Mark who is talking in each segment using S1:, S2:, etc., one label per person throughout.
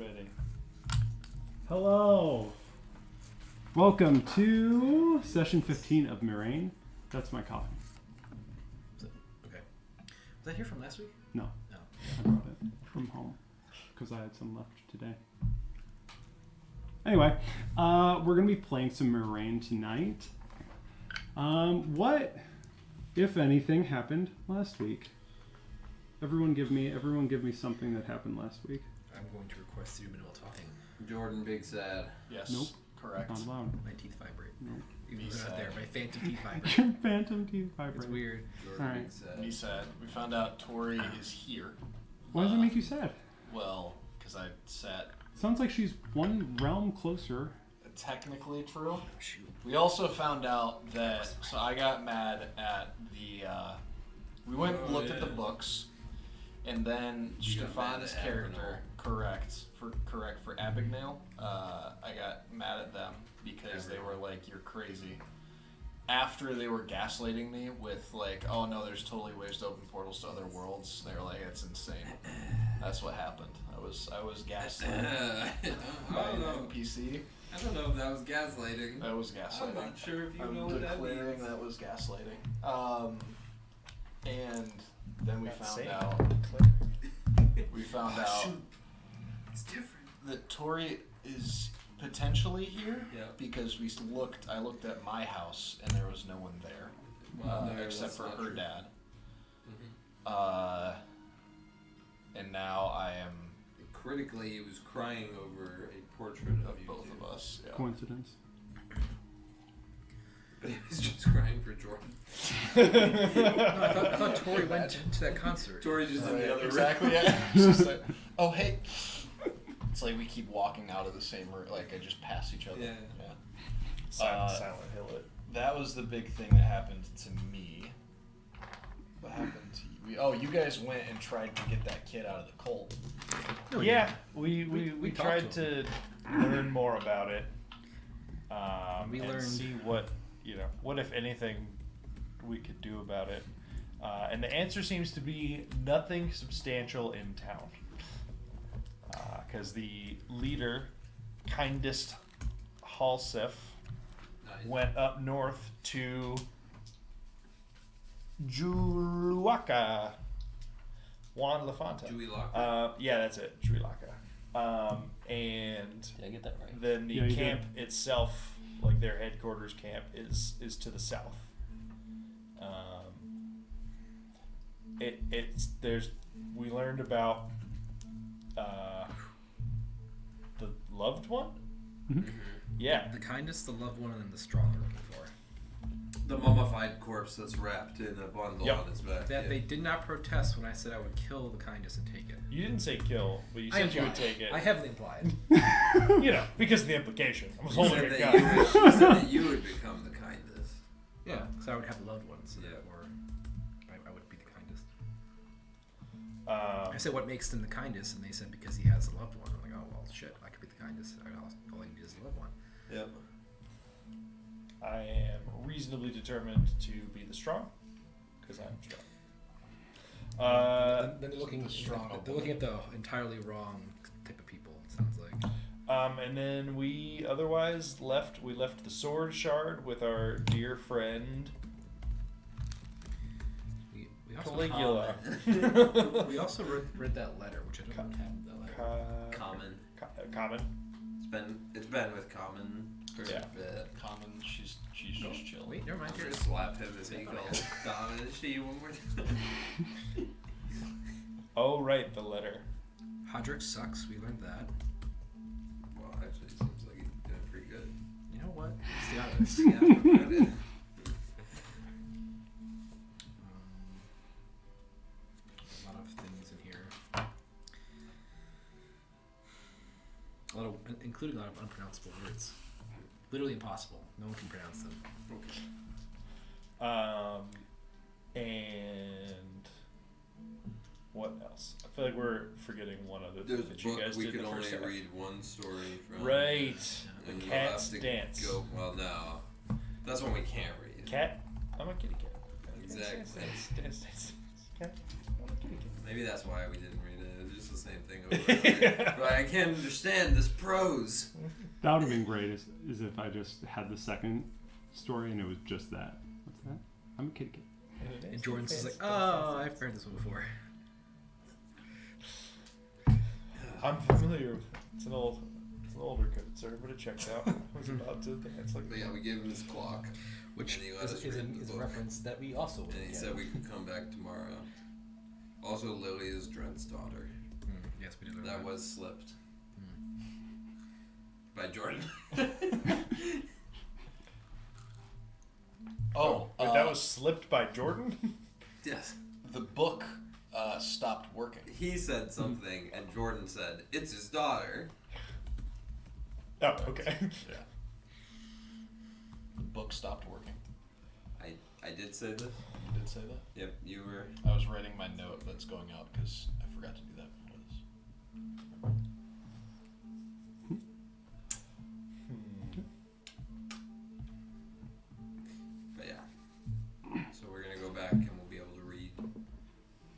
S1: ready.
S2: Hello. Welcome to session 15 of Mihraen. That's my coffee.
S3: Okay. Was that here from last week?
S2: No.
S3: No.
S2: I brought it from home because I had some left today. Anyway, we're going to be playing some Mihraen tonight. What, if anything, happened last week? Everyone give me something that happened last week.
S3: I'm going to request 3 minutes while talking.
S4: Jordan, big sad.
S1: Yes.
S2: Nope.
S1: Correct.
S2: Not allowed.
S3: My teeth vibrate.
S2: Nope.
S3: Even though
S1: Me
S3: they're not
S1: sad.
S3: there. My phantom teeth vibrate.
S2: Your phantom teeth vibrate.
S3: It's weird.
S4: Jordan,
S2: Alright.
S4: big sad.
S1: Me sad. We found out Tori is here.
S2: Why does it make you sad?
S1: Well, because I sat
S2: Sounds like she's one realm closer.
S1: technically true.
S3: Oh, shoot.
S1: We also found out that, so I got mad at the, we went and looked at the books, and then
S4: You got mad
S1: Stefan's
S4: at
S1: character, correct for Abigail, I got mad at them because they were like, you're crazy. After they were gaslighting me with like, oh no, there's totally ways to open portals to other worlds, they were like, it's insane. That's what happened. I was gaslit
S4: I
S1: by
S4: don't
S1: an
S4: know.
S1: NPC.
S4: I don't know if that was gaslighting.
S1: That was gaslighting.
S4: I'm not sure if you
S1: I'm
S4: know what that
S1: declaring
S4: means.
S1: that was gaslighting. And then we
S5: That's
S1: found
S5: safe.
S1: out. We found
S4: Oh,
S1: out
S4: shoot. It's different.
S1: that Tori is potentially here
S4: Yeah.
S1: because I looked at my house and there was no one there,
S4: Well, no,
S1: except
S4: that's
S1: for
S4: not
S1: her
S4: true.
S1: dad.
S4: Mhm.
S1: And now I am
S4: Critically, he was crying over a portrait of you
S1: both
S4: two.
S1: of us. Yeah.
S2: Coincidence.
S4: But he was just crying for Jordan.
S3: No, I thought Tori went to that concert.
S4: Tori's just in the other
S1: exactly.
S4: room.
S1: Yeah. It's just like, oh hey. It's like we keep walking out of the same room. Like I just pass each other.
S4: Yeah.
S5: Silent Hill it.
S1: That was the big thing that happened to me. What happened to you? You guys went and tried to get that kid out of the cult.
S3: No,
S5: Yeah, we
S3: we talked
S5: tried
S3: to
S5: to learn more about it.
S3: We
S5: and
S3: learned-
S5: see what if anything we could do about it. And the answer seems to be nothing substantial in town. Because the leader, Kindest Halsef,
S4: Nice.
S5: went up north to Juluaka, Juan Lafanta.
S4: Juilaka.
S5: Yeah, that's it, Juilaka. And
S6: Did I get that right?
S5: then the
S2: Yeah, you
S5: camp itself, like their headquarters camp, is to the south. We learned about the loved one.
S2: Mhm.
S5: Yeah,
S3: The kindest, the loved one, and then the strong they're looking for.
S4: The mummified corpse that's wrapped in a bundle
S5: Yep.
S4: on his back.
S3: That
S4: yeah.
S3: they did not protest when I said I would kill the kindest and take it.
S5: you didn't say kill, but you
S3: I
S5: said you would
S3: implied.
S5: take it.
S3: I heavily implied.
S5: Because of the implication. I was
S4: You
S5: holding
S4: said,
S5: a
S4: that
S5: gun.
S4: you said that you would become the kindest.
S3: Yeah, because I would have loved ones. So
S4: Yeah.
S3: therefore, I would be the kindest.
S5: Um,
S3: I said, what makes them the kindest? And they said, because he has a loved one. I'm like, oh, well, shit, I could be the kindest. All I need is a loved one.
S4: Yep.
S5: I am reasonably determined to be the strong, because I'm strong.
S3: Then they're looking,
S1: strong
S3: they're looking at the entirely wrong type of people, it sounds like.
S5: And then we otherwise left the sword shard with our dear friend
S3: We also,
S5: Caligula.
S3: we also read that letter, which I don't have that letter.
S4: Common.
S5: Common.
S4: It's been with Common for
S5: Yeah.
S4: a bit.
S1: Common, she's just chill.
S3: Wait, never mind.
S4: I'm gonna slap him as he calls Common and she one more time.
S5: Oh right, the letter.
S3: Hodrick sucks, we learned that.
S4: Well, actually, it seems like he's doing pretty good.
S3: You know what? Let's be honest.
S4: Yeah, credit.
S3: A lot of things in here. Including a lot of unpronounceable words. Literally impossible. No one can pronounce them.
S5: And what else? I feel like we're forgetting one other thing
S4: There's a
S5: that you
S4: book
S5: guys
S4: we
S5: did
S4: could
S5: in the
S4: only
S5: first half.
S4: read one story from.
S5: Right.
S4: And
S5: The
S4: you'll have
S5: cat's
S4: to
S5: dance.
S4: Go, well, no. That's one we can't read.
S5: Cat? I'm a kitty cat.
S4: Exactly.
S5: Dance. Cat. I'm a kitty cat.
S4: Maybe that's why we didn't read it. It just just the same thing over and over. But I can't understand this prose.
S2: That would have been great is if I just had the second story and it was just that. What's that? I'm a kitty kid.
S3: And Jordan's just like, oh, I've heard this one before.
S5: I'm familiar with it. It's an older code, so everybody checked out. I was about to dance like
S4: But yeah, we gave him his clock.
S3: Which
S4: And he let us
S3: is
S4: read the
S3: a
S4: book.
S3: reference that we also would
S4: And he
S3: get.
S4: said we could come back tomorrow. Also, Lily is Drent's daughter.
S3: Yes, we did learn
S4: That was slipped.
S3: Mm.
S4: By Jordan.
S5: Wait, that was slipped by Jordan?
S4: Yes.
S1: The book stopped working.
S4: He said something, and Jordan said, it's his daughter.
S5: Oh, okay.
S1: Yeah. The book stopped working.
S4: I did say this?
S1: You did say that?
S4: Yep, you were.
S1: I was writing my note that's going out because I forgot to do that before this.
S4: But yeah. So we're going to go back, and we'll be able to read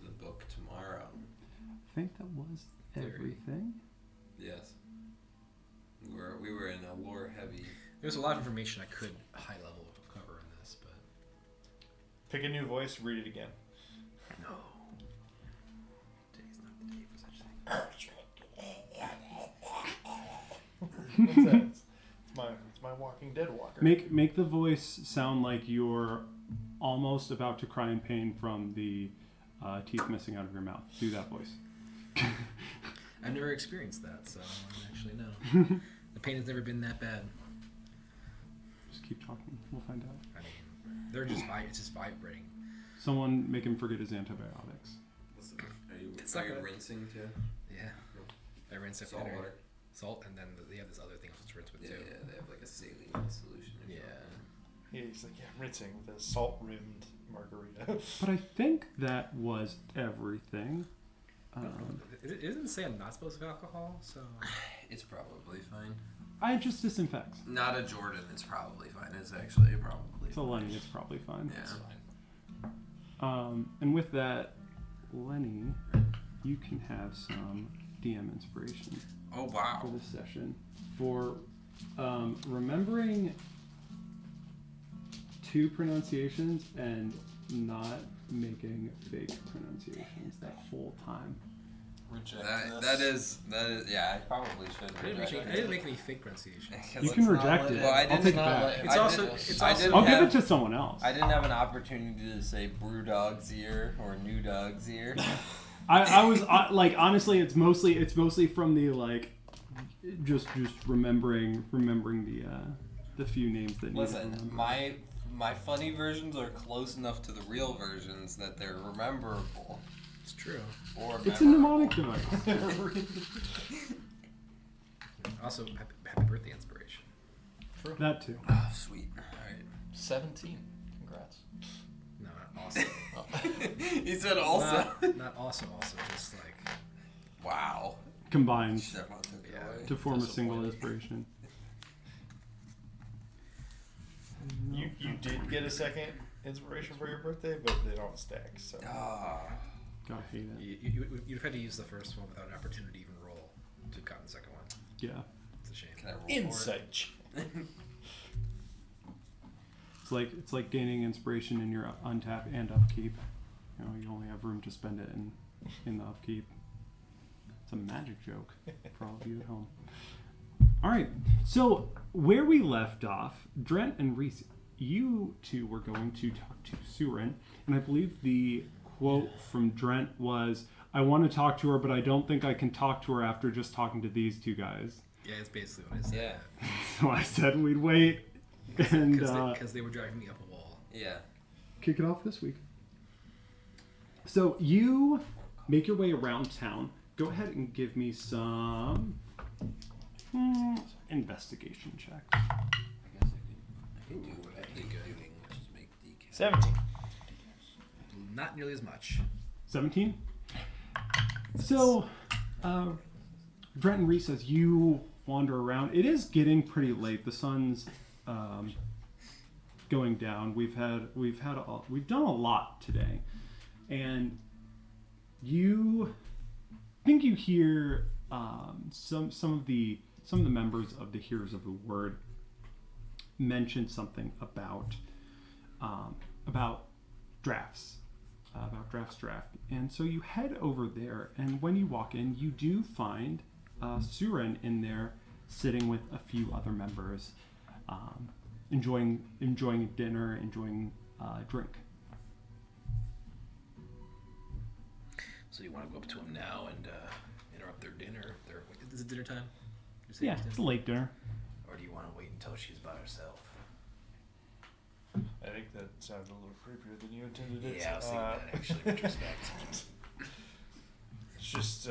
S4: the book tomorrow.
S2: I think that was everything.
S4: Yes. We were in a lore-heavy...
S3: There's a lot of information I could high level cover in this, but
S5: Pick a new voice, read it again.
S3: no. Today's not the day for such things.
S5: What's that? It's my Walking Dead walker.
S2: Make the voice sound like you're almost about to cry in pain from the teeth missing out of your mouth. Do that voice.
S3: I've never experienced that, so I don't actually know. The pain has never been that bad.
S2: Just keep talking. We'll find out.
S3: I mean, they're just it's just vibrating.
S2: Someone make him forget his antibiotics.
S4: Listen, are you
S3: It's not gonna-
S4: rinsing too?
S3: Yeah. I rinse it
S4: Salt
S3: better.
S4: water?
S3: Salt, and then they have this other thing to rinse with
S4: Yeah,
S3: too.
S4: yeah, they have like a saline solution. Or
S3: Yeah.
S5: Yeah, he's like, yeah, rinsing with a salt-rimmed margarita.
S2: But I think that was everything.
S3: It doesn't say I'm not supposed to have alcohol, so
S4: It's probably fine.
S2: I just disinfects.
S4: Not a Jordan, it's probably fine. It's actually probably
S2: So
S4: fine.
S2: Lenny, it's probably fine.
S4: Yeah.
S1: It's fine.
S2: And with that, Lenny, you can have some DM inspiration
S4: Oh,
S2: for
S4: wow.
S2: this session for remembering two pronunciations and not making fake pronunciations that whole time.
S1: Reject
S4: That is, yeah, I probably should.
S3: I didn't make any fake pronunciation.
S2: You can reject it.
S4: Well, I
S2: I'll
S4: didn't
S2: take it
S4: not
S2: back.
S4: let him-
S3: It's
S4: I
S3: also
S4: didn't-
S3: it's
S4: I
S3: also
S4: didn't
S2: I'll
S4: have-
S2: give it to someone else.
S4: I didn't have an opportunity to say brew dog's ear or new dog's ear.
S2: I was like, honestly, it's mostly from the like, just remembering the few names that need to
S4: Listen,
S2: remember.
S4: my funny versions are close enough to the real versions that they're rememberable.
S3: It's true.
S4: Or
S2: It's a
S4: memorable.
S2: mnemonic device.
S3: Also, happy birthday inspiration.
S2: That too.
S4: Oh, sweet. Alright.
S1: 17. Congrats.
S3: No, not also.
S1: Oh.
S4: He said also.
S3: Not also, just like
S4: Wow.
S2: Combined
S4: Stefan took it
S3: Yeah.
S4: away.
S2: to form a single
S1: Disappointing.
S2: inspiration.
S5: You did get a second inspiration for your birthday, but they don't stack. So
S4: Ah.
S2: Gotta hate it.
S3: you'd have had to use the first one without an opportunity to even roll to have gotten the second one.
S2: Yeah.
S3: It's a shame.
S4: Can I roll
S5: insight. check.
S2: It's like gaining inspiration in your untap and upkeep. You know, you only have room to spend it in the upkeep. It's a magic joke for all of you at home. All right. So where we left off, Drent and Reese, you two were going to talk to Surin, and I believe the quote from Drent was, "I want to talk to her, but I don't think I can talk to her after just talking to these two guys."
S3: Yeah, it's basically what I said.
S4: Yeah.
S2: So I said we'd wait and
S3: Because they were driving me up a wall.
S4: Yeah.
S2: kick it off this week. So you make your way around town. Go ahead and give me some investigation check.
S4: I guess I can do what I hate doing, which is make decals.
S5: 17.
S3: Not nearly as much.
S2: 17. So, Brent and Reese, as you wander around, it is getting pretty late. The sun's going down. We've done a lot today, and you think you hear some of the members of the Hearers of the Word mention something about drafts, about draft, and so you head over there. And when you walk in, you do find Surin in there, sitting with a few other members, enjoying dinner, enjoying drink.
S3: So you want to go up to him now and interrupt their dinner? Is it dinner time?
S2: Yeah, it's a late dinner.
S3: Or do you want to wait until she's by herself?
S5: I think that sounds a little creepier than you intended it.
S3: Yeah, I was thinking that actually, in retrospect.
S5: It's just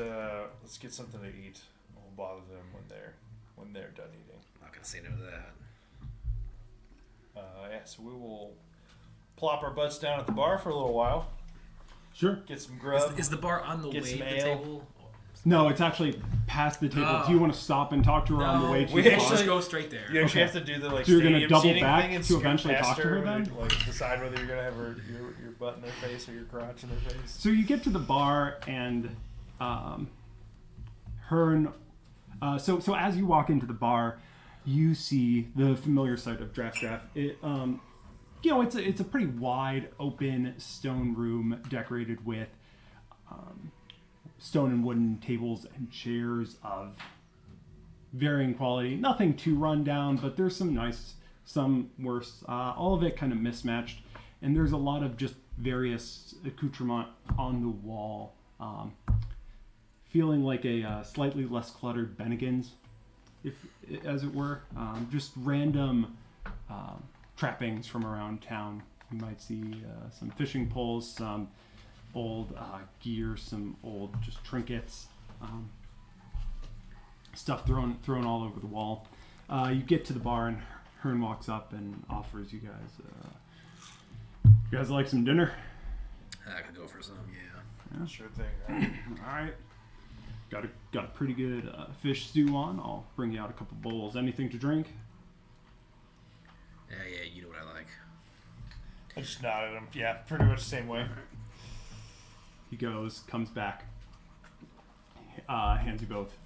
S5: let's get something to eat. We'll bother them when they're done eating.
S3: I'm not gonna say no to that.
S5: Yeah, so we will plop our butts down at the bar for a little while.
S2: Sure.
S5: Get some grub.
S3: Is the bar on the way
S5: Get
S3: to
S5: some
S3: the
S5: ale.
S3: table?
S2: No, it's actually past the table. Do you want to stop and talk to her on the way to
S5: we
S2: the
S3: Let's
S2: bar?
S3: just go straight there.
S5: You actually
S2: Okay.
S5: have to do the
S2: So you're gonna
S5: stadium
S2: double
S5: seating
S2: back
S5: thing and
S2: to
S5: scoot
S2: eventually
S5: past
S2: talk to her then?
S5: Like decide whether you're gonna have your butt in their face or your crotch in their face.
S2: So you get to the bar, and Hearn. So as you walk into the bar, you see the familiar sight of Draft. It, it's a pretty wide open stone room decorated with stone and wooden tables and chairs of varying quality. Nothing too run down, but there's some nice, some worse. All of it kind of mismatched, and there's a lot of just various accoutrement on the wall. Feeling like a slightly less cluttered Bennigan's, as it were. Just random trappings from around town. You might see some fishing poles, some old gear, some old just trinkets, stuff thrown all over the wall. You get to the bar, and Hearn walks up and offers you guys. You guys like some dinner?
S3: I could go for some, yeah.
S5: Sure thing.
S2: All right. Got a pretty good fish stew on. I'll bring you out a couple bowls. Anything to drink?
S3: Yeah, you know what I like.
S5: I just nodded him. Yeah, pretty much the same way.
S2: He goes, comes back, hands you both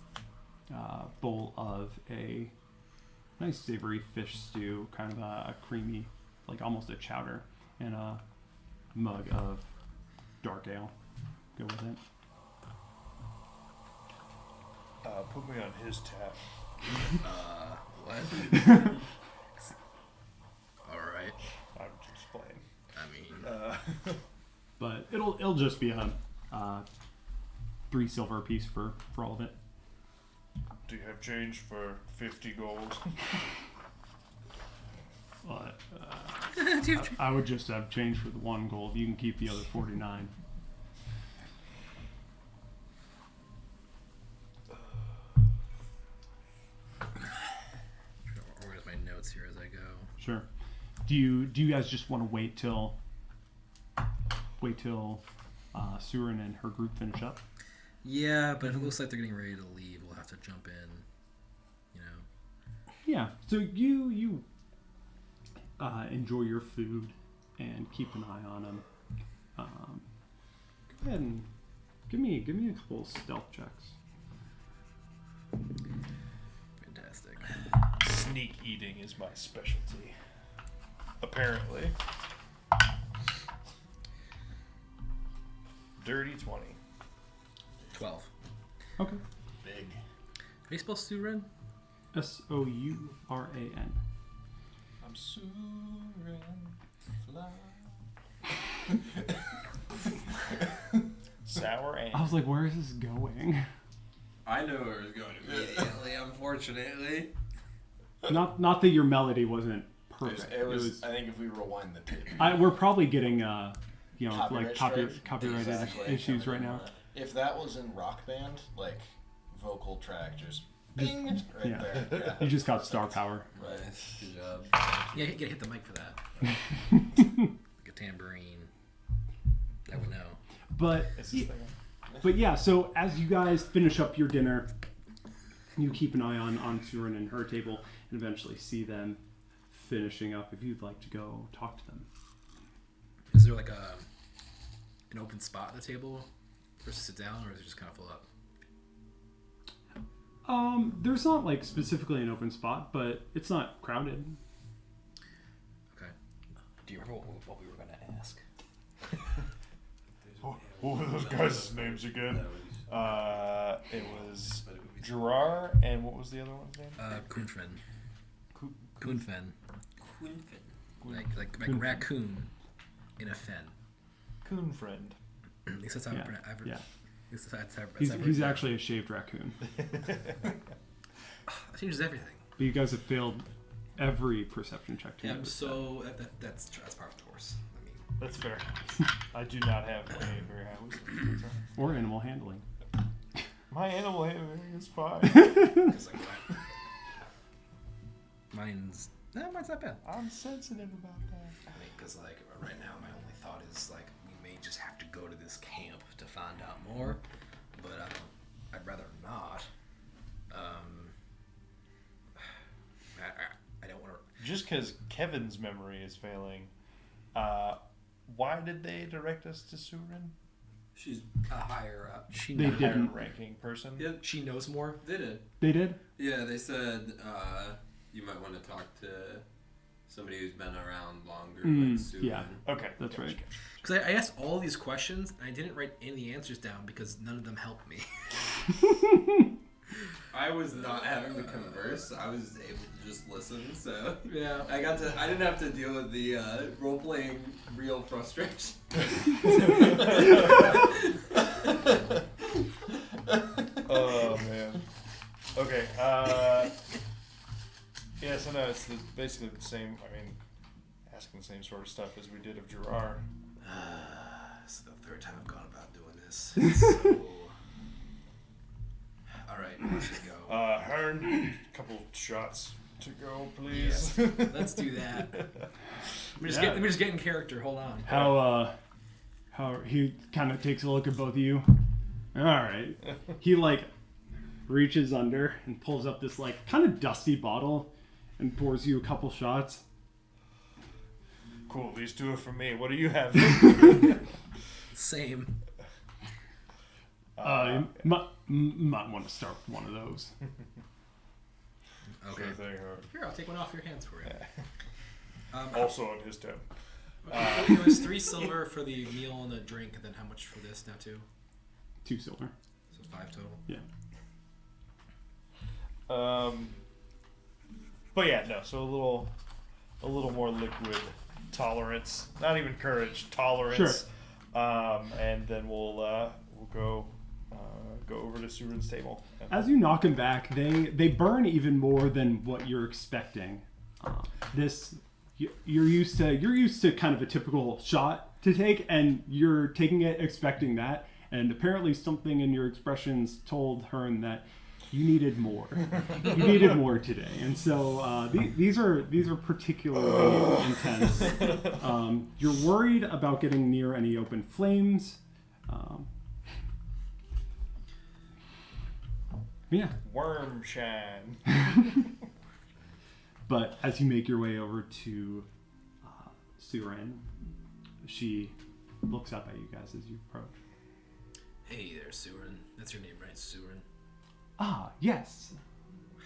S2: a bowl of a nice savory fish stew, kind of a creamy, like almost a chowder, and a mug of dark ale. Go with it.
S5: Put me on his tab.
S3: What? Alright.
S5: I'm just playing.
S3: I mean,
S2: But it'll just be a 3 silver piece for all of it.
S5: Do you have change for 50 gold?
S2: But I would just have change for the 1 gold. You can keep the other 49.
S3: organize my notes here as I go.
S2: Sure. Do you guys just want to wait till Surin and her group finish up?
S3: Yeah, but if it looks like they're getting ready to leave, we'll have to jump in. You know.
S2: Yeah. So you enjoy your food and keep an eye on them. Go ahead and give me a couple of stealth checks.
S3: Fantastic.
S5: Sneak eating is my specialty. Apparently. Dirty 20.
S3: 12.
S2: Okay.
S1: Big.
S3: How do you spell Surin?
S2: Souran.
S5: I'm Surin fly. Sour and
S2: I was like, where is this going?
S4: I know where it was going immediately, unfortunately.
S2: Not that your melody wasn't perfect.
S1: It was. I think if we rewind the tape.
S2: We're probably getting
S1: Copyright strike?
S2: copyrighted
S1: Exactly.
S2: issues right now.
S1: If that was in Rock Band, like vocal track, just bing right
S2: yeah.
S1: there. Yeah.
S2: You just got star power.
S1: Right.
S4: Nice. Good job.
S3: Yeah, you gotta hit the mic for that. Like a tambourine. I would know.
S2: But
S5: it's this thing.
S2: But yeah, so as you guys finish up your dinner, you keep an eye on Surin and her table, and eventually see them finishing up. If you'd like to go talk to them,
S3: Is there like an open spot at the table for us to sit down, or is it just kind of full up?
S2: There's not like specifically an open spot, but it's not crowded.
S3: Okay.
S6: Do you remember what we were going to ask?
S5: What were those guys' names again? It was Gerard, and what was the other one's name?
S3: Kunfen.
S5: Kunfen.
S3: Kunfen. Like raccoon in a fen.
S5: Coonfriend.
S3: At least that's how
S2: Yeah.
S3: He's
S2: actually a shaved raccoon.
S3: That changes everything.
S2: But you guys have failed every perception check.
S3: Yeah, so that's part of the course. I mean,
S5: That's fair. I do not have a very high wisdom.
S2: Or animal handling.
S5: My animal handling is fine.
S3: because like mine's not bad.
S5: I'm sensitive about that.
S3: I mean, because like right now, my only thought is like we may just have to go to this camp to find out more, but I'd rather not. I don't want to.
S5: Just because Kevin's memory is failing, why did they direct us to Surin?
S4: She's a higher up.
S3: She
S2: They
S3: knows,
S2: did.
S5: Higher ranking person.
S4: Yeah,
S3: she knows more.
S4: they did.
S2: They did?
S4: Yeah, they said you might want to talk to somebody who's been around longer, like Sue.
S2: yeah.
S5: Okay,
S2: That's right.
S3: Because I asked all these questions and I didn't write any answers down because none of them helped me.
S4: I was not having to converse. I was able to just listen. So
S3: Yeah.
S4: I didn't have to deal with the role playing real frustration.
S5: Oh man. Okay. Yeah, so no, it's basically the same. I mean, asking the same sort of stuff as we did of Gerard.
S3: This is the third time I've gone about doing this. So... Alright, let's just go.
S5: Hearn, a couple shots to go, please.
S3: Yes. Let's do that. Let me just get in character. Hold on.
S2: How he kind of takes a look at both of you. All right. He like reaches under and pulls up this like kind of dusty bottle and pours you a couple shots.
S5: Cool, these two are for me. What do you have?
S3: Same.
S2: You might want to start with one of those.
S3: Okay.
S5: Sure thing,
S3: Here, I'll take one off your hands for you.
S5: also on his tab.
S3: It was 3 silver for the meal and the drink, and then how much for this now too?
S2: 2 silver.
S3: So 5 total.
S2: Yeah.
S5: But yeah, no. So a little more liquid tolerance. Not even courage, tolerance.
S2: Sure.
S5: And then we'll go over to Surin's table.
S2: As you knock them back, they burn even more than what you're expecting. You're used to kind of a typical shot to take, and you're taking it expecting that. And apparently, something in your expressions told Hearn that you needed more. You needed more today, and so these are particularly intense. You're worried about getting near any open flames. Yeah.
S5: Worm shine.
S2: But as you make your way over to Surin, she looks up at you guys as you approach.
S3: Hey there, Surin. That's your name, right? Surin.
S2: Ah, yes.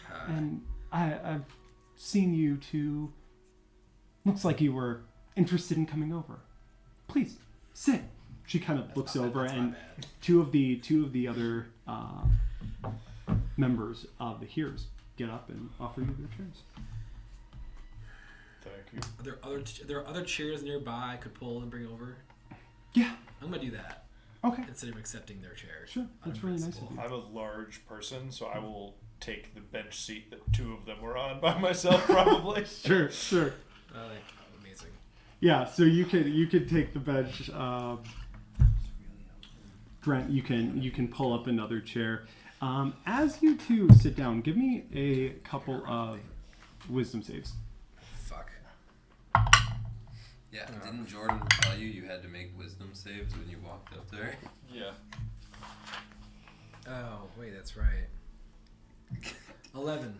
S3: Hi.
S2: And I've seen you two. Looks like you were interested in coming over. Please sit. She kind of looks over, and two of the other members of the Hearers get up and offer you their chairs.
S5: Thank you.
S3: Are there other chairs nearby I could pull and bring over?
S2: Yeah.
S3: I'm gonna do that
S2: Okay.
S3: instead of accepting their chairs.
S2: Sure. That's really nice of you.
S5: I'm a large person, so I will take the bench seat that 2 of them were on by myself, probably.
S2: Sure.
S3: Amazing.
S2: Yeah. So you could take the bench. Brent, you can pull up another chair. As you two sit down, give me a couple of wisdom saves.
S3: Fuck.
S4: Yeah, didn't Jordan tell you had to make wisdom saves when you walked up there?
S5: Yeah.
S3: Oh wait, that's right. 11.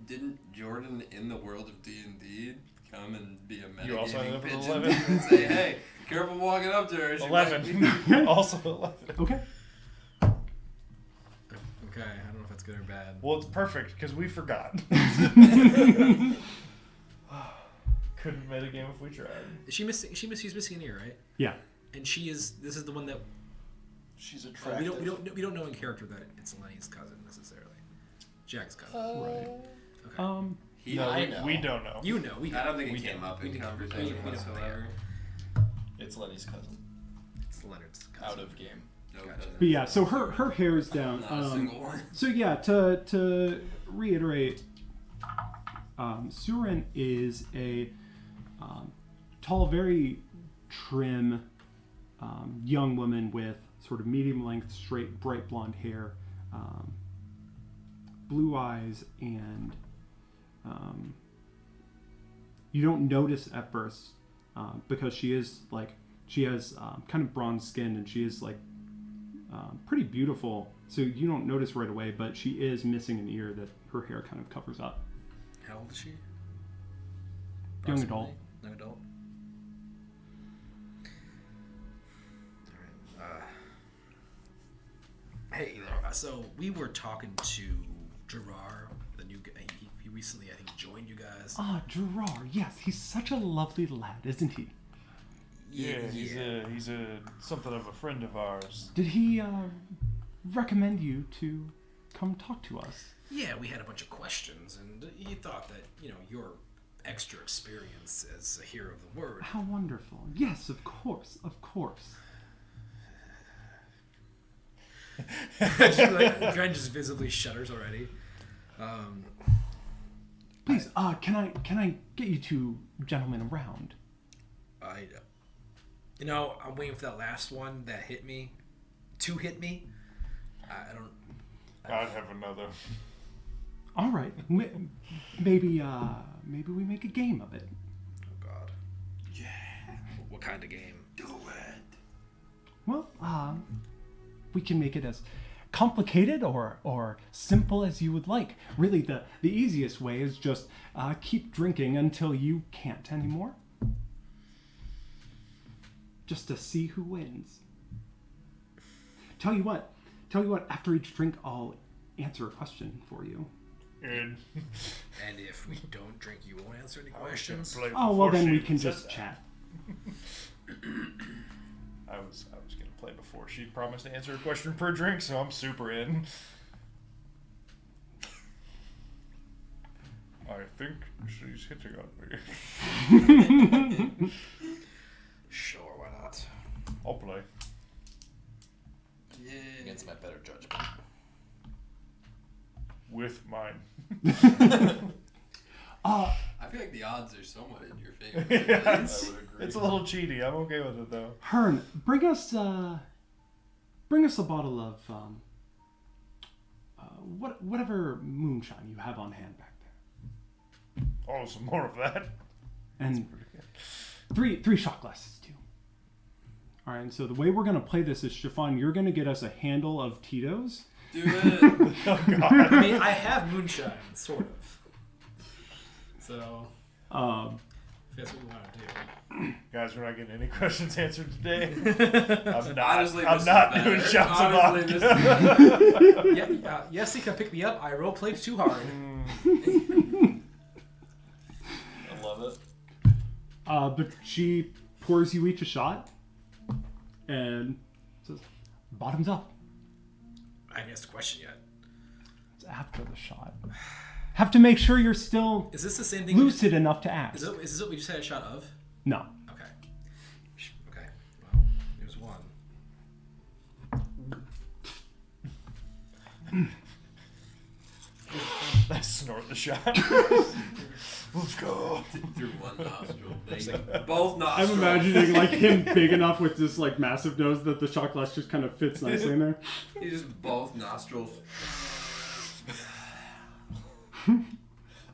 S4: Didn't Jordan in the world of D&D come and be a
S5: You also ended
S4: metagaming
S5: up with
S4: pigeon
S5: 11?
S4: and say, hey, careful walking up to her. She might be-"
S5: 11. Also 11.
S2: Okay.
S3: Okay, I don't know if That's good or bad?
S5: Well, it's perfect because we forgot. Couldn't metagame if we tried.
S3: Is she missing? She's missing an ear, right?
S2: Yeah.
S3: And she is. This is the one that
S5: She's
S3: we
S5: attractive.
S3: don't know in character that it's Lenny's cousin necessarily. Jack's cousin.
S2: Right.
S3: Okay.
S5: We don't know.
S3: You know.
S4: I don't think
S3: we
S4: it came up in
S3: we
S4: conversation
S3: don't know.
S4: whatsoever.
S1: It's Lenny's cousin.
S3: It's Leonard's cousin.
S1: Out of game.
S4: No
S3: Gotcha.
S4: cousin.
S2: But yeah, so her hair is down.
S4: Not a single one.
S2: So yeah, to reiterate, Surin is a tall, very trim young woman with sort of medium length, straight, bright blonde hair, blue eyes, and you don't notice at first because she has kind of bronze skin, and she is like pretty beautiful, so you don't notice right away, but she is missing an ear that her hair kind of covers up.
S3: How old is she?
S2: Young adult.
S3: Young adult. All right. Hey there. So we were talking to Gerard, the new guy. He recently, I think, joined you guys.
S2: Ah, Gerard. Yes, he's such a lovely lad, isn't he?
S5: Yeah, he's a something of a friend of ours.
S2: Did he recommend you to come talk to us?
S3: Yeah, we had a bunch of questions, and he thought that, your extra experience as a hero of the word.
S2: How wonderful. Yes, of course, of course.
S3: Dren just visibly shudders already.
S2: Please, can I get you two gentlemen around?
S3: I'm waiting for that last one that hit me. To hit me. I don't.
S5: I'd have another.
S2: All right, maybe we make a game of it.
S3: Oh God. Yeah. What kind of game?
S4: Do it.
S2: Well, we can make it as complicated or simple as you would like. Really, the easiest way is just keep drinking until you can't anymore. Just to see who wins. Tell you what, after each drink, I'll answer a question for you.
S5: And
S3: if we don't drink, you won't answer any questions.
S2: Oh, well, then we can just chat.
S5: I was gonna play before she promised to answer a question per drink, so I'm super in. I think she's hitting on me.
S3: Sure, why not?
S5: I'll play.
S4: Yeah.
S6: Against my better judgment.
S5: With mine.
S4: I feel like the odds are somewhat in your favor.
S5: Yeah,
S4: I would agree.
S5: it's a little cheaty. I'm okay with it though.
S2: Hearn, bring us a bottle of whatever moonshine you have on hand back there,
S5: Oh, some more of that.
S2: and three shot glasses too. All right, and so the way we're gonna play this is, Stefan, you're gonna get us a handle of Tito's.
S4: Do it.
S3: I mean, I have moonshine, sort of. So, if that's what we want to do.
S5: Guys, we're not getting any questions answered today. I'm
S4: Honestly,
S5: not
S4: this
S5: doing
S4: is
S5: shots of
S4: Honestly,
S5: vodka.
S3: Yes, he can pick me up. I role played too hard.
S1: I love it.
S2: But she pours you each a shot and says, "Bottoms up."
S3: I haven't asked a question yet.
S2: It's after the shot. Have to make sure you're still
S3: Is this the same thing?
S2: lucid enough to ask.
S3: Is this what we just had a shot of?
S2: No.
S3: Okay. Okay. Well, there's one.
S5: I snort the shot. Let's go.
S4: Through one nostril. Both
S2: I'm
S4: nostrils.
S2: imagining like him big enough with this like massive nose that the shot glass just kind of fits nicely in there.
S4: He just both nostrils.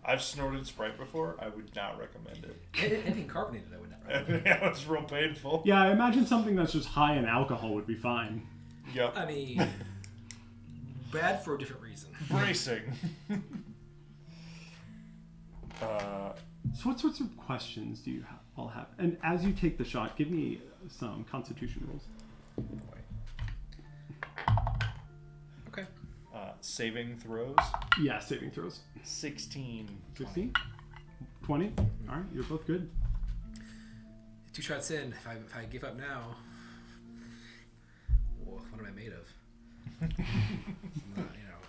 S5: I've snorted Sprite before. I would not recommend it.
S3: Anything carbonated, I would not recommend.
S5: Yeah, it's real painful.
S2: Yeah, I imagine something that's just high in alcohol would be fine.
S5: Yep.
S3: I mean, bad for a different reason.
S5: Bracing.
S2: So what sorts of questions do you all have? And as you take the shot, give me some Constitution rolls.
S3: Okay.
S5: saving throws.
S2: Yeah, saving throws.
S5: 16.
S2: 16? 20? Alright, you're both good.
S3: 2 shots in. If I give up now, what am I made of?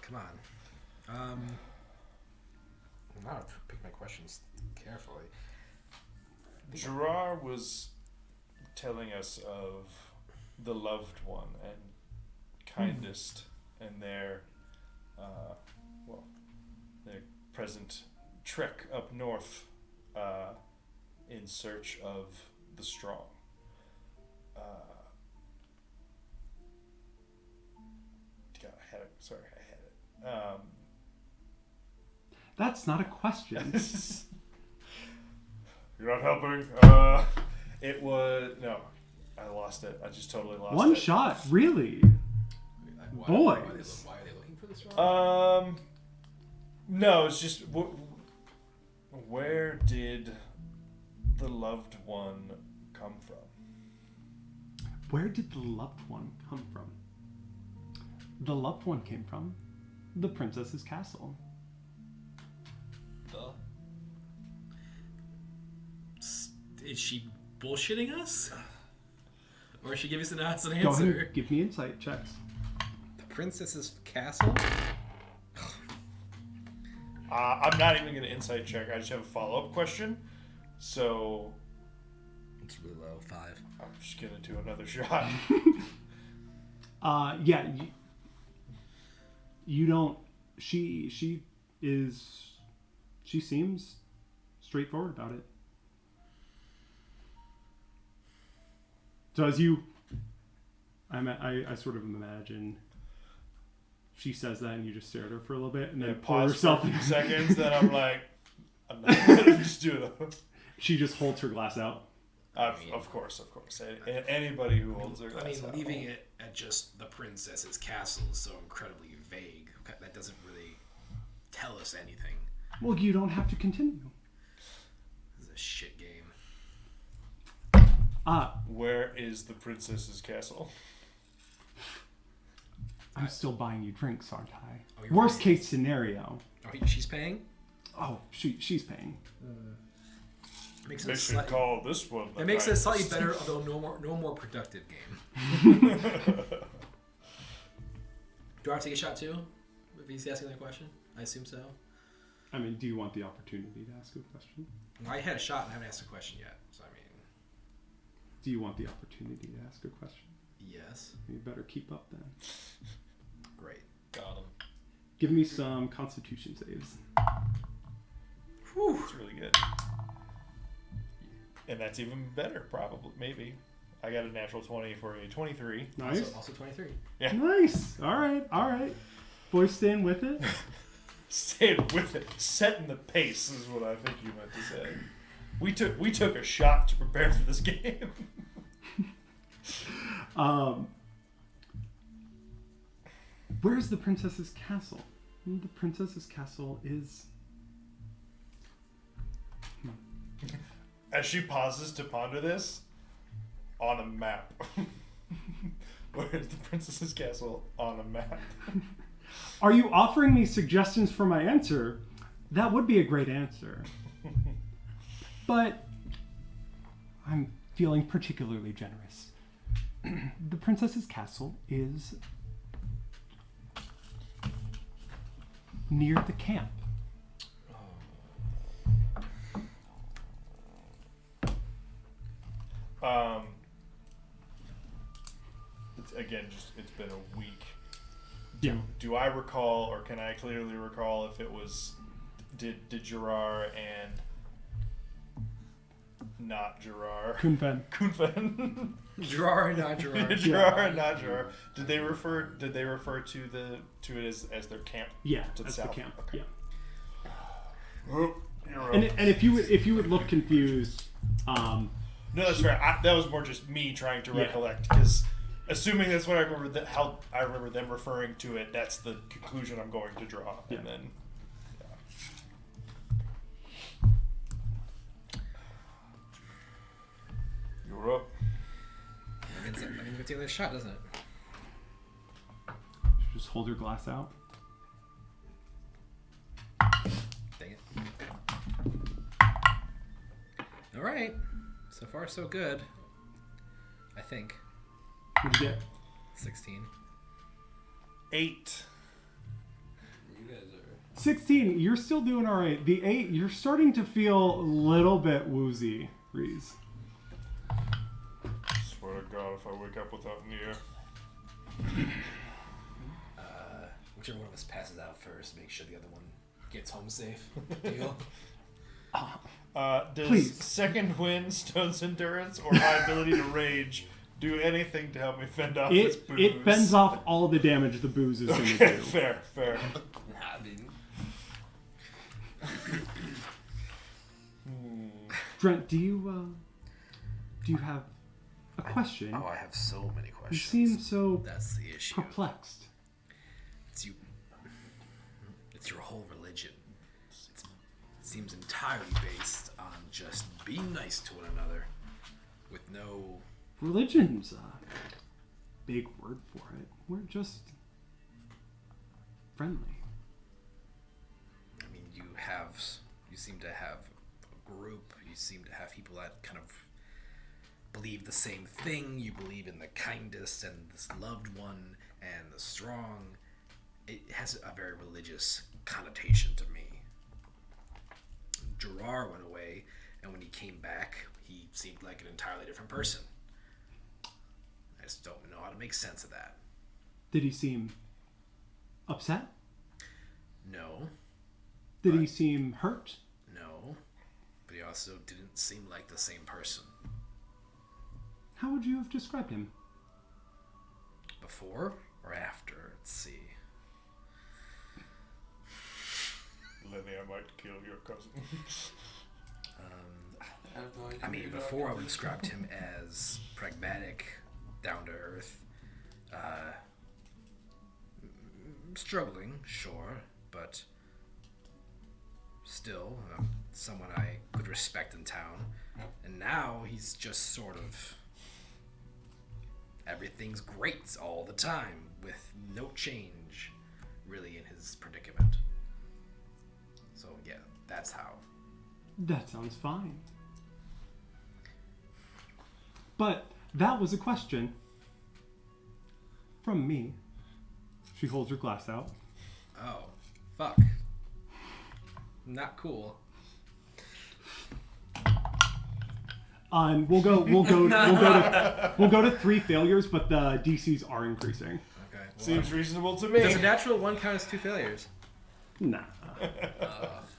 S3: Come on. I'm not pick my questions carefully.
S5: Gerard was telling us of the loved one and kindest and their present trek up north in search of the strong. I had it.
S2: That's not a question.
S5: You're not helping. It was no. I lost it. I just totally lost it.
S2: One shot, really?
S3: Why
S2: Boys.
S3: are they looking for this wrong?
S5: No, it's just where did the loved one come from?
S2: Where did the loved one come from? The loved one came from the princess's castle.
S3: Is she bullshitting us? Or is she giving us an
S2: Go
S3: answer?
S2: ahead and give me insight checks.
S3: The princess's castle?
S5: I'm not even going to insight check. I just have a follow-up question. So
S3: It's really low. 5.
S5: I'm just going to do another shot.
S2: Yeah, you don't. She seems straightforward about it. So as I sort of imagine she says that and you just stare at her for a little bit and then pull
S5: pause
S2: yourself
S5: for a few seconds. Then I'm like, I'm not going to just do it.
S2: She just holds her glass out.
S5: Of course. Anybody who holds their glass out.
S3: Leaving it at just the princess's castle is so incredibly vague. That doesn't really tell us anything.
S2: Well, you don't have to continue.
S3: This is a shit game.
S5: Where is the princess's castle?
S2: I'm still buying you drinks, aren't I?
S3: Oh, you're
S2: Worst
S3: paying.
S2: case scenario.
S3: Oh, she's paying?
S2: Oh, she's paying.
S3: Makes
S5: They
S3: it
S5: should
S3: slightly,
S5: call this one.
S3: it makes it a slightly better, although no more productive game. Do I have to take a shot too? If he's asking that question? I assume so.
S2: I mean, do you want the opportunity to ask a question?
S3: Well, I had a shot and I haven't asked a question yet. So, I mean...
S2: Do you want the opportunity to ask a question?
S3: Yes.
S2: You better keep up then.
S3: Great.
S5: Got him.
S2: Give me some Constitution saves.
S5: Whew. That's really good. And that's even better, probably. Maybe. I got a natural 20 for a 23.
S2: Nice.
S3: Also 23.
S5: Yeah.
S2: Nice. All right. Boys staying with it.
S5: Staying with it. Setting the pace is what I think you meant to say. We took a shot to prepare for this game.
S2: Where's the princess's castle? The princess's castle is...
S5: As she pauses to ponder this, on a map. Where's the princess's castle on a map?
S2: Are you offering me suggestions for my answer? That would be a great answer. But I'm feeling particularly generous. The princess's castle is near the camp.
S5: It's been a week.
S2: Yeah.
S5: Do I recall, or can I clearly recall if it was, did Gerard and not Gerard?
S2: Kunfen.
S3: Gerard, not Gerard.
S5: Gerard and not Gerard. Did they refer to it as their camp?
S2: Yeah,
S5: To the
S2: that's
S5: south.
S2: the camp.
S5: Okay.
S2: Yeah.
S5: Oh, you're up.
S2: And if you would look confused,
S5: No, that's right. That was more just me trying to
S2: Yeah.
S5: recollect, because assuming that's what I remember, how I remember them referring to it, that's the conclusion I'm going to draw.
S2: Yeah.
S5: And then, you're up.
S3: I mean, it's the other shot, doesn't it?
S2: just hold your glass out.
S3: right. So far, so good. I think.
S2: What'd you get?
S3: 16.
S5: 8.
S4: You guys are.
S2: 16. You're still doing all right. The 8. You're starting to feel a little bit woozy, Reese.
S5: Swear to God, if I wake up without Nia.
S3: Whichever one of us passes out first, make sure the other one gets home safe. Deal?
S5: Does
S2: Please.
S5: second wind, Stone's endurance, or my ability to rage do anything to help me fend off this booze?
S2: It fends off all the damage the booze is going to
S5: Okay,
S2: do.
S5: fair.
S4: I mean,
S2: Drent, do you have a question?
S3: Oh, I have so many
S2: You
S3: questions.
S2: seem so
S3: That's the issue.
S2: perplexed.
S3: It's you. It's your whole religion. It seems entirely based on just being nice to one another, with no.
S2: Religion's a big word for it. We're just friendly.
S3: I mean, you seem to have a group. You seem to have people that kind of believe the same thing. You believe in the kindest and this loved one and the strong. It has a very religious connotation to me. Gerard went away, and when he came back, he seemed like an entirely different person. I just don't know how to make sense of that.
S2: Did he seem upset?
S3: No,
S2: Did he seem hurt?
S3: no, but he also didn't seem like the same person.
S2: How would you have described him?
S3: Before or after? Let's see.
S5: Lenny, I might kill your cousin.
S4: I have no idea.
S3: I mean, before I would have described him as pragmatic, down to earth, struggling, sure, but still someone I could respect in town. And now he's just sort of everything's great all the time with no change really in his predicament. So yeah, that's how.
S2: That sounds fine. But that was a question from me. She holds her glass out.
S3: Oh, fuck. Not cool.
S2: We'll go to 3 failures, but the DCs are increasing.
S3: Okay.
S5: Seems reasonable to me.
S3: Does a natural one count as 2 failures?
S2: Nah.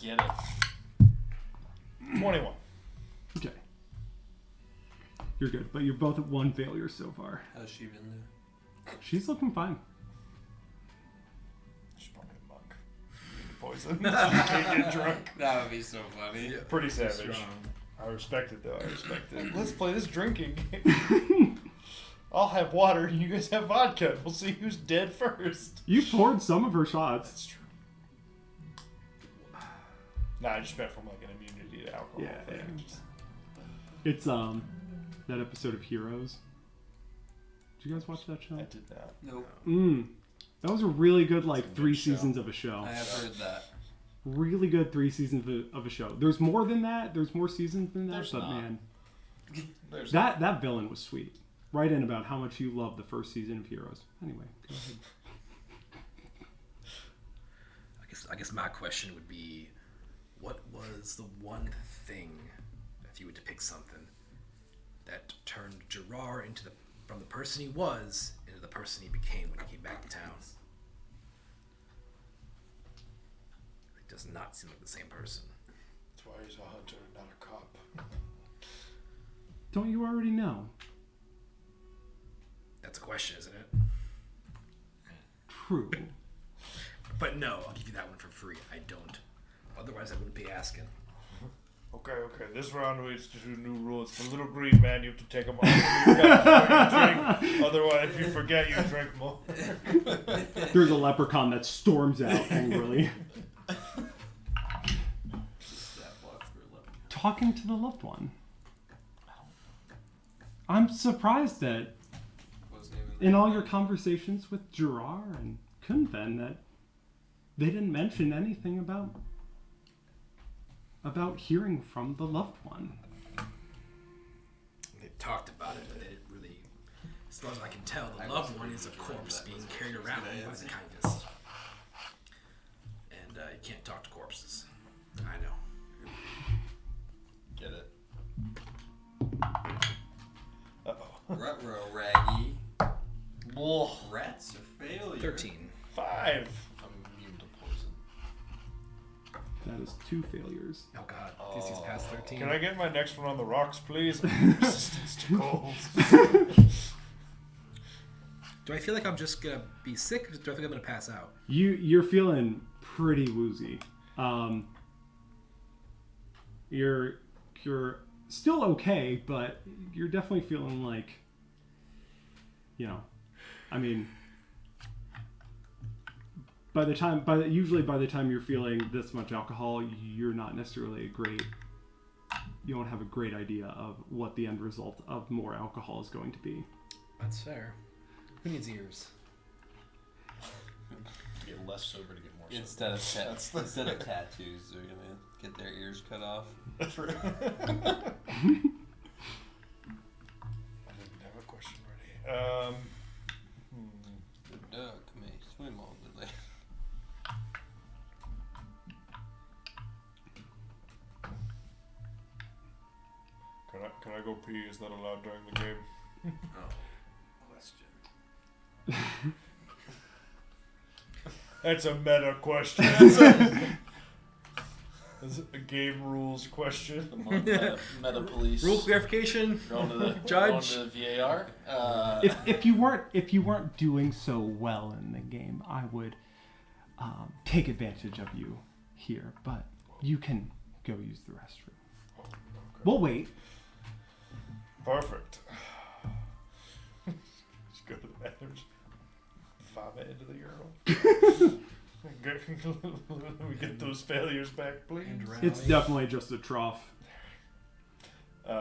S1: Get it.
S5: 21.
S2: Okay. You're good, but you're both at 1 failure so far.
S4: How's she been doing?
S2: She's looking fine.
S5: She's probably a monk. Poison. She can't get drunk.
S4: That would be so funny.
S5: Pretty savage. I respect it, though. I respect it. Let's play this drinking game. I'll have water, and you guys have vodka. We'll see who's dead first.
S2: You poured some of her shots.
S5: That's true. Nah, I just meant from like an immunity to alcohol
S2: Yeah,
S5: thing.
S2: yeah. It's that episode of Heroes. Did you guys watch that show?
S5: I did not.
S4: Nope.
S2: That was a really good like
S5: It's a
S2: 3
S5: good show.
S2: seasons of a show.
S4: I have heard that.
S2: Really good 3 seasons of a show. There's more than that. There's more seasons than that.
S1: There's
S2: but
S1: not.
S2: man,
S5: There's
S2: that villain was sweet. Right in about how much you love the first season of Heroes. Anyway, go ahead.
S3: I guess my question would be, what was the one thing, if you were to pick something, that turned Gerard from the person he was into the person he became when he came back to town? He does not seem like the same person.
S5: That's why he's a hunter, not a cop.
S2: Don't you already know?
S3: That's a question, isn't it?
S2: True.
S3: But no, I'll give you that one for free. I don't. Otherwise, I wouldn't be asking.
S5: Okay. This round we introduce a new rule. It's the little green man. You have to take them off. You got to drink. Otherwise, if you forget, you drink more.
S2: There's a leprechaun that storms out angrily. Talking to the loved one. I'm surprised that in all your conversations with Gerard and Kunven that they didn't mention anything about hearing from the loved one.
S3: talked about it, but it really, as far as I can tell, the loved one is a corpse being carried around by the kindest. And you can't talk to corpses. I know.
S1: Get it?
S4: Ruh-roh, Raggy.
S5: Ugh.
S4: Rats are failure.
S3: 13.
S5: 5.
S1: I'm immune to poison.
S2: That is 2 failures.
S3: Oh god, DC's past 13.
S5: Can I get my next one on the rocks, please? Resistance to cold.
S3: Do I feel like I'm just gonna be sick, or do I think I'm gonna pass out?
S2: You're feeling pretty woozy. You're still okay, but you're definitely feeling like, I mean, usually by the time you're feeling this much alcohol, you're not necessarily you don't have a great idea of what the end result of more alcohol is going to be.
S3: That's fair. Who needs ears?
S1: Get less sober to get more sober.
S4: Instead of tattoos, they're gonna get their ears cut off.
S5: That's right. I didn't have a question ready.
S4: The duck may swim all the way.
S5: Can I go pee? Is that allowed during the game?
S4: Oh, question.
S5: That's a meta question. That's a game rules question.
S1: The more meta police.
S3: Rule clarification.
S1: Going to the
S3: Judge.
S1: Going to the VAR.
S2: If you weren't doing so well in the game, I would take advantage of you here, but you can go use the restroom.
S5: Oh, okay.
S2: We'll wait.
S5: Perfect. Just go to the bathroom. Vomit into the urinal. Let me get those failures back, please.
S2: It's definitely just a trough.
S4: Or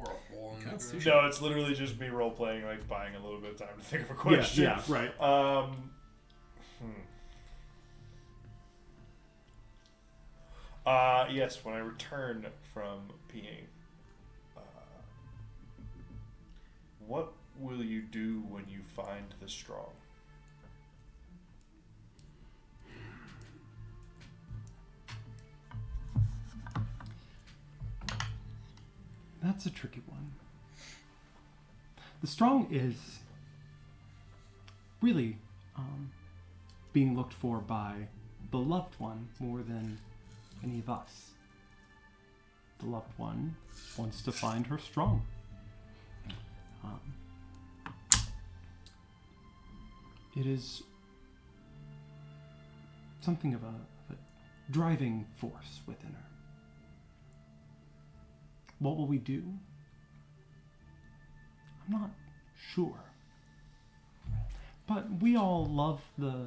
S4: a hole in the ground.
S5: No, it's literally just me role playing, like buying a little bit of time to think of a question.
S2: Yeah, right.
S5: Yes, when I return from peeing, what will you do when you find the strong?
S2: That's a tricky one. The strong is really being looked for by the loved one more than any of us. The loved one wants to find her strong. It is something of a driving force within her. What will we do? I'm not sure. But we all love the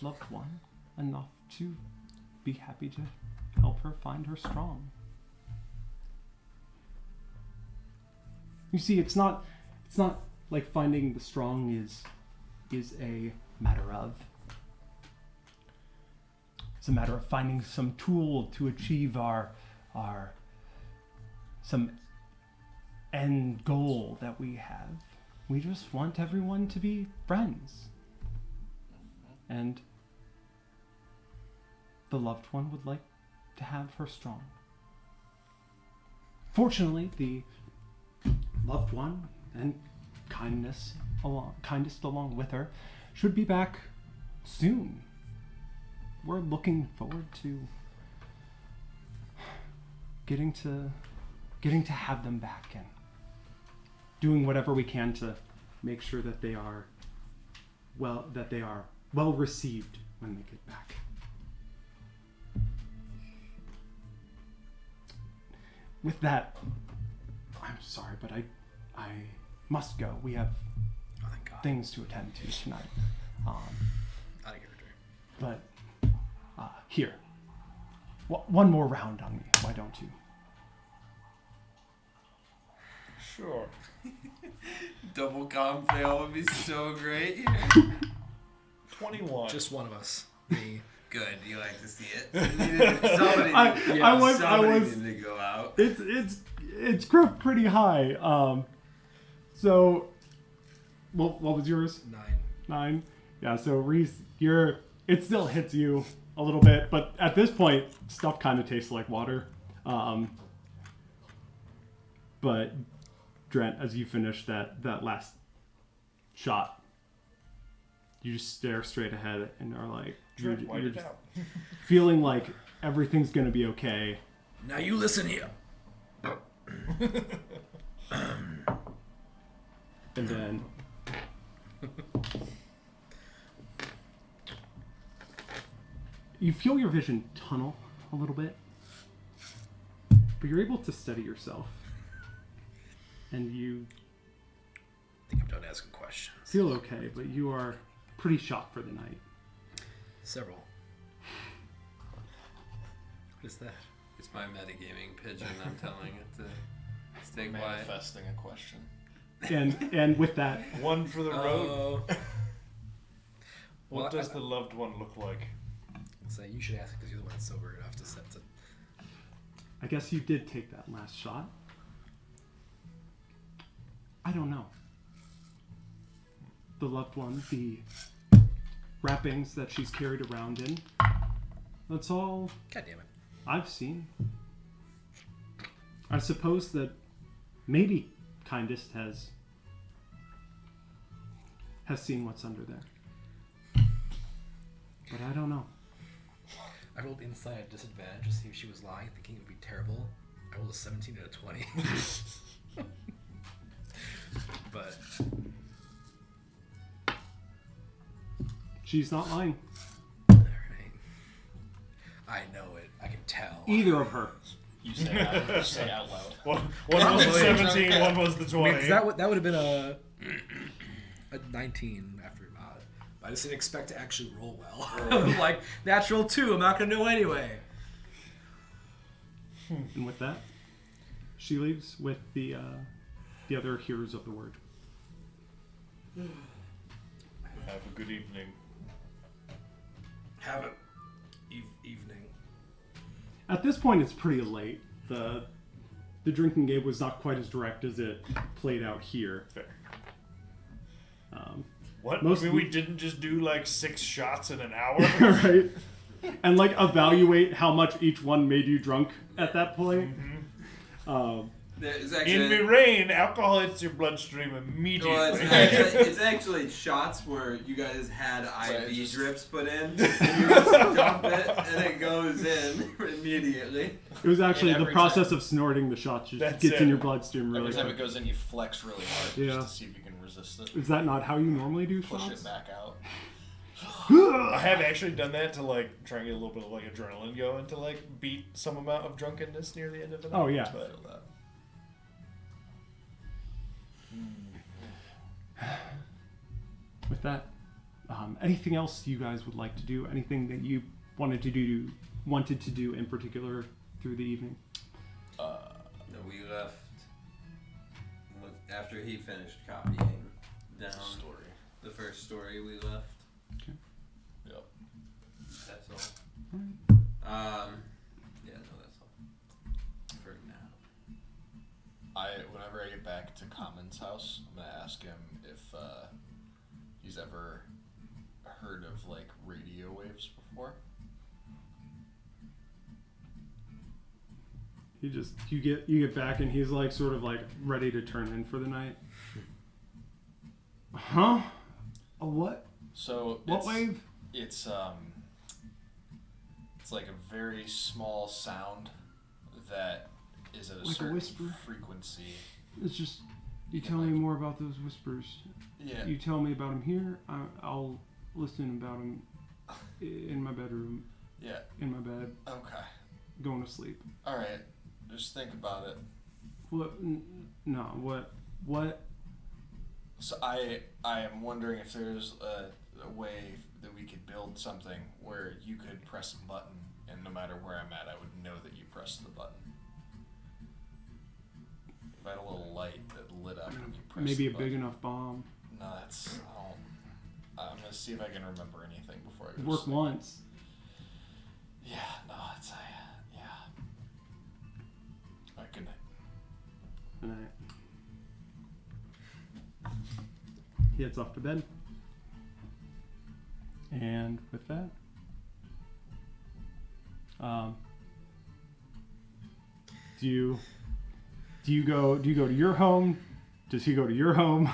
S2: loved one enough to be happy to help her find her strong. You see, it's not like finding the strong is a matter of. It's a matter of finding some tool to achieve our some end goal that we have. We just want everyone to be friends. And the loved one would like to have her strong. Fortunately, the loved one and kindest along with her should be back soon. We're looking forward to getting to have them back and doing whatever we can to make sure that they are well received when they get back. With that, I'm sorry, but I must go. We have things to attend to tonight.
S3: I'll give it a drink.
S2: But here, one more round on me. Why don't you?
S5: Sure.
S4: Double comp fail would be so great here.
S5: 21.
S3: Just one of us. Me.
S4: Good. You like to see it. Somebody
S2: I was
S4: needed to go out.
S2: it's crept pretty high. So what was yours? 9. Yeah. So Reese, it still hits you a little bit, but at this point, stuff kind of tastes like water. But Drent, as you finish that last shot, you just stare straight ahead and are like, you're just feeling like everything's gonna be okay.
S3: Now you listen here.
S2: And then you feel your vision tunnel a little bit, but you're able to steady yourself. And you
S3: I think I'm done asking questions.
S2: feel okay, but you are pretty shot for the night.
S3: Several. What is that?
S4: It's my metagaming pigeon. I'm telling it to stay quiet.
S1: Manifesting a question.
S2: And with that,
S5: One for the road. What
S3: Well,
S5: does the loved one look like?
S3: So you should ask because you're the one that's sober enough to set it.
S2: I guess you did take that last shot. I don't know. The loved one, the wrappings that she's carried around in, that's all
S3: God damn it.
S2: I've seen. I suppose that maybe Kindest has seen what's under there. But I don't know.
S3: I rolled inside at disadvantage to see if she was lying, thinking it would be terrible. I rolled a 17 out of 20. But
S2: She's not lying.
S3: alright. I know it. I can tell.
S2: Either of her.
S1: You say out loud.
S5: One was the 17, one was the 20.
S3: 'Cause that would have been a 19 after. I just didn't expect to actually roll well. Like natural 2. I'm not gonna know anyway.
S2: And with that, she leaves with the other hearers of the word.
S5: Have a good evening.
S3: Have a evening.
S2: At this point, it's pretty late. The drinking game was not quite as direct as it played out here.
S5: Fair.
S2: Um,
S5: What?
S2: Most-
S5: We didn't just do like 6 shots in an hour?
S2: right? And like evaluate how much each one made you drunk at that point.
S4: It's
S5: In
S4: actually,
S5: Mihraen, alcohol hits your bloodstream immediately.
S4: well, it's actually shots where you guys had IV drips put in, and you just dump it, and it goes in immediately.
S2: It was actually
S1: And
S2: the
S1: every
S2: process
S1: time-
S2: of snorting the shot just
S5: That's
S2: gets
S5: it.
S2: in your bloodstream really
S1: Every time
S2: quick.
S1: it goes in, you flex really hard
S2: Yeah.
S1: just to see if you can resist it.
S2: Is that not how you normally do
S1: Push
S2: shots?
S1: it back out.
S5: I have actually done that to like try and get a little bit of like adrenaline going to like beat some amount of drunkenness near the end of it.
S2: Oh, yeah.
S5: But,
S1: Feel that.
S2: With that, anything else you guys would like to do? Anything that you wanted to do in particular through the evening?
S4: No, we left after he finished copying down
S1: Story.
S4: the first story. We left.
S1: Yep.
S4: That's all. Yeah, no, that's all. For now.
S1: Whenever I get back to Common's house, I'm gonna ask him if he's ever heard of like radio waves before.
S2: You get back and he's like sort of like ready to turn in for the night. Huh? A what?
S1: So
S2: What wave?
S1: It's like a very small sound that is at a
S2: Like a
S1: certain
S2: whisper?
S1: frequency.
S2: It's just you tell me more about those whispers.
S1: Yeah.
S2: You tell me about them here. I'll listen about them in my bedroom,
S1: Yeah.
S2: in my bed,
S1: Okay.
S2: going to sleep.
S1: All right. Just think about it.
S2: What? No. What?
S1: So I am wondering if there's a way that we could build something where you could press a button, and no matter where I'm at, I would know that you pressed the button. If I had a little light that lit up when you pressed
S2: Maybe
S1: the
S2: a
S1: button.
S2: big enough bomb.
S1: No, that's. I'm gonna see if I can remember anything before I go. to
S2: Work
S1: sleep.
S2: once.
S1: Yeah. No, it's yeah. I
S2: Good night. He heads off to bed. And with that, do you go to your home? Does he go to your home?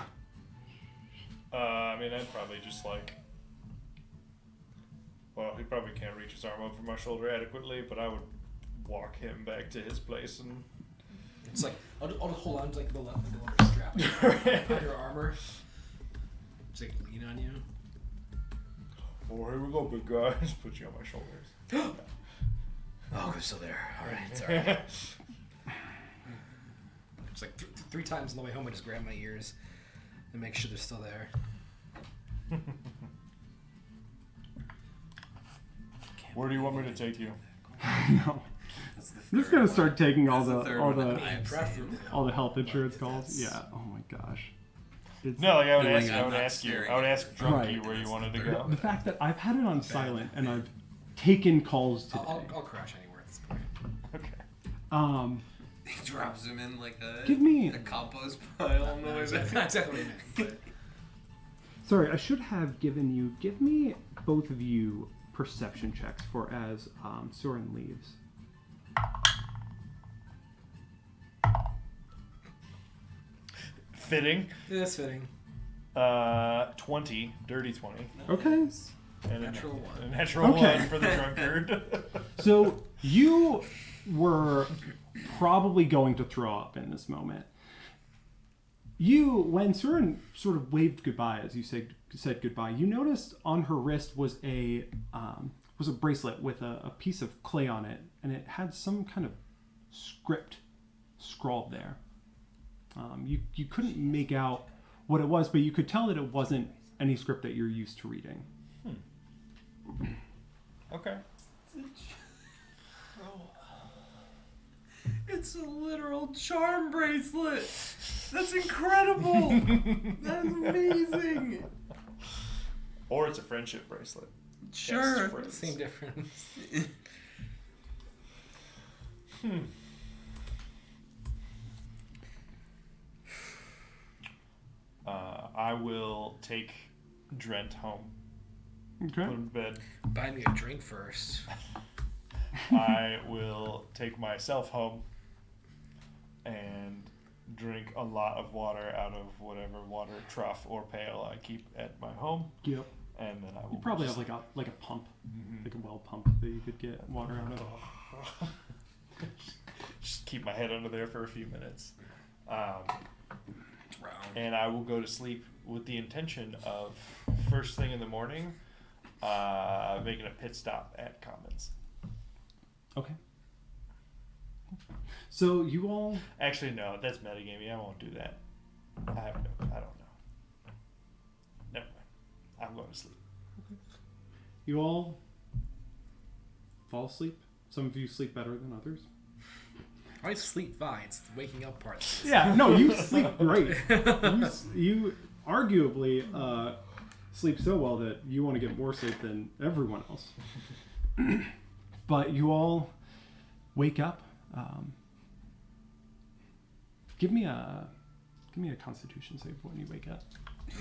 S5: I mean, I'd probably just like. Well, he probably can't reach his arm over my shoulder adequately, but I would walk him back to his place and.
S3: It's like I'll just hold on to like the leather strap on your armor. Just like lean on you.
S5: Oh, here we go, big guy. Just put you on my shoulders.
S3: Oh, they're still there. All right, it's all right. It's like three times on the way home, I just grab my ears and make sure they're still there.
S5: Where do you want me to take you?
S2: No.
S4: That's the
S2: I'm just
S4: third
S2: gonna
S4: one.
S2: start taking all
S4: That's
S2: the
S4: third
S2: all
S4: one
S2: the
S4: that I've seen.
S2: all the health insurance
S4: But
S2: calls.
S4: that's-
S2: Yeah. Oh my gosh. It's,
S5: No, like I would
S4: Like,
S5: ask.
S4: I'm
S5: I would
S4: not
S5: ask you.
S4: staring
S5: I would
S4: at
S5: ask
S4: it.
S5: Drunky
S2: Right.
S5: where you wanted to
S4: That's
S5: go.
S2: the fact that I've had it on silent and I've taken calls today.
S3: I'll crash anywhere at this point.
S5: Okay.
S4: He drops him in like a
S2: Give me-
S4: a compost pile.
S3: No, not exactly what I meant. But
S2: Sorry, I should have given you. Give me both of you perception checks for as Soren leaves.
S5: Fitting.
S3: it's fitting.
S5: 20, dirty 20,
S2: Okay.
S5: and
S3: Natural one.
S5: a natural
S2: Okay.
S5: one for the drunkard.
S2: So you were probably going to throw up in this moment. When Soren sort of waved goodbye as you said goodbye, you noticed on her wrist was a bracelet with a piece of clay on it, and it had some kind of script scrawled there. You couldn't make out what it was, but you could tell that it wasn't any script that you're used to reading.
S5: Okay.
S4: It's a literal charm bracelet. That's incredible. That's amazing.
S5: Or it's a friendship bracelet.
S4: Sure.
S5: Best friends.
S3: Same difference.
S5: I will take Drent home.
S2: Okay.
S5: Put him to bed.
S3: Buy me a drink first.
S5: I will take myself home and drink a lot of water out of whatever water trough or pail I keep at my home,
S2: Yep.
S5: and then I will.
S2: You probably have
S5: just-
S2: like a pump,
S5: Mhm.
S2: like a well pump that you could get water out of.
S5: Just keep my head under there for a few minutes,
S4: Drown.
S5: and I will go to sleep with the intention of first thing in the morning, making a pit stop at Commons.
S2: Okay. So you all
S5: Actually, no, that's metagaming. I won't do that. I don't know. Never mind. I'm going to sleep.
S2: fall asleep. Some of you sleep better than others.
S3: I sleep fine. It's the waking up part.
S2: Yeah, no, you sleep great. You arguably sleep so well that you want to get more sleep than everyone else. But you all wake up. Give me a Constitution save when you wake up.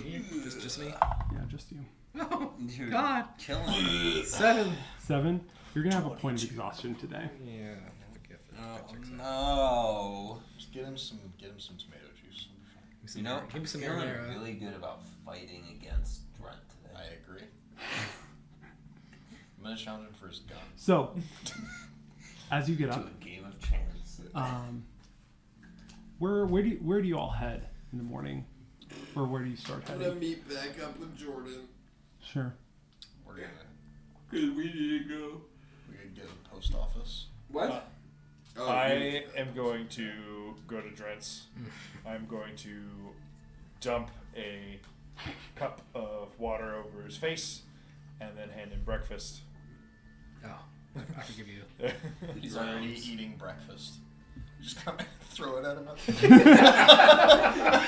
S3: Me? Just me?
S2: Yeah, just you.
S3: Oh,
S4: Dude,
S3: God.
S4: killing me.
S3: 7.
S2: 7. You're gonna have a point of exhaustion today.
S3: Yeah.
S4: Oh no.
S1: Just get him some tomato juice.
S4: You know,
S3: give me some
S4: feeling
S3: marinara.
S4: really good about fighting against Drent today.
S1: I agree. I'm gonna challenge him for his gun.
S2: So, as you get
S4: To
S2: up,
S4: a game of chance.
S2: where do you all head in the morning, or where do you start
S4: I'm gonna
S2: heading?
S4: meet back up with Jordan.
S2: Sure.
S1: We're gonna
S4: Cause we need to go.
S1: get a post office.
S4: What? Oh,
S5: I am going to go to Drent's. I'm going to dump a cup of water over his face and then hand him breakfast.
S3: Oh, I forgive you.
S1: He's already eating breakfast. Just come and throw it at him.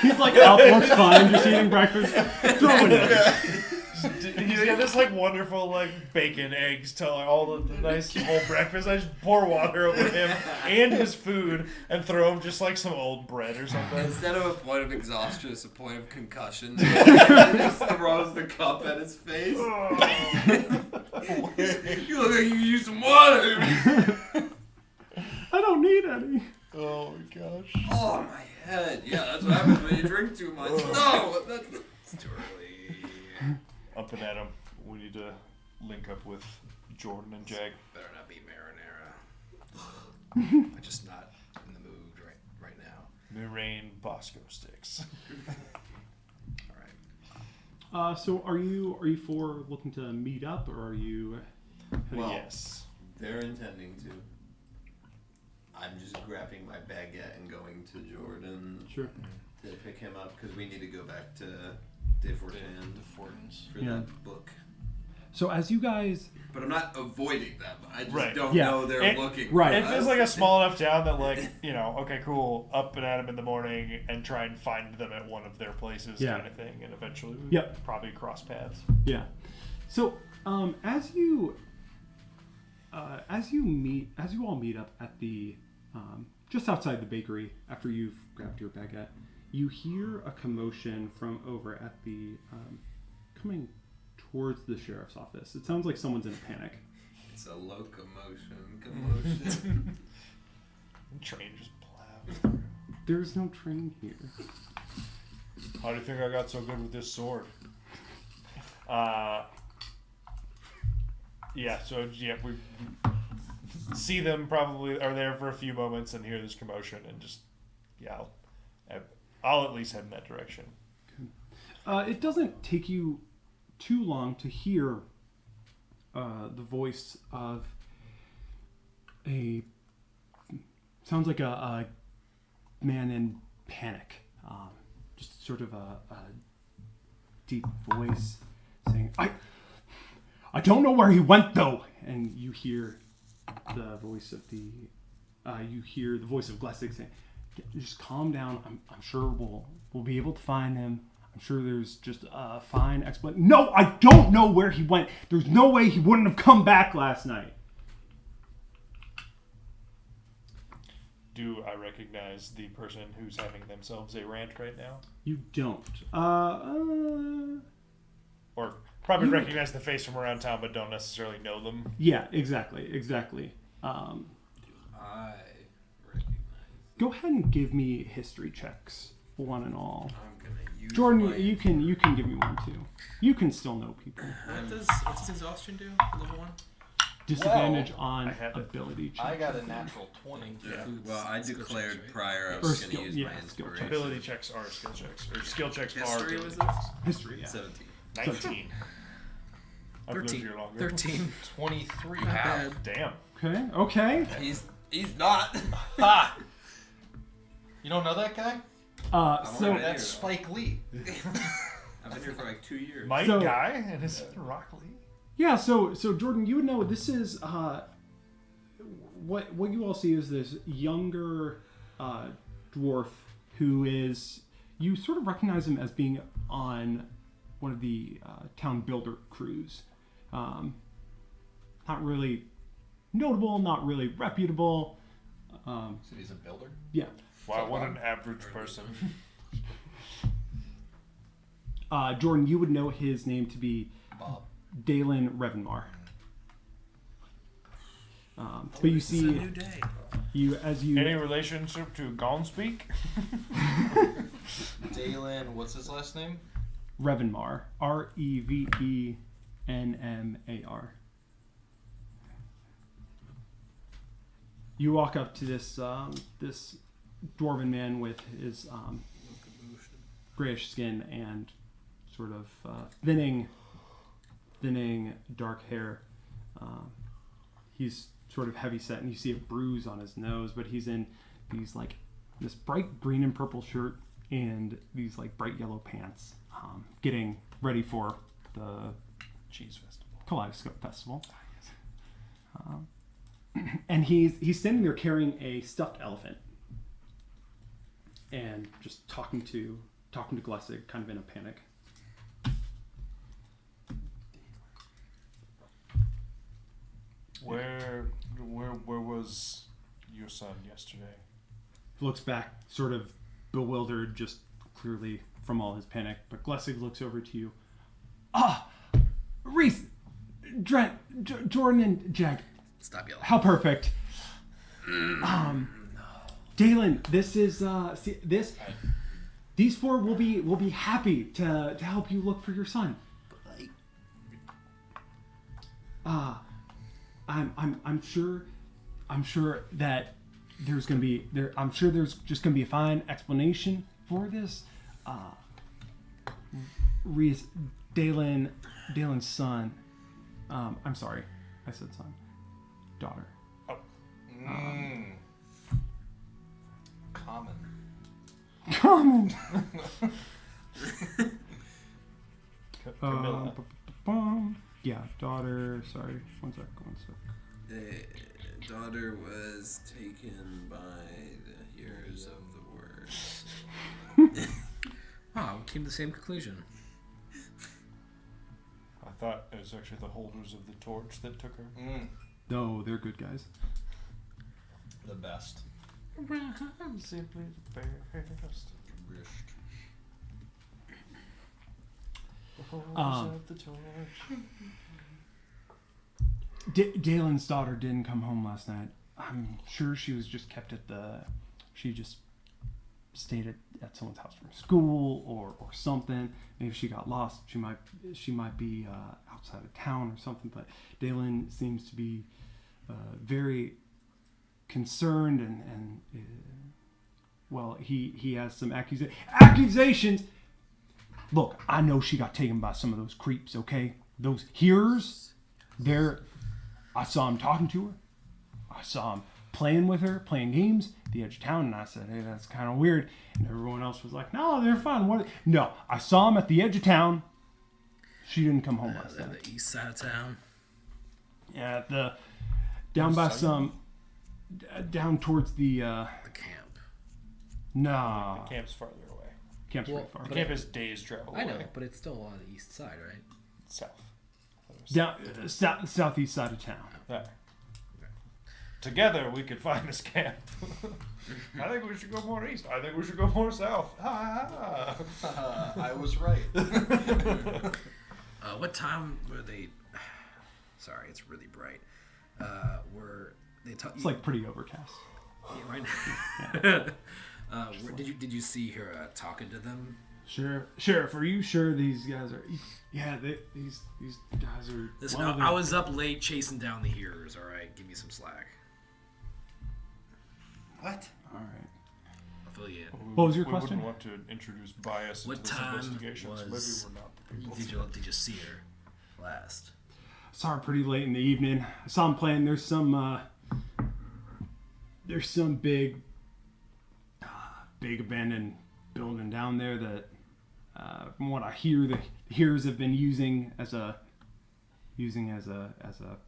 S2: He's like, outlook's fine, just eating breakfast. Throw it in.
S5: He's got this like wonderful like bacon, eggs, all the nice whole breakfast. I just pour water over him and his food and throw him just like some old bread or something.
S4: Instead of a point of exhaustion, it's a point of concussion. He just throws the cup at his face. You look like you use some water.
S2: I don't need any.
S5: Oh my gosh.
S4: Oh, my head. Yeah, that's what happens when you drink too much. No, that's too early.
S5: Up and at him. We need to link up with Jordan and Jag.
S3: Better not be marinara. I'm just not in the mood right now.
S5: Mihraen Bosco sticks.
S3: All right.
S2: So are you for looking to meet up, or are you?
S4: Well,
S5: Yes.
S4: they're intending to. I'm just grabbing my baguette and going to Jordan
S2: Sure.
S4: to pick him up because we need to go back to De Fortin for
S2: Yeah.
S4: that book.
S2: So as you guys,
S4: But I'm not avoiding them. I just
S5: Right.
S4: don't
S2: Yeah.
S4: know they're
S5: It-
S4: looking
S2: right.
S4: for
S5: It feels
S4: us.
S5: like a small enough town that, like, you know, okay, cool, up and at 'em in the morning and try and find them at one of their places,
S2: Yeah.
S5: kind of thing, and eventually we
S2: Yep.
S5: probably cross paths.
S2: yeah. So as you all meet up at the just outside the bakery after you've grabbed your baguette, you hear a commotion from over at the coming towards the sheriff's office. It sounds like someone's in a panic.
S4: It's a locomotion. Commotion.
S5: Train just plows through.
S2: There's no train here.
S5: How do you think I got so good with this sword? We see them probably are there for a few moments and hear this commotion and just, yeah, I'll at least head in that direction.
S2: It doesn't take you too long to hear the voice of sounds like a man in panic. Just sort of a deep voice saying, I don't know where he went though. And you hear the voice of Glessig saying, just calm down. I'm sure we'll be able to find him. I'm sure there's just a fine explanation. No, I don't know where he went. There's no way he wouldn't have come back last night.
S5: Do I recognize the person who's having themselves a rant right now?
S2: You don't.
S5: Or probably recognize the face from around town, but don't necessarily know them.
S2: Yeah, exactly.
S4: I recognize.
S2: Go ahead and give me history checks, one and all.
S4: I'm gonna use
S2: Jordan,
S4: my...
S2: you can give me one too. You can still know people.
S3: What's exhaustion do? Level 1?
S2: Disadvantage
S5: I
S2: on
S5: have it.
S2: ability checks.
S6: I got a natural 20.
S4: Yeah.
S3: Food,
S4: Well, I
S3: skill
S4: declared
S3: checks, right?
S4: prior I
S2: Or
S4: was
S2: skill-
S4: going to use
S2: yeah,
S4: my
S2: skill
S4: inspiration.
S5: Ability checks are skill checks. Or skill checks are
S4: History
S5: ability
S4: was
S5: checks.
S4: this?
S2: History, yeah.
S4: 17.
S5: 19. I've lived
S3: 13.
S5: here longer.
S3: 13.
S6: 23.
S3: Not bad.
S5: Damn.
S2: Okay.
S4: He's not.
S6: Ha! You don't know that guy?
S2: So
S4: already-
S6: That's Spike Lee.
S4: I've been here for like 2 years.
S5: My
S2: So-
S5: guy and his Rock Lee.
S2: yeah, so Jordan, you would know this is what you all see is this younger dwarf who is, you sort of recognize him as being on one of the town builder crews. Not really notable, not really reputable.
S6: So he's a builder?
S2: Yeah.
S5: Wow, what an average person.
S2: Jordan, you would know his name to be
S6: Bob.
S2: Dalen Revenmar. But you
S3: It's a
S2: see,
S3: new day.
S5: Any relationship to Gonzpeak?
S6: Dalen, what's his last name?
S2: Revenmar, Revenmar. You walk up to this this dwarven man with his grayish skin and sort of thinning dark hair. He's sort of heavy set, and you see a bruise on his nose, but he's in these like this bright green and purple shirt and these like bright yellow pants, getting ready for the
S5: Cheese Festival.
S2: Kaleidoscope Festival. And he's standing there carrying a stuffed elephant and just talking to Glessig, kind of in a panic.
S5: Where was your son yesterday?
S2: Looks back, sort of bewildered, just clearly from all his panic. But Glessig looks over to you. Reese, Drent, Jordan, and Jack.
S3: Stop yelling.
S2: How perfect. Dalen, this is these four will be happy to help you look for your son. I'm sure that there's gonna be I'm sure there's just gonna be a fine explanation for this. Reese, Dalen's son. I'm sorry, I said son. Daughter. Common.
S5: Camilla.
S2: Yeah, daughter. Sorry, one sec.
S4: The daughter was taken by the hearers of the word.
S3: Wow, we came to the same conclusion.
S5: I thought it was actually the holders of the torch that took her.
S2: No, they're good guys.
S1: The best.
S5: I'm simply the best. The holders of the torch.
S2: Dalen's daughter didn't come home last night. I'm sure she was just kept at she just stayed at someone's house from school or something. Maybe she got lost. She might be outside of town or something. But Dalen seems to be very concerned and well, he has some accusations. Look, I know she got taken by some of those creeps. Okay, those hearers. I saw him talking to her. I saw him playing with her, playing games at the edge of town, and I said, hey, that's kind of weird. And everyone else was like, no, they're fun. What? No, I saw him at the edge of town. She didn't come home last night.
S3: The east side of town.
S2: Yeah, down towards the
S3: camp.
S2: Nah.
S5: The camp's farther away.
S2: Camp's pretty far.
S5: The camp is days travel away.
S3: I know, but it's still on the east side, right?
S5: South.
S2: Down southeast side of town.
S5: There. Together we could find this camp. I think we should go more east. I think we should go more south.
S1: I was right.
S3: What time were they? Sorry, it's really bright. Were they?
S2: It's like pretty overcast.
S3: Yeah, right. Did you see her talking to them?
S2: Sheriff, are you sure these guys are? Yeah, these guys are.
S3: Listen, I was up late chasing down the hearers. All right, give me some slack.
S4: What?
S2: All right.
S3: I'll fill you in.
S2: What was your
S5: we
S2: question?
S5: wouldn't want to introduce bias
S3: What
S5: into this
S3: time
S5: investigation, so maybe
S3: was-
S5: we're not the people.
S3: Did you see her last?
S2: Saw her pretty late in the evening. I saw him playing. There's some big abandoned building down there that, from what I hear, the hearers have been using as a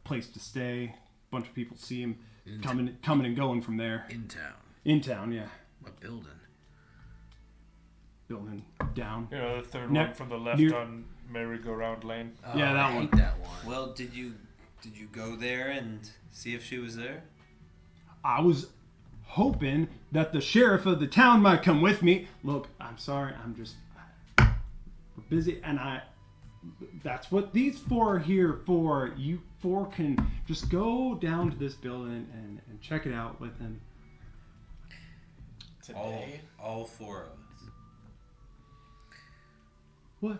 S2: place to stay. A bunch of people see him coming and going from there.
S3: In town.
S2: In town, yeah.
S3: What building?
S2: Building down.
S5: You know, the third
S2: Ne-
S5: one from the left
S2: near-
S5: on Merry-Go-Round Lane.
S3: Oh,
S2: Yeah, that
S3: I
S2: one.
S3: hate that one.
S4: Well, did you go there and see if she was there?
S2: I was hoping that the sheriff of the town might come with me. Look, I'm sorry. We're busy, and that's what these four are here for. You four can just go down to this building and check it out with him.
S1: Today?
S4: All four of us.
S2: What?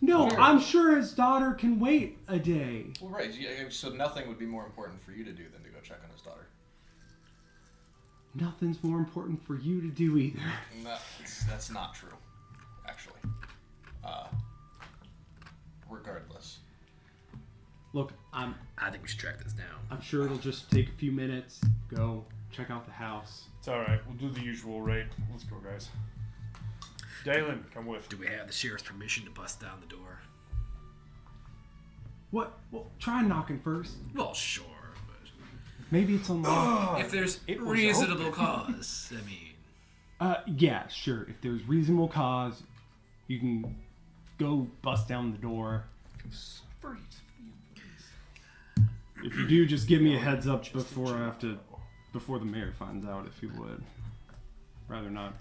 S2: No,
S1: Sure.
S2: I'm sure his daughter can wait a day.
S1: Well, right. So nothing would be more important for you to do than to go check on his daughter.
S2: Nothing's more important for you to do either.
S1: No, that's not true, actually. Regardless.
S2: Look,
S3: I think we should track this down.
S2: I'm sure it'll just take a few minutes. Go check out the house.
S5: It's alright, we'll do the usual rate. Let's go, guys. Dalen, come with.
S3: Do we have the sheriff's permission to bust down the door?
S2: What? Well, try knocking first.
S3: Well, sure, but
S2: Maybe it's unlocked.
S3: if there's
S5: it was
S3: reasonable cause, I mean.
S2: Yeah, sure. If there's reasonable cause, you can go bust down the door. If you do, just give me a heads up before the mayor finds out, if you would. Rather not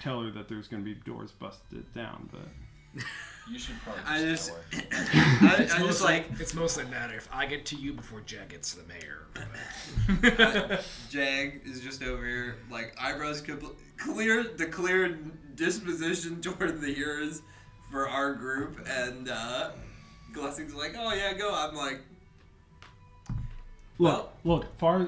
S2: tell her that there's going to be doors busted down, but
S1: You should probably
S4: I
S1: just
S3: It's mostly a matter if I get to you before Jag gets to the mayor.
S4: Jag is just over here, like, eyebrows clear disposition toward the heroes for our group, and Glessing's like, oh yeah, go. I'm like,
S2: look. Far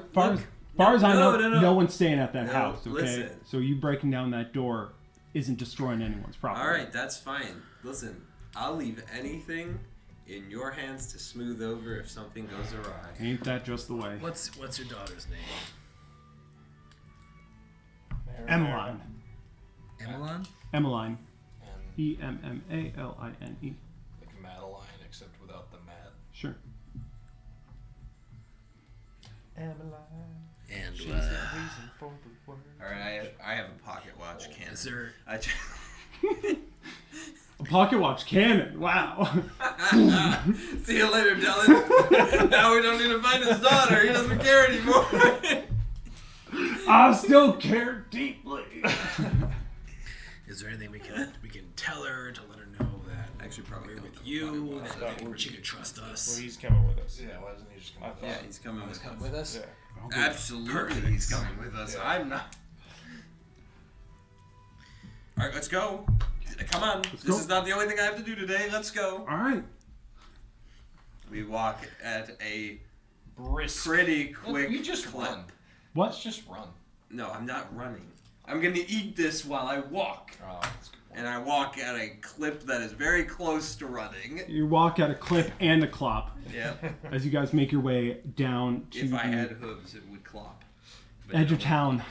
S2: as I know, no one's staying at that house. Okay,
S4: listen.
S2: so you breaking down that door isn't destroying anyone's property.
S4: all right, that's fine. Listen, I'll leave anything in your hands to smooth over if something goes awry.
S2: Ain't that just the way?
S3: What's your daughter's name?
S2: Emmeline.
S3: Emmeline?
S2: Emmeline.
S1: And
S2: Emmaline.
S1: like Madeline, except without the Mad.
S2: Sure.
S3: And
S5: She's the reason for the word.
S4: All right, I have a pocket watch cannon.
S3: is there?
S2: A pocket watch cannon. Wow.
S4: See you later, Dylan. Now we don't need to find his daughter. He doesn't care anymore.
S2: I still care deeply.
S3: Is there anything we can tell her to let her know that
S4: Actually, probably
S3: we're
S4: don't
S3: with
S4: know
S3: you,
S4: why.
S3: that she can trust us?
S5: Well, he's coming with us.
S1: Yeah, why doesn't he just come
S5: I
S1: with
S5: thought-
S1: us?
S4: Yeah, he's coming with us.
S1: With us?
S5: Yeah.
S4: Absolutely, he's coming with us.
S1: Yeah.
S4: I'm not. All right, let's go. Come on. This
S2: go.
S4: is not the only thing I have to do today. Let's go.
S2: All right.
S4: We walk at a
S5: Brisk.
S4: pretty
S1: Look,
S4: quick
S1: you just
S4: clip.
S1: run.
S2: What?
S1: Let's just run.
S4: No, I'm not running. I'm going to eat this while I walk.
S1: Oh, that's a good point.
S4: And I walk at a clip that is very close to running.
S2: You walk at a clip and a clop
S4: Yep.
S2: as you guys make your way down to
S4: If I
S2: the
S4: had hooves, it would clop. But
S2: edge
S4: no.
S2: of town.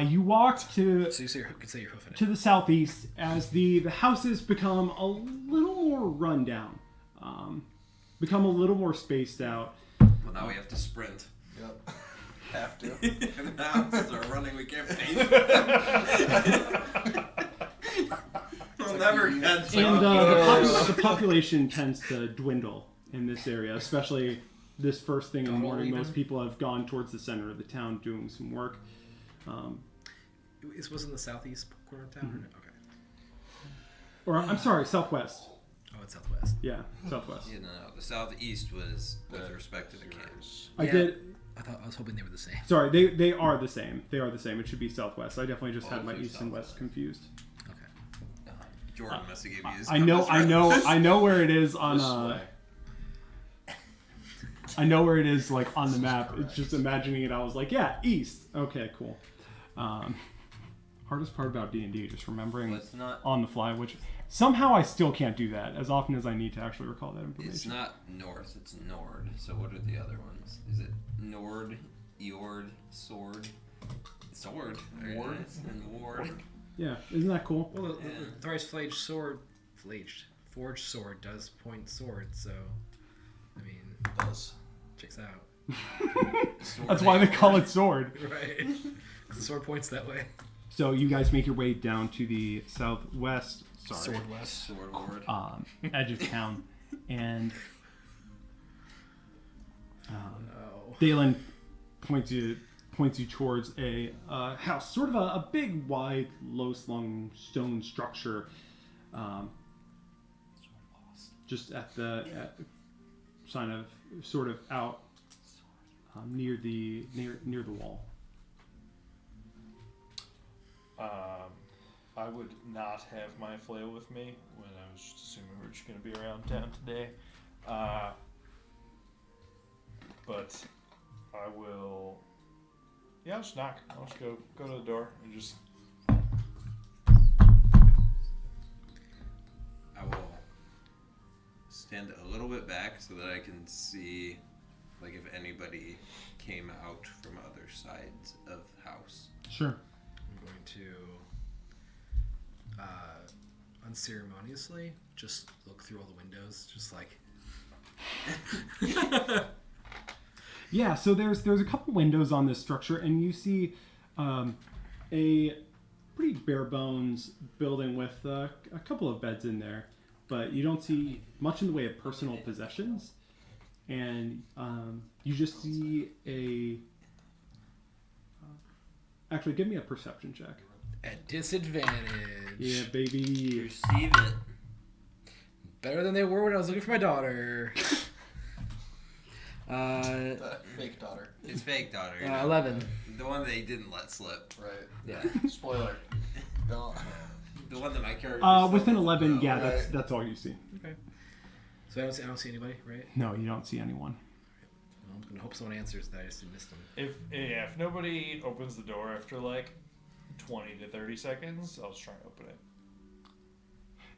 S2: You walk to
S3: So you could say you're hoofing it.
S2: to the southeast as the houses become a little more rundown, become a little more spaced out.
S4: Well, now we have to sprint.
S1: Yep. Have to.
S4: And the houses are running. We can't pace. We'll never catch
S2: And
S4: up.
S2: the population tends to dwindle in this area, especially this first thing in the morning. Most people have gone towards the center of the town doing some work.
S3: This was in the southeast corner of town? Or no? Okay.
S2: Or I'm sorry, southwest.
S3: Oh, it's southwest.
S2: Yeah, southwest.
S4: You know, the southeast was with respect to the camps.
S2: I
S3: Yeah.
S2: did.
S3: I was hoping they were the same.
S2: Sorry, they are the same. They are the same. It should be southwest. I definitely just had my
S4: Both are
S2: east and west
S4: southwest.
S2: confused.
S3: Okay.
S4: Jordan must have given you his
S2: I know,
S4: compass
S2: I know where it is on.
S1: This way.
S2: I know where it is, like on the map. It's just imagining it. I was like, yeah, east. Okay, cool. Hardest part about D&D, just remembering
S4: Let's not.
S2: on the fly, which somehow I still can't do that as often as I need to actually recall that information.
S4: It's not north, it's Nord. So what are the other ones? Is it Nord, Eord, Sword? Sword. Very
S1: Ward.
S4: nice. And Ward.
S2: Yeah, isn't that cool?
S3: Well, the thrice forged sword does point sword, so I mean,
S1: Does.
S3: checks out.
S4: Sword
S2: That's why they
S4: and
S2: call
S4: Ward.
S2: it sword.
S3: Right. The sword points that way.
S2: So you guys make your way down to the southwest,
S3: Sword west.
S4: Sword Ward.
S2: edge of town, and
S3: Oh.
S2: Dalen points you towards a house, sort of a big, wide, low-slung stone structure, just at the sign of sort of out near the wall.
S5: I would not have my flail with me when I was just assuming we were just going to be around town today. But I will. Yeah, I'll just knock. I'll just go to the door and just.
S4: I will stand a little bit back so that I can see, like, if anybody came out from other sides of the house.
S2: Sure.
S3: I'm going to unceremoniously just look through all the windows, just like.
S2: Yeah, so there's a couple windows on this structure, and you see a pretty bare bones building with a couple of beds in there, but you don't see much in the way of personal possessions. and you just see a. Actually, give me a perception check.
S3: At disadvantage.
S2: Yeah, baby.
S4: Receive it.
S3: Better than they were when I was looking for my daughter.
S1: Fake daughter.
S4: It's fake daughter.
S3: 11.
S4: The one they didn't let slip.
S1: Right.
S3: Yeah.
S1: Spoiler. Don't.
S4: The one that my character.
S2: Within 11, yeah,
S1: Right.
S2: that's all you see.
S3: Okay. So I don't see anybody, right?
S2: No, you don't see anyone.
S3: Well, I'm gonna hope someone answers that. I just missed them.
S5: If nobody opens the door after like 20 to 30 seconds, I'll just try and open it.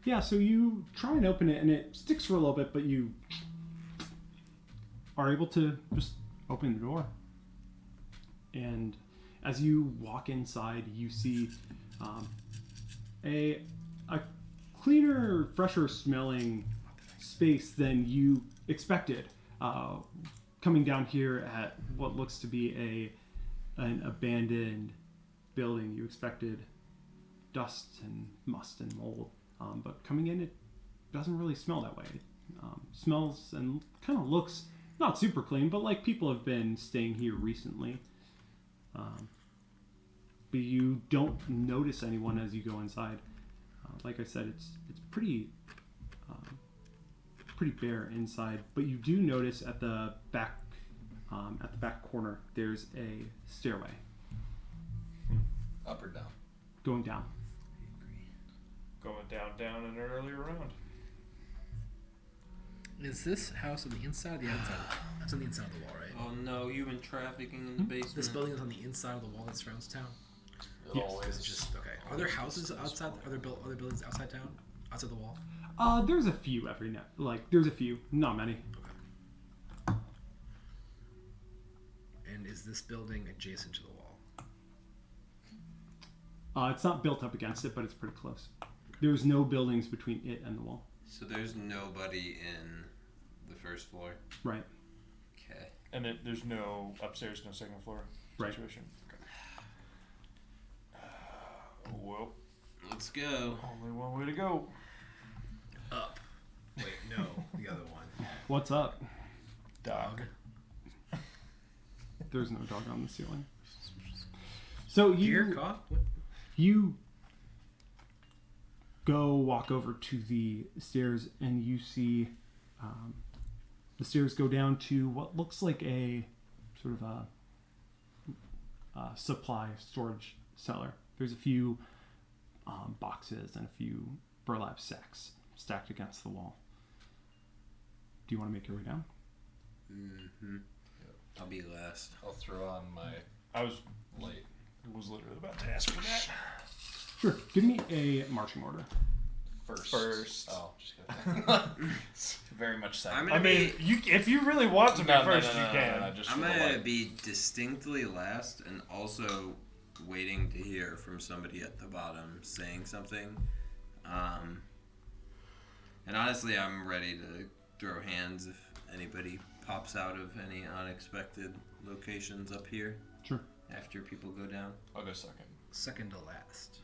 S2: Yeah, so you try and open it, and it sticks for a little bit, but you are able to just open the door. And as you walk inside, you see a cleaner, fresher smelling space than you expected. Coming down here at what looks to be an abandoned building, you expected dust and must and mold. But coming in, it doesn't really smell that way. It smells and kind of looks not super clean, but like people have been staying here recently. But you don't notice anyone as you go inside. Like I said, it's pretty bare inside. But you do notice at the back corner there's a stairway
S1: Up or down?
S2: going down.
S5: Going down an earlier round.
S3: Is this house on the inside or the outside? It's on the inside of the wall, right?
S4: Oh no, human trafficking in the basement.
S3: This building is on the inside of the wall that surrounds town.
S2: Yes.
S1: Always.
S3: It's just okay. Are there houses outside? Are there other buildings outside town? Outside the wall?
S2: There's a few every now. There's a few, not many.
S3: Okay. And is this building adjacent to the wall?
S2: It's not built up against it, but it's pretty close. There's no buildings between it and the wall.
S4: So there's nobody in the first floor.
S2: Right.
S4: Okay.
S5: And there's no upstairs, no second floor
S2: Right.
S5: situation. Okay. Well,
S4: Let's go.
S5: only one way to go.
S3: Up. Wait, no, the other one.
S2: What's up?
S5: Dog.
S2: There's no dog on the ceiling. So
S3: Deer cough? What?
S2: you go walk over to the stairs, and you see the stairs go down to what looks like a sort of a supply storage cellar. There's a few boxes and a few burlap sacks stacked against the wall. Do you want to make your way down?
S4: Mm-hmm. I'll be last.
S1: I'll throw on my
S5: I was
S1: light.
S5: literally about to ask for that.
S2: Sure. Give me a marching order.
S1: First. Oh, just kidding. Very much second.
S4: I'm
S5: I
S4: gonna
S5: mean, if you really want to be first, you can.
S1: Just
S4: I'm
S1: for the
S4: gonna
S1: light.
S4: be distinctly last, and also waiting to hear from somebody at the bottom saying something. And honestly, I'm ready to throw hands if anybody pops out of any unexpected locations up here.
S2: Sure.
S4: After people go down.
S1: I'll go second.
S3: Second to last.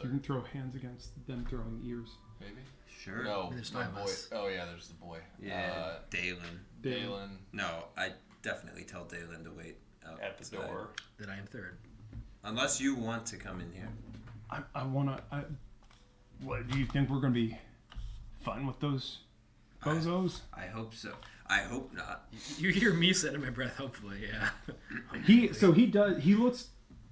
S2: You can throw hands against them throwing ears.
S1: Maybe?
S4: Sure.
S1: No,
S3: There's
S1: my
S3: five of
S1: boy.
S3: us.
S1: Oh, yeah, there's the boy.
S4: Yeah, Dalen.
S1: Dalen.
S4: No, I definitely tell Dalen to wait out
S5: At the
S4: side.
S5: door.
S3: Then I am third.
S4: Unless you want to come in here.
S2: I wanna. What do you think we're gonna be fun with those bozos?
S4: I hope so. I hope not.
S3: You hear me say under my breath, hopefully, yeah.
S2: He looks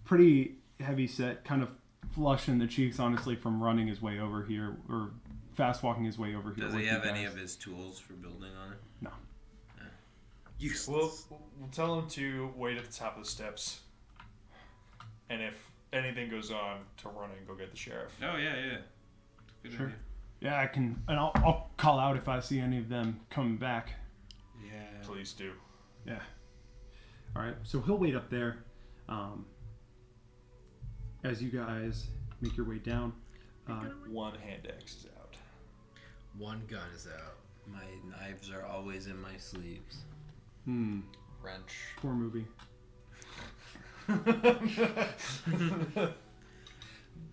S2: pretty heavy set, kind of flush in the cheeks, honestly, from running his way over here or fast walking his way over here.
S4: Does
S2: with
S4: he
S2: you
S4: have any
S2: guys.
S4: of his tools for building on it?
S2: No.
S3: Useless.
S5: We'll tell him to wait at the top of the steps, and if anything goes on, to run and go get the sheriff.
S4: Oh, yeah. Good
S2: Sure.
S4: idea.
S2: Yeah, I can, and I'll call out if I see any of them coming back.
S4: Yeah.
S5: Please do.
S2: Yeah. All right. So he'll wait up there. As you guys make your way down.
S5: One hand axe is out.
S3: One gun is out.
S4: My knives are always in my sleeves.
S1: Wrench.
S2: Poor movie.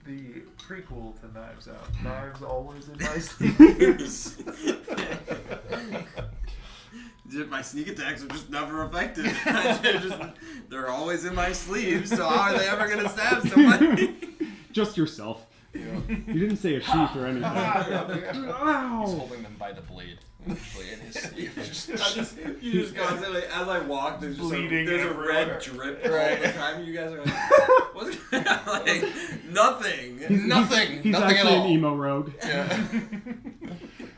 S5: The prequel to Knives Out. Knives always in my sleeves.
S4: My sneak attacks are just never effective. They're always in my sleeves, so how are they ever going to stab somebody?
S2: Just yourself. You didn't say a sheath or anything.
S1: He's
S2: Ow!
S1: holding them by the blade. Actually, in his sleeve.
S4: You just constantly, as I walk, there's just
S5: Bleeding
S4: there's a
S5: everywhere.
S4: red drip all the time. You guys are like, what's going on? Like, nothing.
S1: Nothing.
S2: He's
S1: Nothing
S2: actually
S1: at all.
S2: an emo rogue.
S1: Yeah.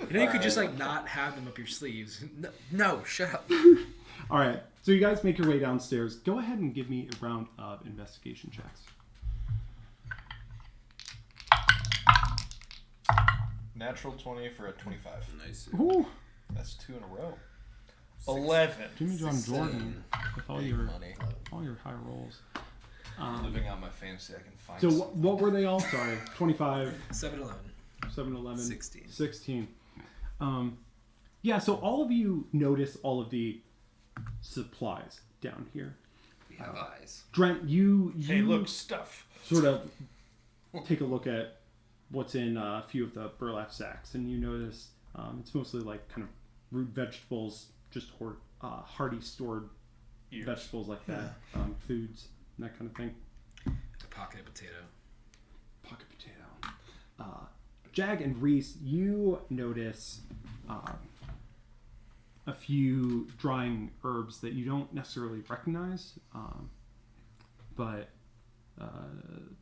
S3: You know, you could just like not have them up your sleeves. No, shut up.
S2: All right, so you guys make your way downstairs. Go ahead and give me a round of investigation checks.
S6: Natural 20 for a 25.
S4: Nice.
S2: Ooh,
S6: That's 2 in a row.
S5: 11.
S2: Jimmy John Jordan with all
S1: Big
S2: your
S1: money.
S2: high rolls.
S6: Living out my fantasy, I can find
S2: So
S6: some.
S2: what were they all? Sorry, 25,
S3: 7-11.
S2: 7, 11,
S3: 16.
S2: 16. Yeah, so all of you notice all of the supplies down here.
S3: We have eyes.
S2: Drent, you
S5: Hey, look, stuff.
S2: sort of take a look at what's in a few of the burlap sacks, and you notice it's mostly like kind of root vegetables, just hardy stored
S5: Ears.
S2: vegetables like that, foods, and that kind of thing.
S3: A pocket potato.
S2: Pocket potato. Jag and Reese, you notice a few drying herbs that you don't necessarily recognize, but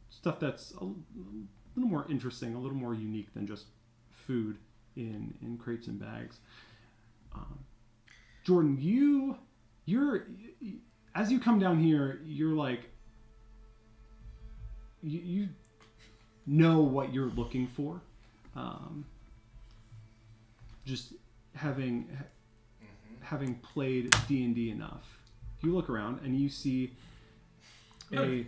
S2: stuff that's a little more interesting, a little more unique than just food in crates and bags. Jordan, you're as you come down here, you're like you know what you're looking for. Just having played D&D enough, you look around and you see a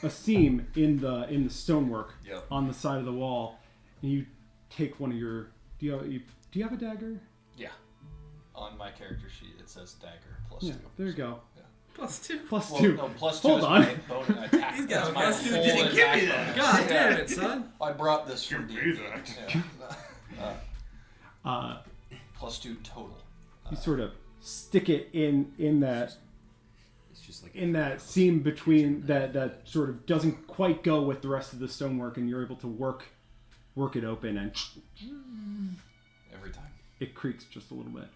S2: seam in the stonework
S1: Yep.
S2: on the side of the wall, and you take one of your. Do you have a dagger?
S1: Yeah. On my character sheet, it says dagger plus
S2: Yeah,
S1: 2.
S2: there you go.
S3: +2.
S2: Plus
S1: Well,
S2: 2.
S1: no, plus 2
S2: Hold
S1: is
S2: on.
S1: my bonus attack.
S4: He's got
S1: That's
S4: a
S1: my
S4: plus 2.
S1: whole
S4: Did he give me
S1: attack
S4: that?
S1: bonus.
S3: God damn it, son.
S1: I brought this from
S5: Give me
S1: D&D.
S5: that.
S1: Yeah. Plus 2 total.
S2: You sort of stick it in that
S3: It's just like
S2: in that seam between that sort of doesn't quite go with the rest of the stonework, and you're able to work it open, and
S1: Every time.
S2: it creaks just a little bit.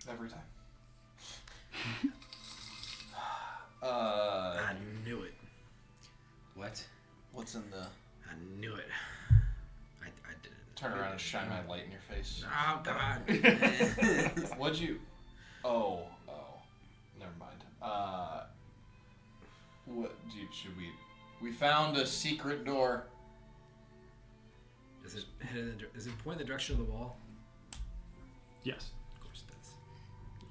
S1: Every time.
S3: I knew it. What?
S1: What's in the...
S3: I knew it. I did it.
S1: Turn around and shine my light in your face.
S3: Oh, God.
S1: What'd you... Oh. Never mind. What... Dude, should we... We found a secret door.
S3: Is it point in the direction of the wall?
S2: Yes.
S3: Of course it does.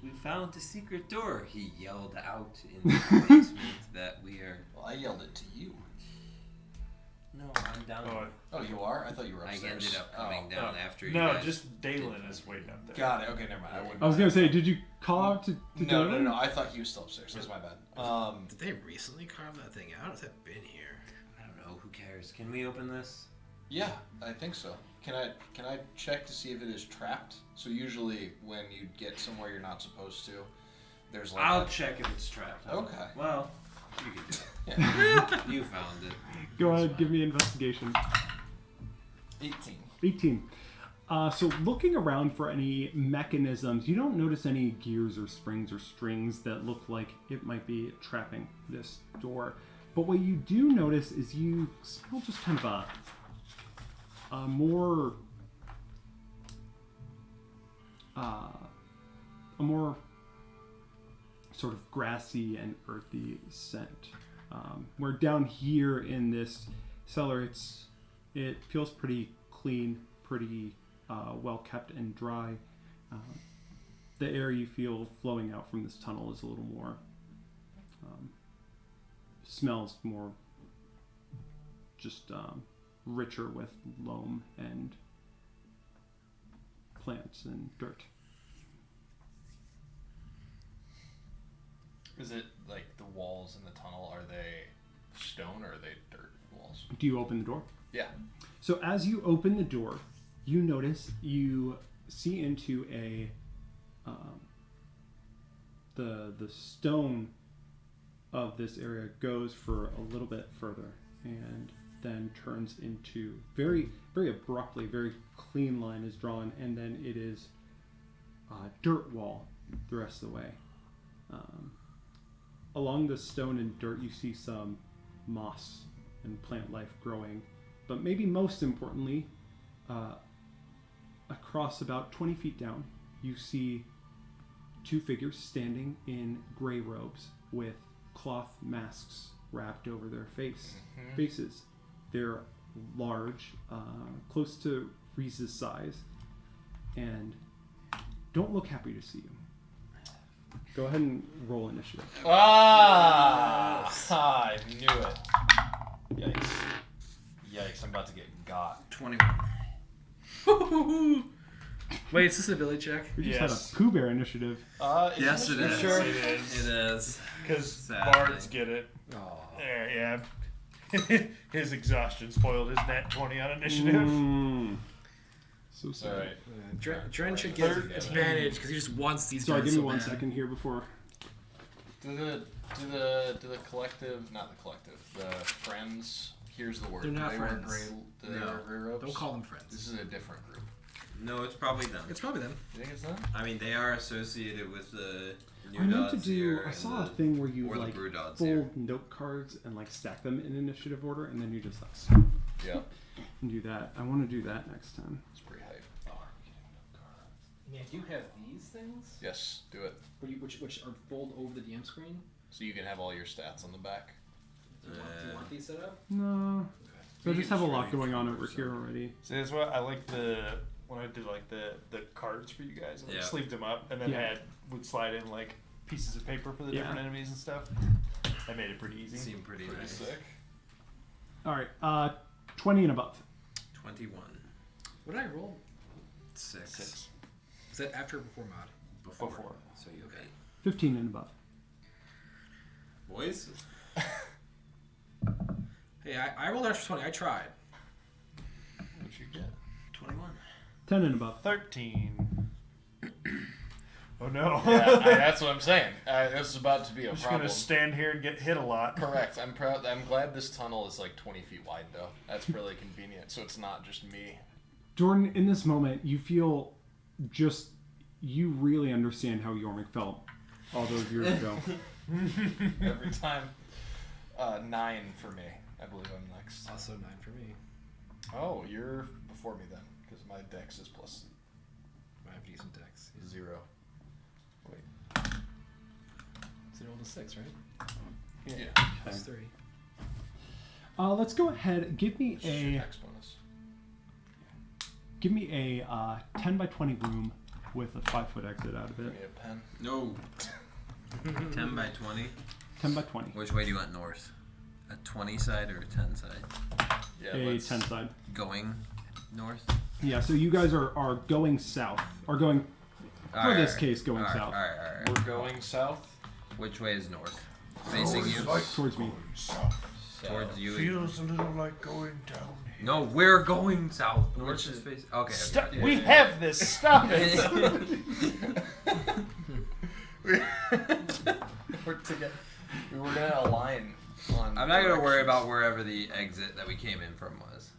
S7: We found a secret door, he yelled out in the basement that we are...
S1: Well, I yelled it to you.
S7: No, I'm down.
S5: Oh,
S1: Oh, you are? I thought you were
S7: I
S1: upstairs.
S7: ended up coming
S1: Oh.
S7: down after you
S5: no,
S7: guys
S5: just Dalen
S7: did
S5: is waiting up there.
S1: Got it. Okay, never mind. I wouldn't.
S2: I was gonna say, did you call out to
S1: No.
S2: Dylan?
S1: I thought he was still upstairs. That's my bad.
S3: Did they recently carve that thing out? Has that been here?
S7: I don't know, who cares? Can we open this?
S1: Yeah, I think so. Can I check to see if it is trapped? So usually when you get somewhere you're not supposed to, there's like
S7: I'll check if it's trapped.
S1: Okay.
S7: Well, you can do it.
S1: Yeah.
S7: You found it.
S2: Go ahead, give me an investigation.
S1: 18.
S2: 18. So looking around for any mechanisms, you don't notice any gears or springs or strings that look like it might be trapping this door. But what you do notice is you smell just kind of a more sort of grassy and earthy scent. Where down here in this cellar, it feels pretty clean, pretty well kept and dry. The air you feel flowing out from this tunnel is a little more smells more just richer with loam and plants and dirt.
S1: Is it like the walls in the tunnel? Are they stone or are they dirt walls?
S2: Do you open the door?
S1: Yeah.
S2: So as you open the door, you notice you see into a the stone of this area goes for a little bit further and then turns into very abruptly, very clean line is drawn, and then it is dirt wall the rest of the way. Along the stone and dirt, you see some moss and plant life growing, but maybe most importantly, across about 20 feet down, you see two figures standing in gray robes with cloth masks wrapped over their faces. They're large, close to Reese's size, and don't look happy to see you. Go ahead and roll initiative.
S5: I knew it. Yikes, I'm about to get got.
S4: 21.
S3: Wait, is this a ability check?
S2: We just
S5: Yes.
S2: had a Pooh Bear initiative.
S4: Yes, it is.
S5: Sure.
S4: It is.
S5: Because
S4: Sadly.
S5: bards get it.
S3: Oh.
S5: Yeah. His exhaustion spoiled his nat 20 on initiative.
S2: So sorry.
S3: Dren should get advantage because he just wants these
S2: Sorry,
S3: guys
S2: give me
S3: so
S2: 1
S3: bad.
S2: second here before.
S1: Do the collective, not the collective, the friends. Here's the word.
S3: They're not
S1: Do
S3: friends.
S1: Do they wear gray robes?
S3: Don't call them friends.
S1: This is a different group.
S4: No, it's probably them.
S3: It's probably them.
S1: You think it's them?
S4: I mean, they are associated with the new
S2: I meant to
S4: dots
S2: do.
S4: here
S2: I
S4: and
S2: saw a
S4: the-
S2: thing where you
S4: or the
S2: like
S4: brew dots
S2: fold
S4: here.
S2: note cards and like stack them in initiative order, and then you just like snap
S1: Yeah.
S2: and do that. I want to do that next time.
S1: It's pretty hype.
S3: Man, do you have these things?
S1: Yes, do it.
S3: Which are fold over the DM screen?
S1: So you can have all your stats on the back.
S3: Do you want these set up?
S2: No. So I
S1: You
S2: just
S1: can
S2: have a
S1: just
S2: lot
S1: read
S2: going on
S1: from
S2: over here already.
S5: See, that's what I like when I did like the cards for you guys. I
S4: Yeah.
S5: sleeved them up and then
S2: Yeah.
S5: would slide in like pieces of paper for the
S2: Yeah.
S5: different enemies and stuff. I made it pretty easy.
S4: Seem pretty nice.
S1: Sick.
S2: All right, 20 and above.
S4: 21.
S3: What did I roll?
S4: 6.
S3: Is that after or before mod?
S5: Before.
S3: So you okay?
S2: 15 and above.
S4: Boys?
S3: Hey, I rolled after 20. I tried.
S5: What'd you get?
S4: 21.
S2: 10 and above.
S5: 13. Oh no.
S1: Yeah, that's what I'm saying. This is about to be a
S5: I'm just
S1: problem.
S5: gonna stand here and get hit a lot.
S1: Correct. I'm proud. I'm glad this tunnel is like 20 feet wide, though. That's really convenient. So it's not just me.
S2: Jordan, in this moment, you feel you really understand how Yormik felt all those years ago.
S1: Every time. 9 for me. I believe I'm next.
S3: Also 9 for me.
S1: Oh, you're before me then, because my dex is plus
S3: I have decent decks.
S1: 0.
S3: So you rolled a 6, right?
S1: Yeah.
S3: Plus 3.
S2: Let's go ahead. Give me
S1: This is your
S2: a
S1: dex bonus.
S2: 10 by 20 room with a 5-foot exit out of
S1: Give
S2: it.
S1: me a pen.
S4: No. 10 by 20.
S2: 10 by 20.
S4: Which way do you want north? A 20 side or a 10 side?
S1: Yeah.
S2: A
S1: let's-
S2: 10 side.
S4: Going north?
S2: Yeah, so you guys are going south. Or going, for this case, going
S4: Alright,
S2: south.
S4: Alright.
S1: We're going south.
S4: Which way is north? Facing you?
S2: Towards me.
S4: Towards you?
S5: Feels a little like going down.
S4: No, we're going south. Which is facing? Okay.
S5: Stop!
S4: yeah,
S5: We
S4: yeah.
S5: have this. Stop it.
S1: We're together. We were gonna align on.
S4: I'm not gonna worry
S1: directions.
S4: about wherever the exit that we came in from was.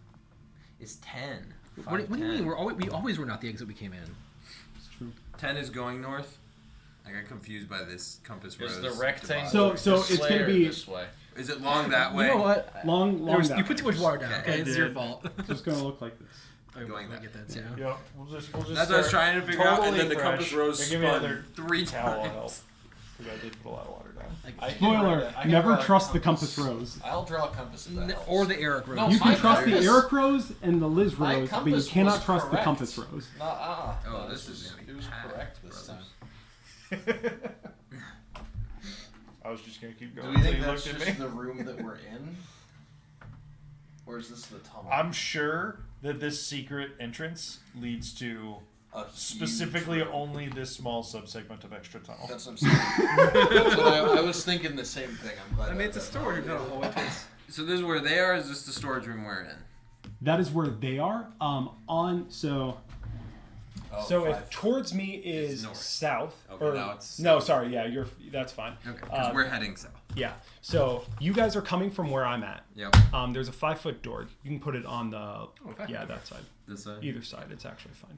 S4: It's 10.
S3: What do you
S4: 5'10".
S3: mean? We always were not the exit we came in.
S2: It's true.
S4: 10 is going north. I got confused by this compass rose.
S1: Is the rectangle
S2: So
S1: this
S2: it's
S1: way
S2: gonna
S1: or
S2: be-
S1: this way?
S4: Is it long that way?
S3: You know what?
S2: Long that
S3: You put too much water down.
S4: Okay.
S3: Okay,
S5: I
S3: it's your
S5: did.
S3: fault.
S2: So it's going to look like this.
S4: Going
S3: I
S4: that-
S3: get that too.
S5: Yeah, we'll just
S4: That's what I was
S5: start
S4: trying to figure out, and then the
S5: totally
S4: compass
S5: fresh.
S4: rose
S5: Here, give me
S4: spun
S5: another
S4: 3
S5: towel
S4: times.
S5: help. Because I did put a lot of water down.
S1: I can
S2: Spoiler,
S1: write it. I can
S2: never
S1: draw a
S2: trust the compass rose.
S1: I'll draw a compass if that helps.
S3: Or the Eric Rose.
S1: No,
S2: You can
S1: my
S2: trust the
S1: compass-
S2: Eric Rose and the Liz
S1: My
S2: Rose, but you
S1: compass
S2: cannot
S1: was
S2: trust the
S1: correct.
S2: compass rose.
S1: No,
S4: Oh,
S1: no,
S4: this is gonna be
S1: it was
S4: packed,
S1: correct this
S4: brothers.
S1: time.
S5: I was just gonna keep
S1: Do
S5: going
S1: we
S5: until
S1: think
S5: you
S1: that's
S5: looked
S1: just
S5: at me.
S1: the room that we're in? Or is this the tunnel?
S5: I'm sure that this secret entrance leads to
S1: A huge
S5: specifically
S1: room.
S5: only this small subsegment of extra tunnel.
S1: That's what I'm saying. That's what I was thinking the same thing. I'm glad.
S3: I mean, it's a storage room, not a hallway place.
S4: So this is where they are. Is this the storage room we're in?
S2: That is where they are.
S8: So if towards me is
S7: north.
S8: south,
S7: Okay,
S8: or
S7: now it's
S8: no, sorry, yeah, that's fine.
S7: Okay, because we're heading south.
S8: Yeah. So you guys are coming from where I'm at.
S7: Yep.
S8: There's a 5-foot door. You can put it on the that side,
S7: This side.
S8: either side. It's actually fine.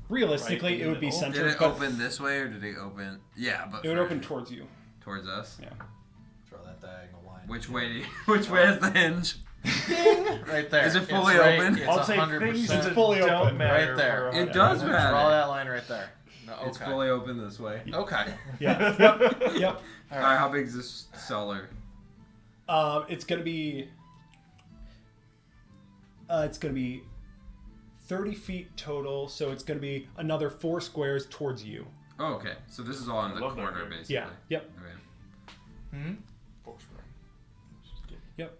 S8: Realistically,
S5: Right in
S8: it
S5: the
S8: would be
S5: middle?
S8: centered,
S7: Did it
S8: but
S7: open this way or did it open? Yeah, but
S8: it would
S7: for-
S8: open towards you.
S7: towards us.
S8: Yeah.
S6: Draw that diagonal line.
S7: Which way? Which way is the hinge?
S6: Right there.
S7: Is it
S6: It's
S7: fully
S6: right-
S7: open?
S6: It's
S5: I'll say
S6: 100%.
S5: things
S8: It's
S5: that
S8: fully
S5: don't
S8: open.
S5: matter
S6: Right there.
S5: for
S7: It
S5: 100.
S7: does matter.
S6: Draw that line right there. No,
S7: It's
S6: okay.
S7: fully open this way.
S6: Okay.
S8: Yeah. Yep.
S7: All right. How big is this cellar?
S8: It's gonna be. It's gonna be 30 feet total, so it's gonna be another 4 squares towards you.
S7: Oh, okay. So this is all in the
S5: love that
S7: corner,
S5: game.
S7: basically.
S8: Yeah. Yep.
S7: Okay.
S8: Yep.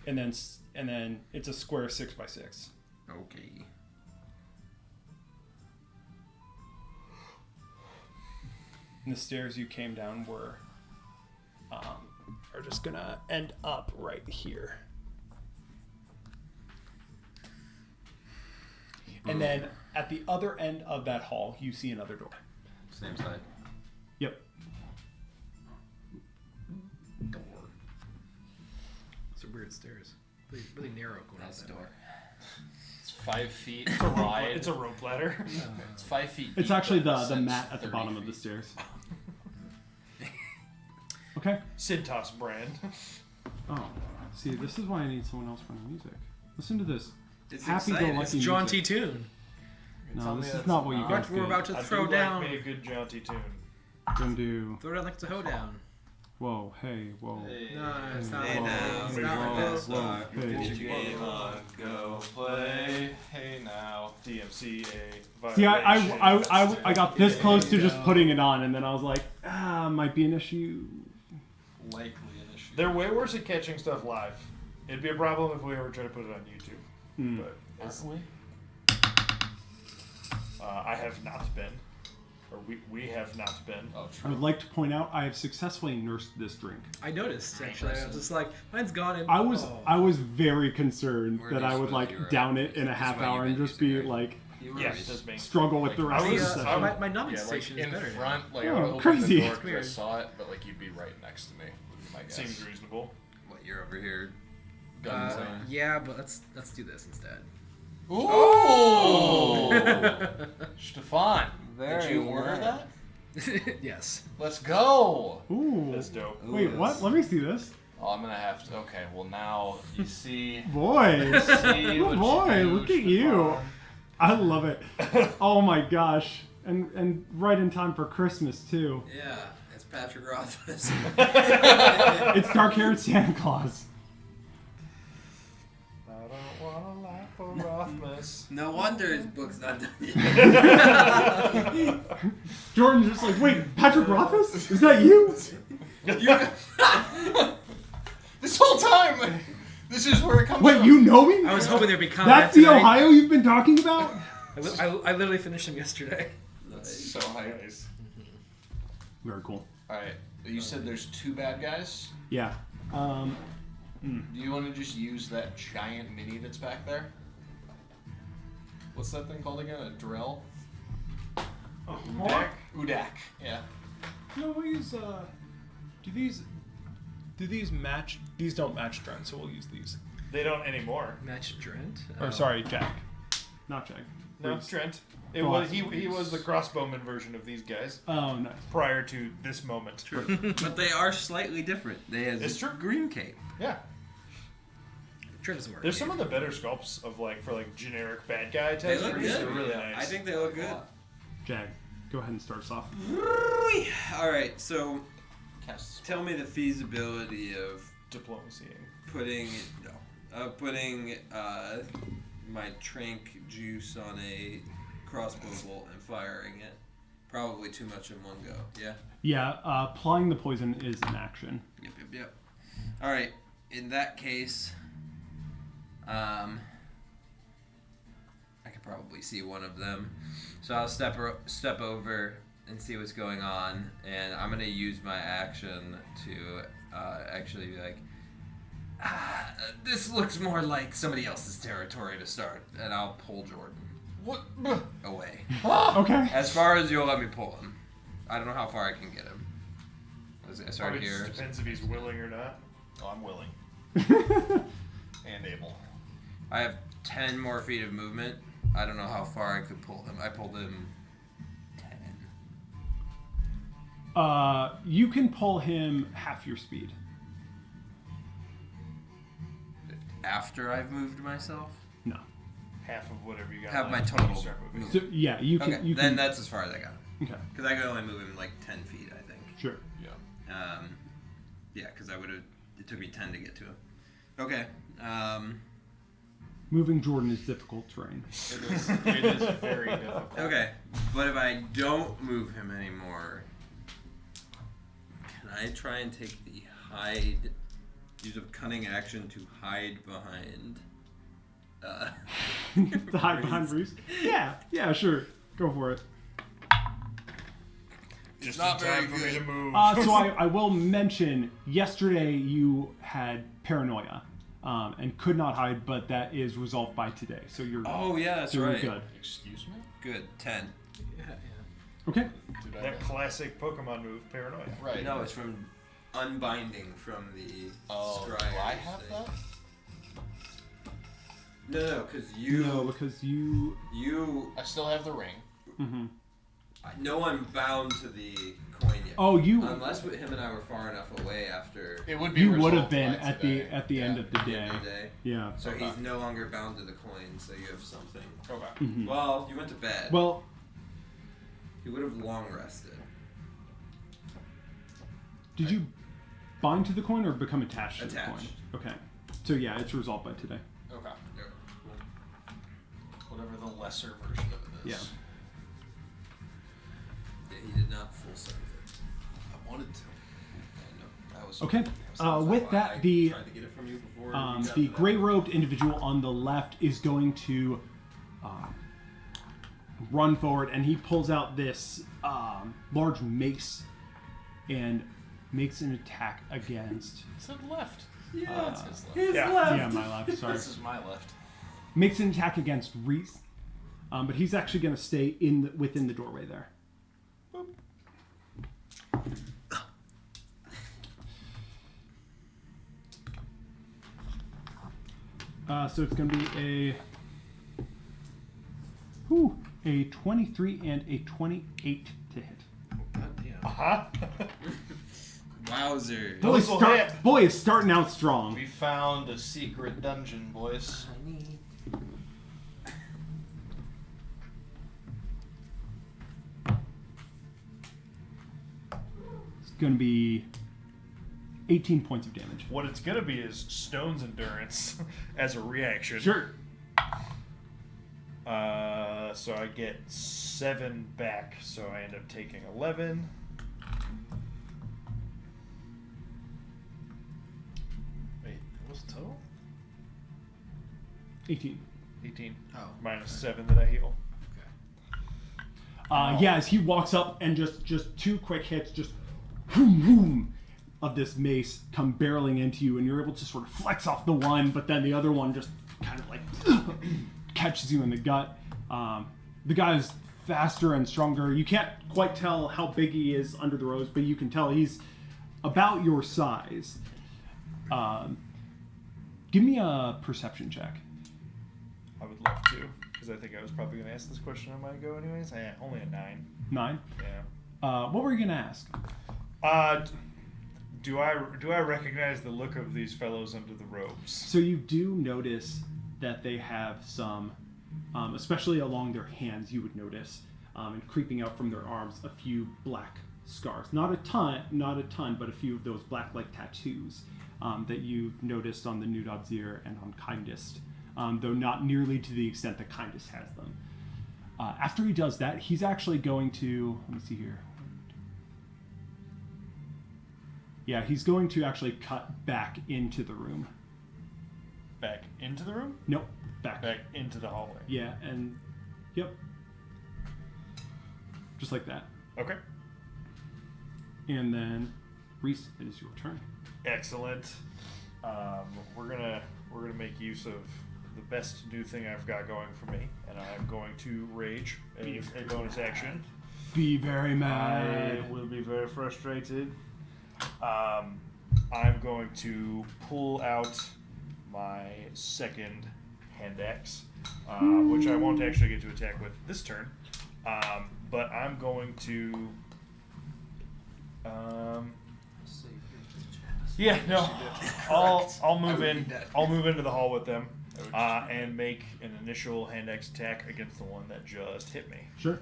S8: And then it's a square 6x6.
S7: Okay.
S8: And the stairs you came down are just gonna end up right here. And then at the other end of that hall, you see another door.
S7: Same side.
S8: Yep.
S3: Door. It's a weird stairs. Really narrow going
S7: Nice
S3: out
S7: door.
S6: It's 5 feet
S5: It's a rope,
S6: wide.
S5: it's a rope ladder.
S6: It's 5 feet.
S2: It's
S6: deep,
S2: actually
S6: but
S2: the
S6: it's
S2: mat at the
S6: 30
S2: bottom of the
S6: feet.
S2: stairs. Okay.
S5: Cintas brand.
S2: Oh, see, this is why I need someone else for the music. Listen to this.
S7: It's
S2: Happy-go-lucky
S7: exciting.
S3: It's John T.
S2: music.
S3: Tune.
S2: No, this is not what you guys
S3: We're
S2: do.
S3: about to
S5: I
S3: throw
S5: do
S3: down.
S5: like me a good jaunty tune.
S2: Gonna do.
S3: Throw down like it's a hoedown.
S2: Whoa, hey, whoa.
S3: No, it's not.
S4: Hey
S3: Whoa,
S4: now,
S3: it's
S2: wait,
S3: not
S2: whoa,
S3: like
S2: whoa,
S3: this.
S2: hey.
S4: Get your game on, go play.
S6: Hey now.
S5: DMCA.
S2: See, I
S5: violation.
S2: got this close to just putting it on, and then I was like, might be an issue.
S6: Likely an issue.
S5: They're way worse at catching stuff live. It'd be a problem if we ever try to put it on YouTube.
S2: Hmm.
S5: But it's,
S6: Aren't we?
S5: I have not been. Or we have not been.
S6: Oh,
S2: I
S6: true.
S2: would like to point out I have successfully nursed this drink.
S3: I noticed actually. I was just like, mine's gone. And,
S2: I was
S3: oh.
S2: I was very concerned
S7: Where
S2: that
S7: do you
S2: I would
S7: suppose
S2: like
S7: you were
S2: down
S7: at?
S2: it in a
S7: This
S2: half
S7: is why you've
S2: hour and
S7: been
S2: just be
S7: using it.
S2: like
S5: Yes, that's me.
S2: struggle with the rest
S5: I
S2: of
S5: was-
S2: the
S3: The,
S2: session.
S3: my numbing
S6: Yeah, like
S3: station is
S6: in
S3: better.
S6: front, like
S2: Oh,
S6: I would open
S2: crazy.
S6: the door 'cause I
S3: Weird.
S6: saw it, but like you'd be right next to me. Would be my guess.
S5: Seems reasonable.
S7: What, you're over here?
S6: Guns
S7: Uh,
S6: on.
S3: Yeah, but let's do this instead.
S6: Ooh! Stefan, did
S7: Very
S6: you order
S7: nice.
S6: that?
S3: Yes.
S6: Let's go!
S2: Ooh.
S5: That's dope.
S2: Wait, what? Let me see this.
S6: Oh, I'm gonna have to. Okay, well now you see.
S2: Boy.
S6: See what
S2: Boy,
S6: you do,
S2: look at you.
S6: Stefan.
S2: I love it. Oh my gosh. And right in time for Christmas too.
S4: Yeah, it's Patrick Rothfuss.
S2: It's dark-haired Santa Claus.
S5: I don't wanna laugh for Rothmas.
S4: No wonder his book's not done yet.
S2: Jordan's just like, wait, Patrick Rothfuss? Is that you?
S6: This whole time, this is where it comes
S2: Wait,
S6: from.
S2: you know me?
S3: I was hoping there'd be comment
S2: That's the
S3: tonight.
S2: Ohio you've been talking about?
S3: I literally finished him yesterday.
S6: So nice.
S2: Very cool.
S6: All right, you said there's 2 bad guys.
S2: Yeah.
S6: Do you want to just use that giant mini that's back there? What's that thing called again? A drill?
S2: Udak?
S6: Udak. Yeah.
S8: No, we'll use do these match? These don't match Dren, so we'll use these.
S5: They don't anymore.
S3: Match Drent.
S8: Or sorry, Jack.
S2: Not Jag.
S5: No,
S2: Please.
S5: Trent. It
S2: Go
S5: was
S2: on.
S5: he was the crossbowman version of these guys
S2: Oh, nice.
S5: prior to this moment.
S4: But they are slightly different. They have
S5: It's true.
S4: green cape.
S5: Yeah.
S3: Trent doesn't work.
S5: There's some of the better sculpts of like for like generic bad guy
S4: They
S5: type
S4: look
S5: sculpts.
S4: good.
S5: They're really nice.
S4: I think they look good.
S2: Jag, go ahead and start us off.
S4: All right, so
S6: Cast.
S4: tell me the feasibility of
S5: diplomacy.
S4: putting my trank juice on a crossbow bolt and firing it. Probably too much in one go. Yeah.
S2: Yeah, applying the poison is an action.
S4: Yep. All right. In that case, I could probably see one of them, so I'll step over and see what's going on, and I'm gonna use my action to actually be like,
S7: This looks more like somebody else's territory to start, and I'll pull Jordan
S6: What?
S7: away.
S2: Okay.
S7: As far as you'll let me pull him. I don't know how far I can get him. I start
S5: Probably
S7: here.
S5: just depends if he's willing or not.
S6: Oh, I'm willing and able.
S7: I have 10 more feet of movement. I don't know how far I could pull him. I pulled him 10.
S2: You can pull him half your speed.
S7: After I've moved myself?
S2: No.
S5: Half of whatever you got.
S7: Have my
S5: left when you
S7: total
S5: start moving.
S2: So yeah, you can.
S7: Okay,
S2: You
S7: then
S2: can.
S7: that's as far as I got.
S2: Okay.
S7: Because I could only move him like 10 feet, I think.
S2: Sure.
S6: Yeah.
S7: Yeah, because I would have. It took me 10 to get to him. Okay.
S2: Moving Jordan is difficult terrain.
S6: It is very difficult.
S7: Okay. But if I don't move him anymore, can I try and take the hide? Use a cunning action to hide behind.
S2: To hide behind Bruce. Yeah, sure. Go for it.
S5: Just
S6: not
S5: in time
S6: very
S5: for me
S6: good.
S5: to move.
S2: So I will mention, yesterday you had paranoia and could not hide, but that is resolved by today. So you're
S7: Oh yeah, that's
S2: so you're
S7: right.
S2: good.
S6: Excuse me?
S7: Good. 10.
S2: Okay.
S6: Did I
S5: That classic Pokemon move, Paranoia.
S6: Right.
S7: No, it's from unbinding from the
S6: Oh, do
S7: scryer's
S6: I have
S7: thing.
S6: that?
S7: No, because you
S2: No, because you.
S7: you
S6: I still have the ring.
S2: Mm-hmm.
S7: no one bound to the coin yet.
S2: Oh, you.
S7: Unless him and I were far enough away after
S6: It would be.
S2: You would have
S6: resolved
S2: been
S6: by
S2: at
S6: today.
S2: the end of the
S7: the
S2: day.
S7: end of the day.
S2: Yeah.
S7: So
S6: Okay.
S7: he's no longer bound to the coin, so you have something.
S6: Okay.
S2: Mhm.
S7: Well, you went to bed.
S2: Well,
S7: He would have long rested.
S2: did you bind to the coin or become attached to the coin?
S7: Attached.
S2: Okay. So yeah, it's resolved by today.
S6: Okay.
S7: Yeah.
S6: Whatever the lesser version of it is.
S2: Yeah.
S7: Yeah, he did not full send it.
S6: I wanted to.
S7: I know.
S6: That was
S2: Okay. With
S7: Why I
S2: that, the
S7: tried to get it from you before. we got
S2: the
S7: to that.
S2: gray-robed individual on the left is going to run forward, and he pulls out this large mace and makes an attack against.
S6: It said left.
S7: Yeah,
S6: That's his left.
S2: Yeah, my left. Sorry.
S6: This is my left.
S2: Makes an attack against Reese, but he's actually going to stay within the doorway there. So it's going to be a 23 and a 28 to hit.
S5: Huh?
S7: Wowzer.
S5: Those will hit.
S2: Boy is starting out strong.
S6: We found a secret dungeon, boys.
S2: It's going to be 18 points of damage.
S5: What it's gonna be is Stone's endurance as a reaction.
S2: Sure.
S5: So I get 7 back, so I end up taking 11. Wait, what's the total?
S2: 18.
S5: 18.
S7: Oh.
S5: Minus 7 that I heal.
S2: Yeah, as he walks up and just 2 quick hits, just whoom, whoom, of this mace come barreling into you, and you're able to sort of flex off the one, but then the other one just kind of like catches you in the gut. The guy is faster and stronger. You can't quite tell how big he is under the robes, but you can tell he's about your size. Give me a perception check.
S5: I would love to, because I think I was probably going to ask this question on my go anyways. Only a 9.
S2: 9.
S5: Yeah.
S2: What were you gonna ask?
S5: Do I recognize the look of these fellows under the robes?
S2: So you do notice that they have some, especially along their hands, you would notice, and creeping out from their arms, a few black scars. Not a ton, but a few of those black-like tattoos that you've noticed on the Nudabzir and on Kindest, though not nearly to the extent that Kindest has them. After he does that, he's actually going to, let me see here. Yeah, he's going to actually cut back into the room.
S5: Back into the room?
S2: Nope, back.
S5: Back into the hallway.
S2: Yeah, and yep. Just like that.
S5: Okay.
S2: And then, Reese, it is your turn.
S5: Excellent. we're gonna make use of the best new thing I've got going for me, and I'm going to rage a bonus action.
S2: Be very mad.
S5: I will be very frustrated. I'm going to pull out my second hand axe, which I won't actually get to attack with this turn. But I'm going to. Yeah, no. I'll move in. I'll move into the hall with them, and make an initial hand axe attack against the one that just hit me.
S2: Sure.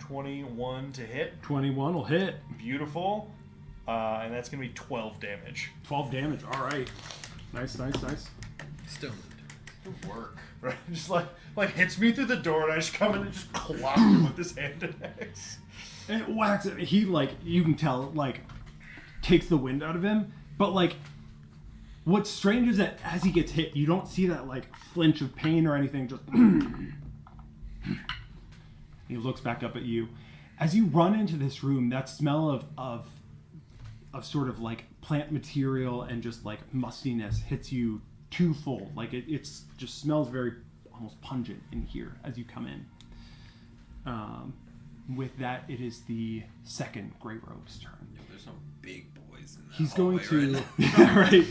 S5: 21 to hit.
S2: 21 will hit.
S5: Beautiful. And that's gonna be 12 damage.
S2: 12 damage. All right. Nice.
S3: Stoned.
S1: Good work.
S5: Right, just like hits me through the door, and I just come in and just clock him with this hand axe.
S2: And it whacks it. He, like, you can tell, like, takes the wind out of him. But, like, what's strange is that as he gets hit, you don't see that, like, flinch of pain or anything. Just he looks back up at you. As you run into this room, that smell of sort of, like, plant material and just, like, mustiness hits you twofold. Like, it's just smells very almost pungent in here as you come in. With that, it is the second Grey Robe's turn.
S7: Yo, there's some big boys in that
S2: He's going
S7: hallway
S2: to...
S7: right
S2: Yeah, right.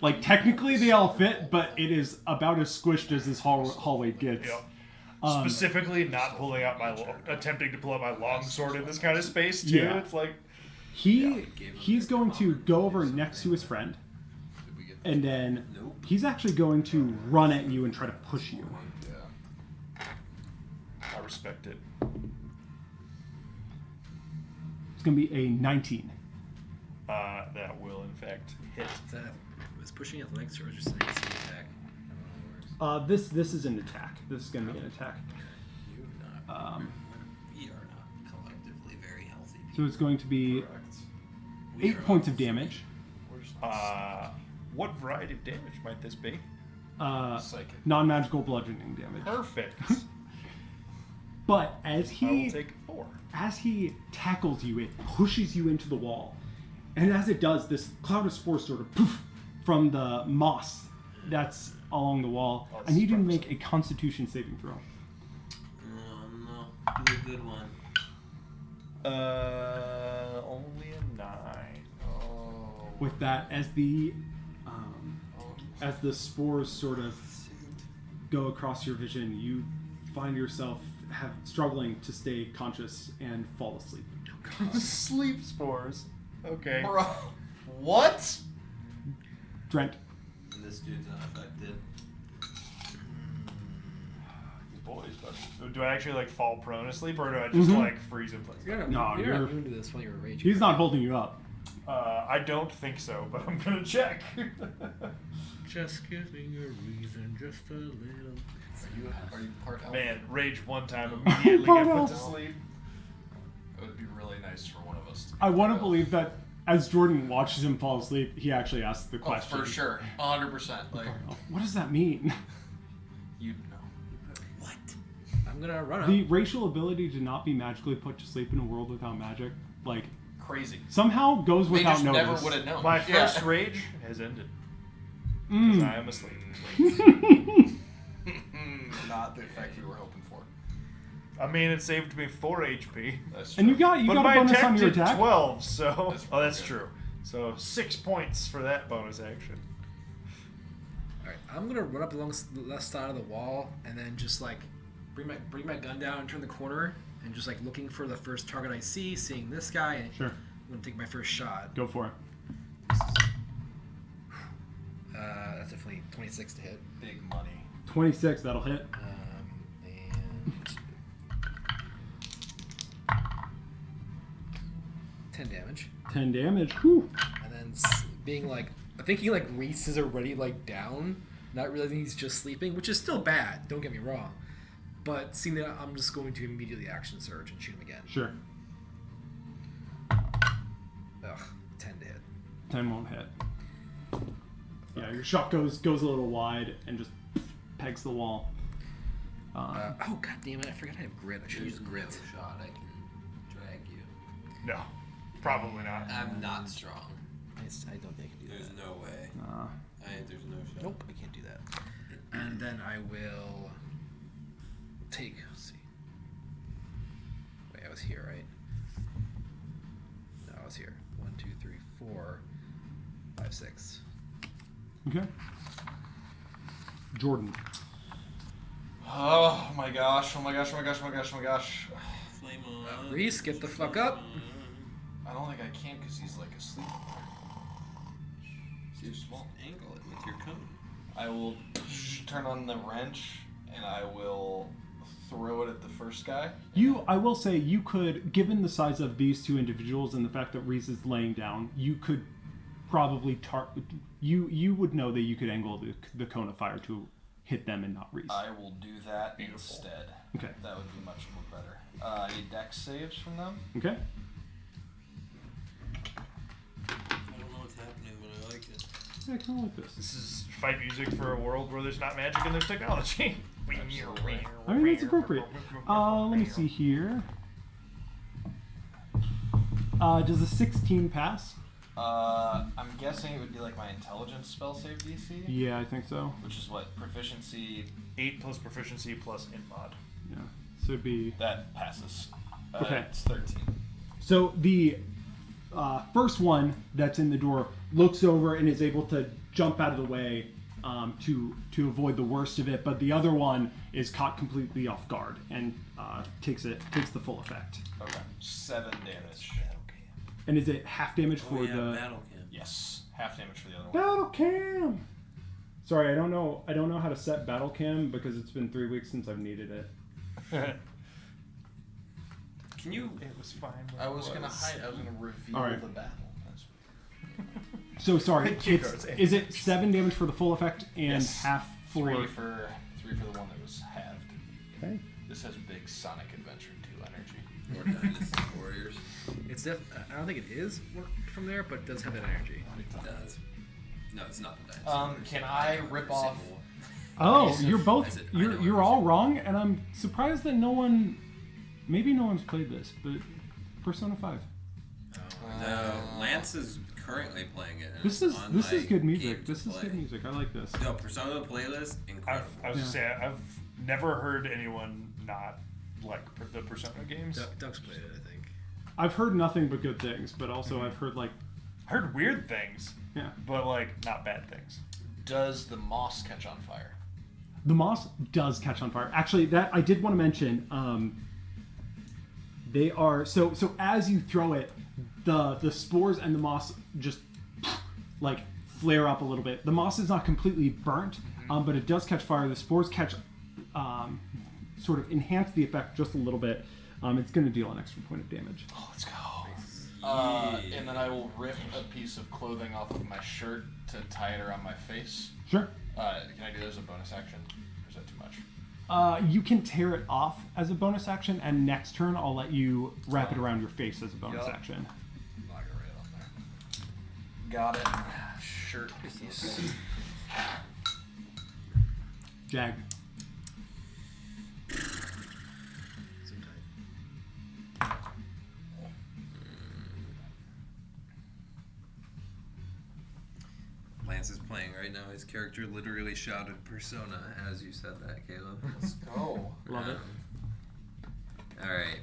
S2: Like, technically they all fit, but it is about as squished as this hallway gets.
S5: Yep. Specifically, not pulling out attempting to pull out my long sword in this kind of space too.
S2: Yeah.
S5: It's like
S2: He's going to go over next to his friend, and then he's actually going to run at you and try to push you.
S5: I respect it.
S2: It's going to be a 19.
S5: That will in fact hit.
S3: Was pushing athletics or just an AC attack? I don't know how it works.
S2: This is an attack. This is going to be an attack.
S7: You not. We are not collectively very healthy people.
S2: So it's going to be
S7: We
S2: 8
S7: are
S2: points of
S7: healthy.
S2: damage.
S5: What variety of damage might this be?
S1: Psychic.
S2: Non-magical bludgeoning damage.
S5: Perfect.
S2: But as
S5: I
S2: he
S5: will take 4.
S2: as he tackles you, it pushes you into the wall. And as it does, this cloud of spores sort of poof from the moss that's along the wall.
S5: Oh,
S2: I need you to
S5: sparks.
S2: make a Constitution saving throw.
S7: No. Do a good one.
S5: Only a 9. Oh.
S2: With that, as the spores sort of go across your vision, you find yourself struggling to stay conscious and fall asleep.
S5: Sleep spores. Okay.
S1: Bro, what?
S2: Drent,
S7: And this dude's unaffected.
S5: These boys, but do I actually like fall prone asleep, or do I just like freeze in place?
S3: You're not,
S2: No,
S3: you're
S2: you're-
S3: not immune to this while you're raging.
S2: he's not holding you up.
S5: I don't think so, but I'm gonna check.
S3: Just give me a reason, just a little.
S1: Are you part elf?
S5: Man, rage one time, immediately get put to sleep.
S1: It would be really nice for one of us to be
S2: I want to
S1: part elf.
S2: believe that as Jordan watches him fall asleep, he actually asks the
S1: Oh,
S2: question.
S1: for sure. 100%. Like,
S2: What does that mean?
S1: you'd know.
S7: What?
S3: I'm gonna run up.
S2: The racial ability to not be magically put to sleep in a world without magic, like,
S1: Crazy.
S2: somehow goes
S1: They
S2: without
S1: just
S2: notice.
S1: never would have known.
S5: My
S1: Yeah.
S5: first rage has ended.
S2: Mm.
S5: Because I am asleep.
S1: Not the effect we were hoping for.
S5: I mean, it saved me 4 HP.
S1: That's
S2: And
S1: true.
S2: you got
S5: But
S2: a
S5: my
S2: bonus
S5: attack
S2: on your
S5: did
S2: attack.
S5: 12, so...
S1: That's
S5: oh, that's
S1: pretty good.
S5: true. So 6 points for that bonus action.
S3: Alright, I'm gonna run up along the left side of the wall and then just like bring my gun down and turn the corner and just like looking for the first target I see, seeing this guy, and
S2: Sure,
S3: I'm gonna take my first shot.
S2: go for it.
S3: That's definitely 26 to hit.
S1: Big money.
S2: 26, that'll hit.
S3: And 10 damage.
S2: 10 damage. Whew.
S3: And then being like, thinking like Reese is already like down, not realizing he's just sleeping, which is still bad. Don't get me wrong, but seeing that, I'm just going to immediately action surge and shoot him again.
S2: Sure.
S3: Ugh, 10 to hit.
S2: 10 won't hit. Yeah, your shot goes a little wide and just pegs the wall.
S3: Oh god damn it! I forgot I have grit. I should use
S7: There's
S3: grit.
S7: no shot I can drag you.
S5: No. Probably not.
S7: I'm not strong.
S3: I don't think I can do
S7: There's
S3: that.
S7: no way. There's no shot.
S3: Nope, I can't do that. And then I will take. Let's see. Wait, I was here, right? No, I was here. 1, 2, 3, 4, 5, 6.
S2: Okay. Jordan.
S1: Oh my gosh! Oh my gosh! Oh my gosh! Oh my gosh! Oh my gosh!
S7: Flame on.
S3: Reese, get the fuck up.
S1: I don't think I can because he's like asleep. He's too small.
S7: Angle it with your cone.
S1: I will turn on the wrench and I will throw it at the first guy.
S2: I will say, you could, given the size of these two individuals and the fact that Reese is laying down, you could probably you would know that you could angle the cone of fire to hit them and not Reese.
S1: I will do that instead.
S2: Okay.
S1: That would be much more better. I need dex saves from them.
S2: Okay.
S7: I don't know what's happening, but I like it.
S2: Yeah, I kind of like this.
S5: This is fight music for a world where there's not magic and there's technology.
S1: Absolutely.
S2: I mean, that's appropriate. Let me see here. Does a 16 pass?
S1: I'm guessing it would be like my intelligence spell save DC,
S2: Yeah, I think so.
S1: which is what proficiency
S5: 8 plus proficiency plus int mod.
S2: Yeah. So it'd be...
S1: that passes.
S2: Okay.
S1: It's 13.
S2: So the first one that's in the door looks over and is able to jump out of the way to avoid the worst of it, but the other one is caught completely off guard and takes the full effect.
S1: Okay. 7 damage.
S2: And is it half damage for the
S7: battle camp.
S1: Yes. Half damage for the other one.
S2: battle cam? Sorry, I don't know how to set battle cam because it's been 3 weeks since I've needed it.
S7: Can you?
S5: It was fine.
S1: I was gonna hide. I was gonna reveal
S2: All right.
S1: the battle. That's
S2: So sorry,
S5: Keep going.
S2: is it 7 damage for the full effect and
S1: Yes.
S2: half for?
S1: 3 for the one that was halved.
S2: Okay.
S1: This has big Sonic Adventure 2 energy.
S7: Or Dynasty Warriors.
S3: It's I don't think it is worked from there, but it does have that energy.
S7: It does. No, it's not the Dynasty.
S1: Can I rip off?
S2: Oh,
S1: Piece
S2: you're
S1: of-
S2: both
S7: I said, I know
S2: you're
S7: what
S2: all
S7: you're
S2: wrong, and I'm surprised that maybe no one's played this, but Persona 5.
S7: No, Lance is currently playing it. And
S2: This
S7: it's
S2: is
S7: on
S2: this is
S7: my
S2: good
S7: game
S2: music.
S7: to
S2: This is
S7: play.
S2: good music. I like this.
S7: No, Persona playlist, incredible.
S5: I was gonna say I've never heard anyone not like the Persona games.
S3: Duck's played it, I think.
S2: I've heard nothing but good things, but also I've heard like
S5: I heard weird things,
S2: yeah.
S5: but like not bad things.
S1: Does the moss catch on fire?
S2: The moss does catch on fire. Actually, that I did want to mention. They are so as you throw it, the spores and the moss just like flare up a little bit. The moss is not completely burnt, but it does catch fire. The spores catch sort of enhance the effect just a little bit. It's going to deal an extra point of damage.
S1: Oh, let's go. And then I will rip a piece of clothing off of my shirt to tie it around my face.
S2: Sure.
S1: Can I do that as a bonus action? Or is that too much?
S2: You can tear it off as a bonus action, and next turn I'll let you wrap it around your face as a bonus
S1: Yup.
S2: action.
S1: Log it right on there. Got it. Shirt piece.
S2: Jag.
S7: Lance is playing right now. His character literally shouted Persona as you said that, Caleb.
S1: Let's go.
S2: Love it.
S7: All right.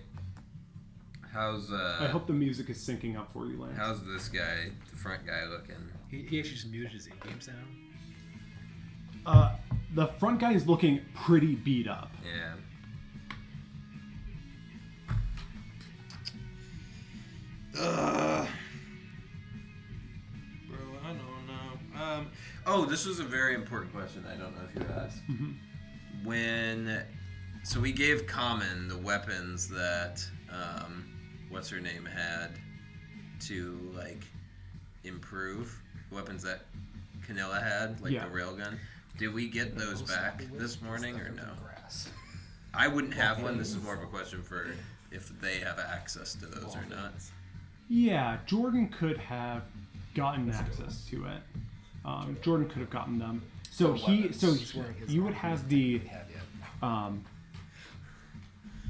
S7: How's
S2: I hope the music is syncing up for you, Lance.
S7: how's this guy, the front guy, looking?
S3: He actually just muted his in-game sound.
S2: The front guy is looking pretty beat up.
S7: Yeah. Bro, I don't know. Oh, this was a very important question. I don't know if you asked. So we gave Common the weapons that what's her name had to like improve weapons that Canilla had, like
S2: Yeah.
S7: the railgun. Did we get those back this morning or no? I wouldn't have one. This is more of a question for if they have access to those or not.
S2: Yeah, Jordan could have gotten access to it. Jordan could have gotten them. So you would have the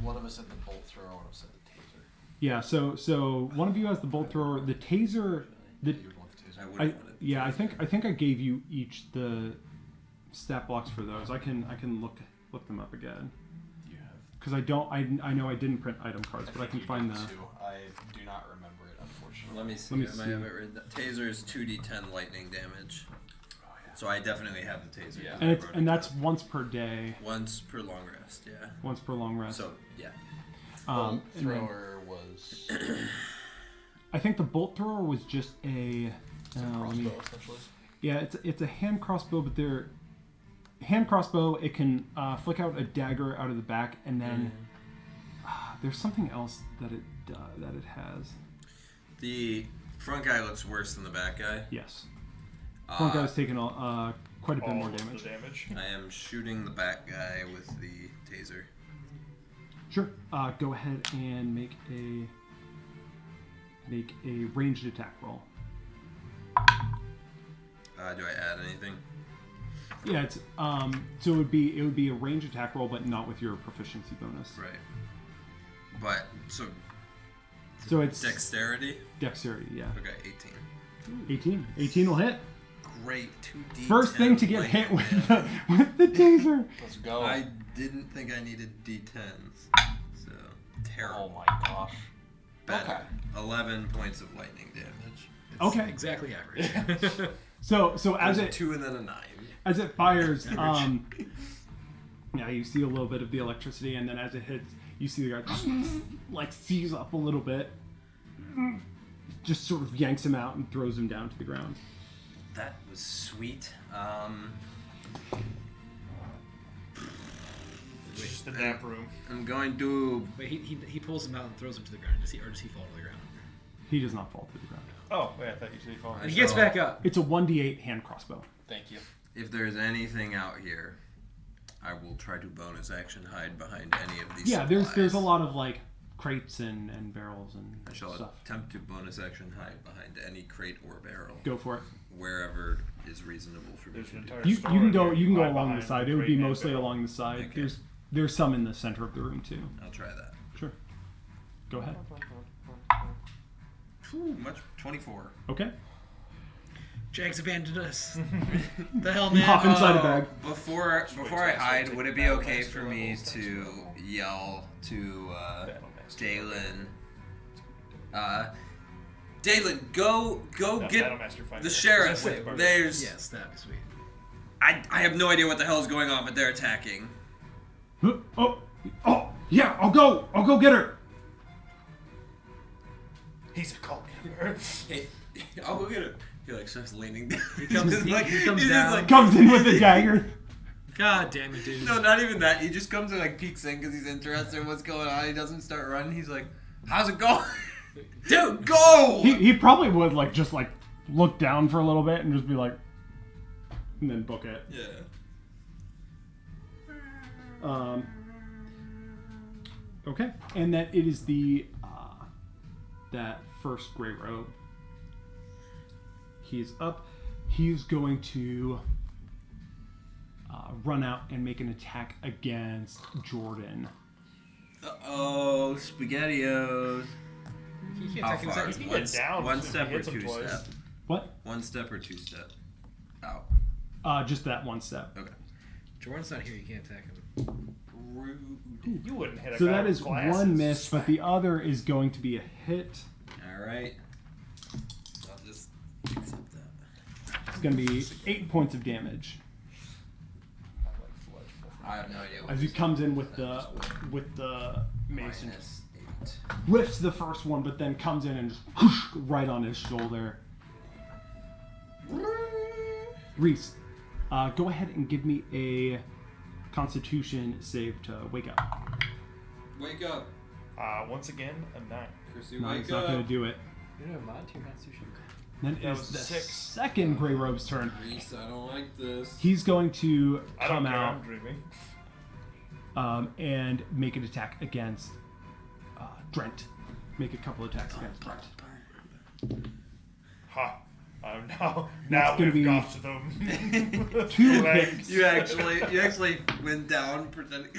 S1: One of us had the bolt thrower, one of us had the taser.
S2: Yeah. So one of you has the bolt thrower. The taser.
S7: I wouldn't want it.
S2: Yeah. I think I gave you each the stat blocks for those. I can look them up again.
S1: You have.
S2: Because I know I didn't print item cards, but I can find the.
S1: Two. I do not remember it, unfortunately.
S7: Let me see.
S2: Let me
S7: I
S2: see.
S7: might have it written. Taser is 2d10 lightning damage.
S1: Oh, yeah.
S7: So I definitely have the taser.
S1: Yeah.
S2: And that's once per day,
S7: once per long rest. Yeah.
S2: once per long rest.
S7: So yeah.
S1: Bolt
S2: And then
S1: thrower was
S2: I think the bolt thrower was just a.
S1: it's a crossbow, essentially.
S2: Yeah, it's a hand crossbow, but they're hand crossbow. It can flick out a dagger out of the back, and then there's something else that it has.
S7: The front guy looks worse than the back guy.
S2: Yes, front guy's taking quite a bit
S5: All
S2: more
S5: of
S2: damage.
S5: the damage.
S7: I am shooting the back guy with the taser.
S2: Sure. Go ahead and make a ranged attack roll.
S7: Do I add anything?
S2: Yeah, it's so it would be a range attack roll, but not with your proficiency bonus.
S7: Right. But
S2: So it's
S7: dexterity.
S2: dexterity. Yeah.
S7: Okay, 18.
S2: 18 will hit.
S7: Great. 2d10.
S2: First thing to get hit with the taser.
S1: Let's go.
S7: I didn't think I needed d10s. So
S1: Oh
S7: terrible.
S1: my gosh.
S7: Bad.
S1: Okay.
S7: 11 points of lightning damage.
S3: It's
S2: Okay.
S3: exactly average.
S2: So as
S7: There's
S2: it
S7: a 2 and then a 9.
S2: as it fires, yeah, you see a little bit of the electricity, and then as it hits, you see the guy like seize up a little bit, just sort of yanks him out and throws him down to the ground.
S7: That was sweet.
S5: Just the nap room.
S7: I'm going to.
S3: Wait, he pulls him out and throws him to the ground. Does he fall to the ground?
S2: He does not fall to the ground.
S5: Oh, wait, I thought you said he fall.
S3: And he gets back up.
S2: It's a 1d8 hand crossbow.
S1: Thank you.
S7: If there's anything out here, I will try to bonus action hide behind any of these.
S2: Yeah,
S7: supplies.
S2: there's a lot of like crates and barrels and
S7: I shall
S2: stuff.
S7: attempt to bonus action hide behind any crate or barrel
S2: Go for it.
S7: wherever is reasonable for me
S5: There's
S7: to
S5: an
S7: do.
S5: entire
S2: You
S5: store
S2: can
S5: in
S2: go
S5: here.
S2: you can go
S5: Hide
S2: along the
S5: behind
S2: side.
S5: the
S2: It would be
S5: crate and
S2: mostly
S5: barrel.
S2: along the side.
S7: Okay.
S2: There's some in the center of the room too.
S7: I'll try that.
S2: Sure. Go ahead.
S7: Much 24.
S2: Okay.
S3: Jack's abandoned us. The hell,
S2: You
S3: man?
S2: hop inside a bag.
S7: Before I hide, would it be okay for me to yell to Dalen? Dalen, go
S5: No,
S7: get
S5: Battlemaster fighter.
S7: the sheriff.
S3: Wait,
S7: There's
S3: Yes, that'd be sweet.
S7: I have no idea what the hell is going on, but they're attacking.
S2: Oh, yeah, I'll go get her.
S5: He's a cult member.
S7: Hey, I'll go get him. He like starts leaning down.
S3: He comes
S7: He's just
S3: he comes
S7: he's
S3: down.
S7: just like,
S2: Comes in with the dagger.
S3: God damn it, dude.
S7: no, not even that. He just comes and like peeks in because he's interested in what's going on. He doesn't start running. He's like, "How's it going, dude? Go!"
S2: He probably would like just like look down for a little bit and just be like, and then book it.
S7: Yeah.
S2: Okay, and that it is the that first gray robe. He's up. He's going to run out and make an attack against Jordan.
S7: Oh, SpaghettiOs.
S3: He can't
S7: How
S3: take him
S7: far?
S3: out.
S5: He can get down
S7: One
S5: if he
S7: step or
S5: hits him
S7: two
S5: twice.
S7: step?
S2: What?
S7: 1 step or 2 step? Out.
S2: Just that one step.
S7: Okay.
S3: Jordan's not here. You can't attack him.
S7: Rude.
S5: You wouldn't hit a
S2: So
S5: guy
S2: that
S5: with
S2: is
S5: glasses.
S2: one miss, but the other is going to be a hit.
S7: All right. I'll just accept that.
S2: It's going to be 8 points of damage
S7: I have no idea. What
S2: as he comes in with the mace and
S7: minus 8.
S2: lifts the first one, but then comes in and just whoosh, right on his shoulder. Reese, go ahead and give me a Constitution save to wake up.
S4: Wake up,
S5: Once again, a 9.
S4: Chrissy.
S2: No,
S4: Wake
S2: he's not going
S4: up.
S2: to do it.
S9: You don't have mod to your Constitution.
S2: Then it
S5: That
S2: is
S5: was
S2: the
S5: 6.
S2: second Grey Robe's turn.
S4: Reese, I don't like this.
S2: He's going to
S5: I don't
S2: come
S5: care,
S2: out
S5: I'm dreaming.
S2: and make an attack against Drent. Make a couple attacks against Drent.
S5: Ha. Now
S2: gonna
S5: we've
S2: be
S5: got them.
S2: 2
S5: Like,
S2: hits.
S7: You actually went down pretending.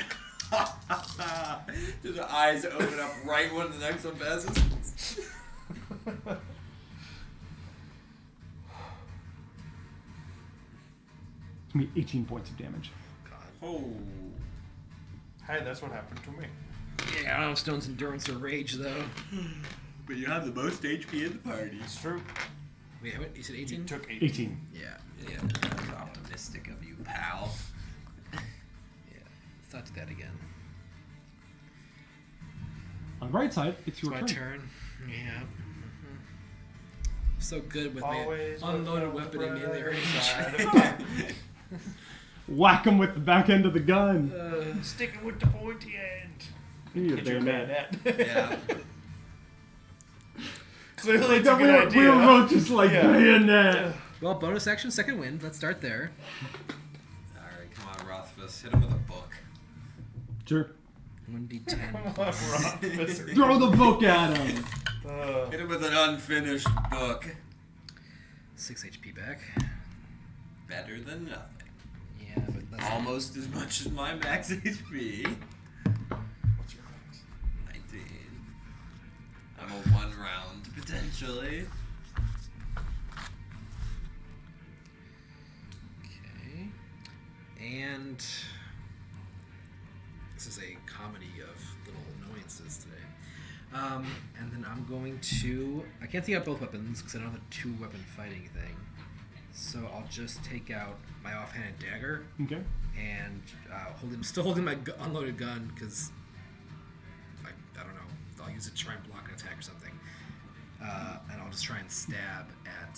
S4: Do the eyes open up right when the next one passes?
S2: It's gonna be 18 points of damage.
S4: Oh.
S5: Hey, that's what happened to me.
S3: Yeah, I don't have Stone's endurance or rage though.
S4: But you have the most HP in the party.
S5: It's true.
S3: Wait, what? You said
S5: You
S3: 18?
S5: took
S2: 18.
S3: Yeah.
S7: Yeah, that's optimistic of you, pal.
S3: Yeah. Let's not do that again.
S2: On the right side, it's your
S3: My
S2: turn.
S3: turn. Yeah. So good with
S5: always
S3: my unloaded
S5: look on
S3: weapon
S5: the
S3: in melee
S5: bright
S3: range.
S5: side of it.
S2: Whack him with the back end of the gun.
S5: Sticking with the pointy end.
S2: You need a
S5: Hit your
S2: bayonet.
S5: bayonet.
S4: Yeah.
S5: Clearly,
S2: Like
S5: it's a
S2: that,
S5: good idea.
S2: we were both just like
S5: Yeah.
S2: bayonet.
S3: Well, bonus action, second wind. Let's start there.
S7: Alright, come on, Rothfuss. Hit him with a book.
S2: Sure.
S3: 1d10.
S5: Come on, Rothfuss.
S2: Throw the book at him.
S4: Hit him with an unfinished book.
S3: 6 HP back.
S4: Better than nothing.
S3: Yeah, but that's
S4: Almost as much as my max HP.
S5: What's your max?
S4: 19. I'm a 1 round, potentially.
S3: Okay. And this is a comedy of little annoyances today. And then I'm going to... I can't take out both weapons because I don't have a 2-weapon fighting thing. So I'll just take out my offhanded dagger
S2: Okay.
S3: and still holding my unloaded gun because I don't know. I'll use it to try and block an attack or something. And I'll just try and stab at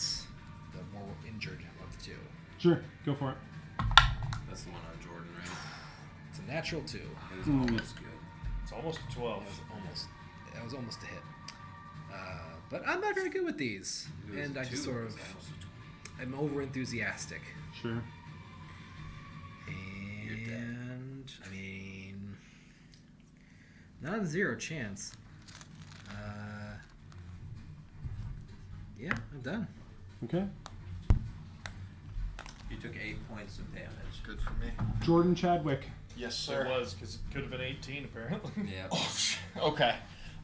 S3: the more injured of the two.
S2: Sure. Go for it.
S7: That's the one on Jordan, right?
S3: It's a natural 2.
S7: It was almost good.
S5: It's almost a 12.
S3: That was almost a hit. But I'm not very good with these.
S7: It was
S3: And
S7: a
S3: I just
S7: 2,
S3: sort
S7: it
S3: of...
S7: was almost a 20.
S3: I'm over enthusiastic.
S2: Sure.
S3: And... I mean... Not a 0 chance. Yeah, I'm done.
S2: Okay.
S7: You took 8 points of damage.
S1: Good for me.
S2: Jordan Chadwick.
S1: Yes,
S5: So
S1: sir.
S5: it was, because it could have been 18, apparently.
S7: Yeah.
S1: Oh, okay.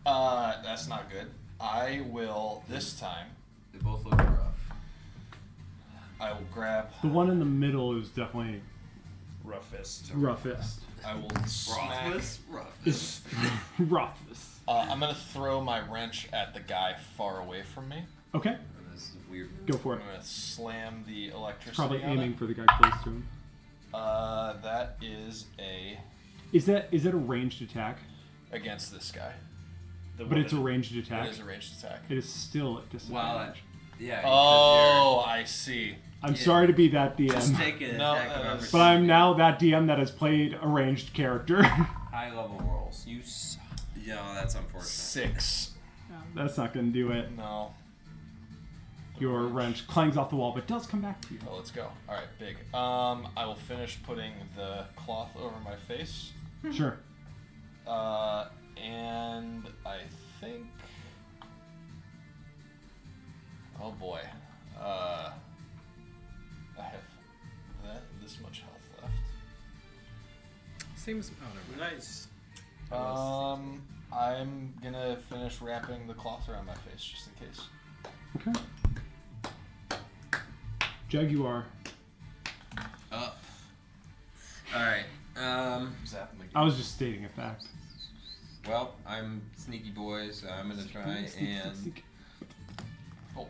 S1: That's not good. I will, this time,
S7: They both look rough.
S1: I will grab,
S2: The one in the middle is definitely
S5: Roughest.
S2: roughest.
S1: I will smack.
S4: Rothfuss?
S2: Is roughest.
S1: I'm going to throw my wrench at the guy far away from me.
S2: Okay.
S7: And this is weird.
S2: Go for
S1: I'm
S2: it.
S1: going to slam the electricity
S2: Probably
S1: on
S2: aiming
S1: it.
S2: for the guy close to him.
S1: That is
S2: Is that a ranged attack?
S1: against this guy.
S2: But it's a ranged attack.
S1: It is a ranged attack.
S2: It is still at disadvantage.
S7: Yeah.
S1: Oh, I see.
S2: I'm sorry to be that
S7: Just
S2: DM,
S7: take an
S1: No,
S7: attack of
S1: that is-
S7: opportunity.
S2: but I'm now that DM that has played a ranged character.
S7: High level rolls. You suck. Yeah, that's unfortunate.
S1: 6.
S2: That's not going to do it.
S1: No.
S2: Your wrench clangs off the wall, but does come back to you.
S1: Oh, let's go. All right, big. I will finish putting the cloth over my face.
S2: Sure.
S1: And I think. Oh boy. I have this much health left.
S3: Same as... Oh, never mind.
S7: Nice.
S1: I'm gonna finish wrapping the cloth around my face just in case.
S2: Okay. Jaguar.
S7: Up. Alright.
S1: Zap him again.
S2: I was just stating a fact.
S7: Well, I'm sneaky boy, so I'm gonna try and...
S1: Oh.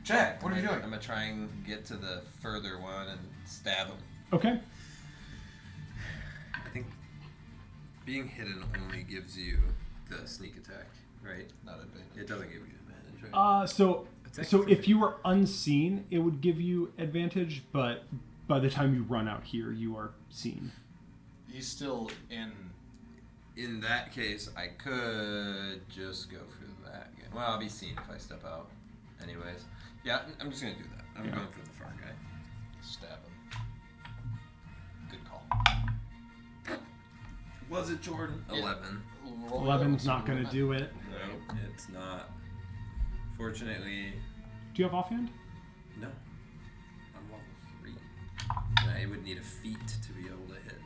S1: Jack, what are you doing?
S7: I'm gonna try and get to the further one and stab him.
S2: Okay.
S7: I think being hidden only gives you the sneak attack, right?
S1: Not advantage.
S7: It doesn't give you advantage, right?
S2: So
S3: Attack
S2: so
S3: for
S2: if
S3: me.
S2: you were unseen, it would give you advantage, but by the time you run out here, you are seen.
S1: He's still in.
S7: In that case, I could just go for that again. Well, I'll be seen if I step out. Anyways. Yeah, I'm just gonna do that. I'm
S2: Yeah.
S7: going for the far guy.
S1: Stab him. Good call.
S7: Was it Jordan? 11.
S1: Roll
S2: 11's
S1: it
S2: not going to do it.
S7: No, it's not. Fortunately,
S2: Do you have offhand?
S7: no. I'm level 3. And I would need a feat to be able to hit.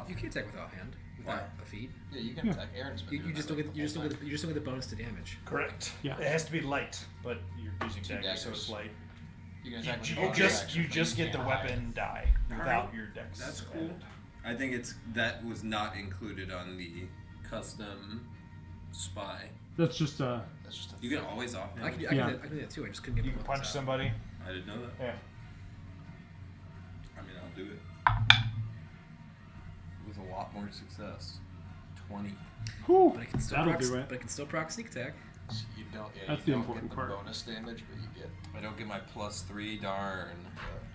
S3: You can attack with offhand.
S7: Why?
S3: Without a feat.
S1: Yeah, you can attack. Aaron's been
S3: You
S1: doing
S3: just
S1: that,
S3: don't
S1: like,
S3: get you just
S1: the
S3: don't
S1: whole
S3: get you just don't get the bonus to damage.
S5: Correct.
S2: Yeah.
S5: It has to be light, but you're using
S1: Two
S5: daggers, so
S1: daggers.
S5: it's light.
S1: time. You can
S5: You,
S1: attack with
S5: you
S1: your bonus
S5: just
S1: action,
S5: you
S1: but
S5: just get the
S1: can't hide.
S5: weapon die without your dex.
S7: That's cool. I think that was not included on the custom spy.
S2: That's just
S1: That's just a
S7: You can always off.
S3: I can do
S2: Yeah.
S3: I can do that too. I just couldn't get
S5: You
S3: the
S5: can
S3: weapons
S5: punch
S3: out.
S5: somebody.
S7: I didn't know that.
S5: Yeah.
S7: I mean, I'll do it. With a lot more success. 20.
S2: whew,
S3: But I can still
S2: that'll
S3: proc,
S2: do it.
S3: but I can still proc sneak attack.
S1: You don't. Yeah,
S2: That's
S1: you
S2: the
S1: don't
S2: important
S1: get the
S2: part.
S1: bonus damage, but you get.
S7: I don't get my +3, darn.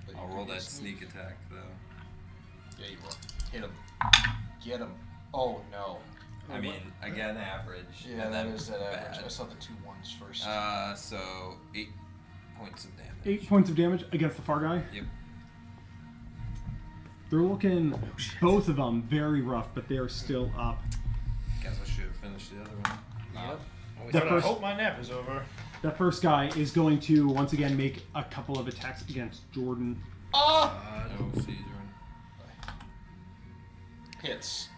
S1: But you
S7: I'll
S1: do
S7: roll
S1: get
S7: that sneak attack, though.
S1: Yeah, you will. Hit him. Get him. Oh no.
S7: I mean, again, average.
S1: Yeah,
S7: and
S1: that
S7: then
S1: is that average.
S7: bad.
S1: I saw the 2 1s first.
S7: So 8 points of damage.
S2: 8 points of damage against the far guy.
S7: Yep.
S2: They're looking, both of them, very rough, but they are still up.
S7: Guess I should have finished the other one.
S3: Yep. Always
S2: The
S5: But
S2: first-
S5: I hope my nap is over.
S2: That first guy is going to, once again, make a couple of attacks against Jordan.
S1: Ah!
S7: Oh, see, Jordan.
S1: Hits.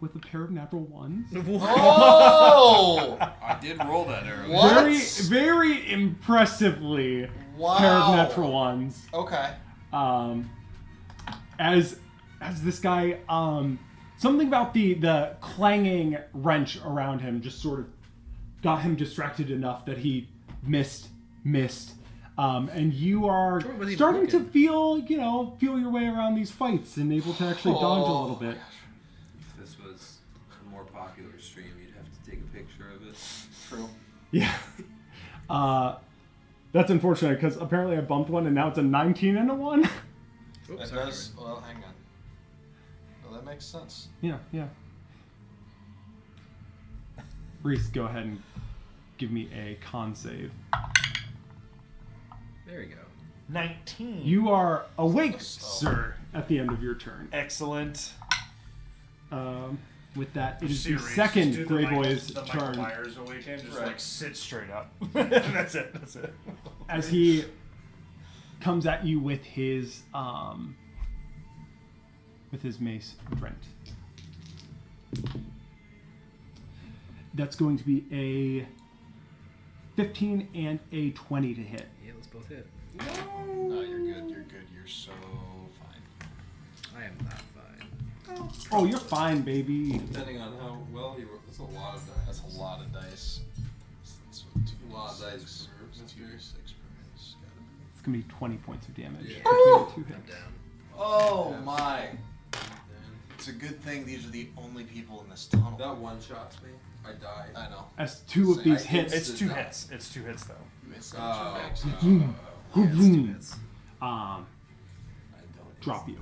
S2: With a pair of natural ones.
S1: Oh!
S7: I did roll that earlier.
S1: What?
S2: Very, very impressively,
S1: Wow.
S2: pair of natural ones.
S1: Okay.
S2: As this guy, something about the clanging wrench around him just sort of got him distracted enough that he missed, and you are
S3: Jordan wasn't even
S2: starting to
S3: looking.
S2: feel your way around these fights and able to actually dodge a little bit.
S7: If this was a more popular stream, you'd have to take a picture of it.
S1: True.
S2: Yeah. That's unfortunate because apparently I bumped one and now it's a 19 and a 1.
S3: Oops,
S1: That
S3: sorry,
S1: does. Well, hang on. Well, that makes sense.
S2: Yeah. Reese, go ahead and give me a con save.
S3: There you go.
S5: 19.
S2: You are awake,
S1: Oh.
S2: sir, at the end of your turn.
S5: Excellent.
S2: With that, it is the
S5: Serious.
S2: second
S5: Just do
S2: Grey
S5: Michael-
S2: Boy's
S5: the Michael
S2: turn.
S5: Myers awaken. Just
S1: Right.
S5: like sit straight up. That's it.
S2: As he comes at you with his mace, Brent. That's going to be a 15 and a 20 to hit.
S3: Yeah, let's both hit.
S1: No, you're good. You're good. You're so fine.
S3: I am not fine.
S2: Oh, you're fine, baby.
S7: Depending on how well you were. That's a lot of dice.
S1: That's a lot of dice. That's
S7: A lot of dice per
S1: Two
S7: mystery.
S1: 6 per hit. Gotta be.
S2: It's going to be 20 points of damage
S7: Yeah.
S2: between the two
S3: I'm
S2: hits.
S3: down.
S1: Oh my! It's a good thing these are the only people in this tunnel.
S7: That one shots me. I died.
S1: I know.
S2: As two of these
S7: I-
S2: hits
S5: It's
S7: Does
S5: two
S7: not.
S5: hits. It's 2 hits though.
S1: You missed
S7: Oh,
S1: that
S7: oh,
S1: two
S3: Yeah, it's 2 hits.
S7: I don't
S2: drop you.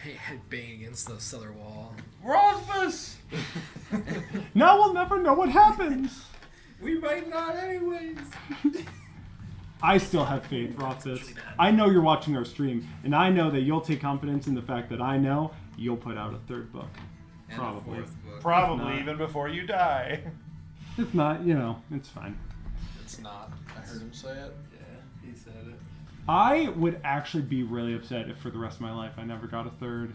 S3: Hey, head bang against the cellar wall.
S5: Rosbus!
S2: Now we'll never know what happens.
S7: We might not, anyways.
S2: I still have faith, Rothfuss. I know you're watching our stream, and I know that you'll take confidence in the fact that I know you'll put out a third book.
S7: And
S2: Probably.
S7: a 4th book.
S5: Probably
S2: not.
S5: even before you die.
S2: If not, it's fine.
S1: It's not. I heard him say it.
S7: Yeah, he said it.
S2: I would actually be really upset if for the rest of my life I never got a third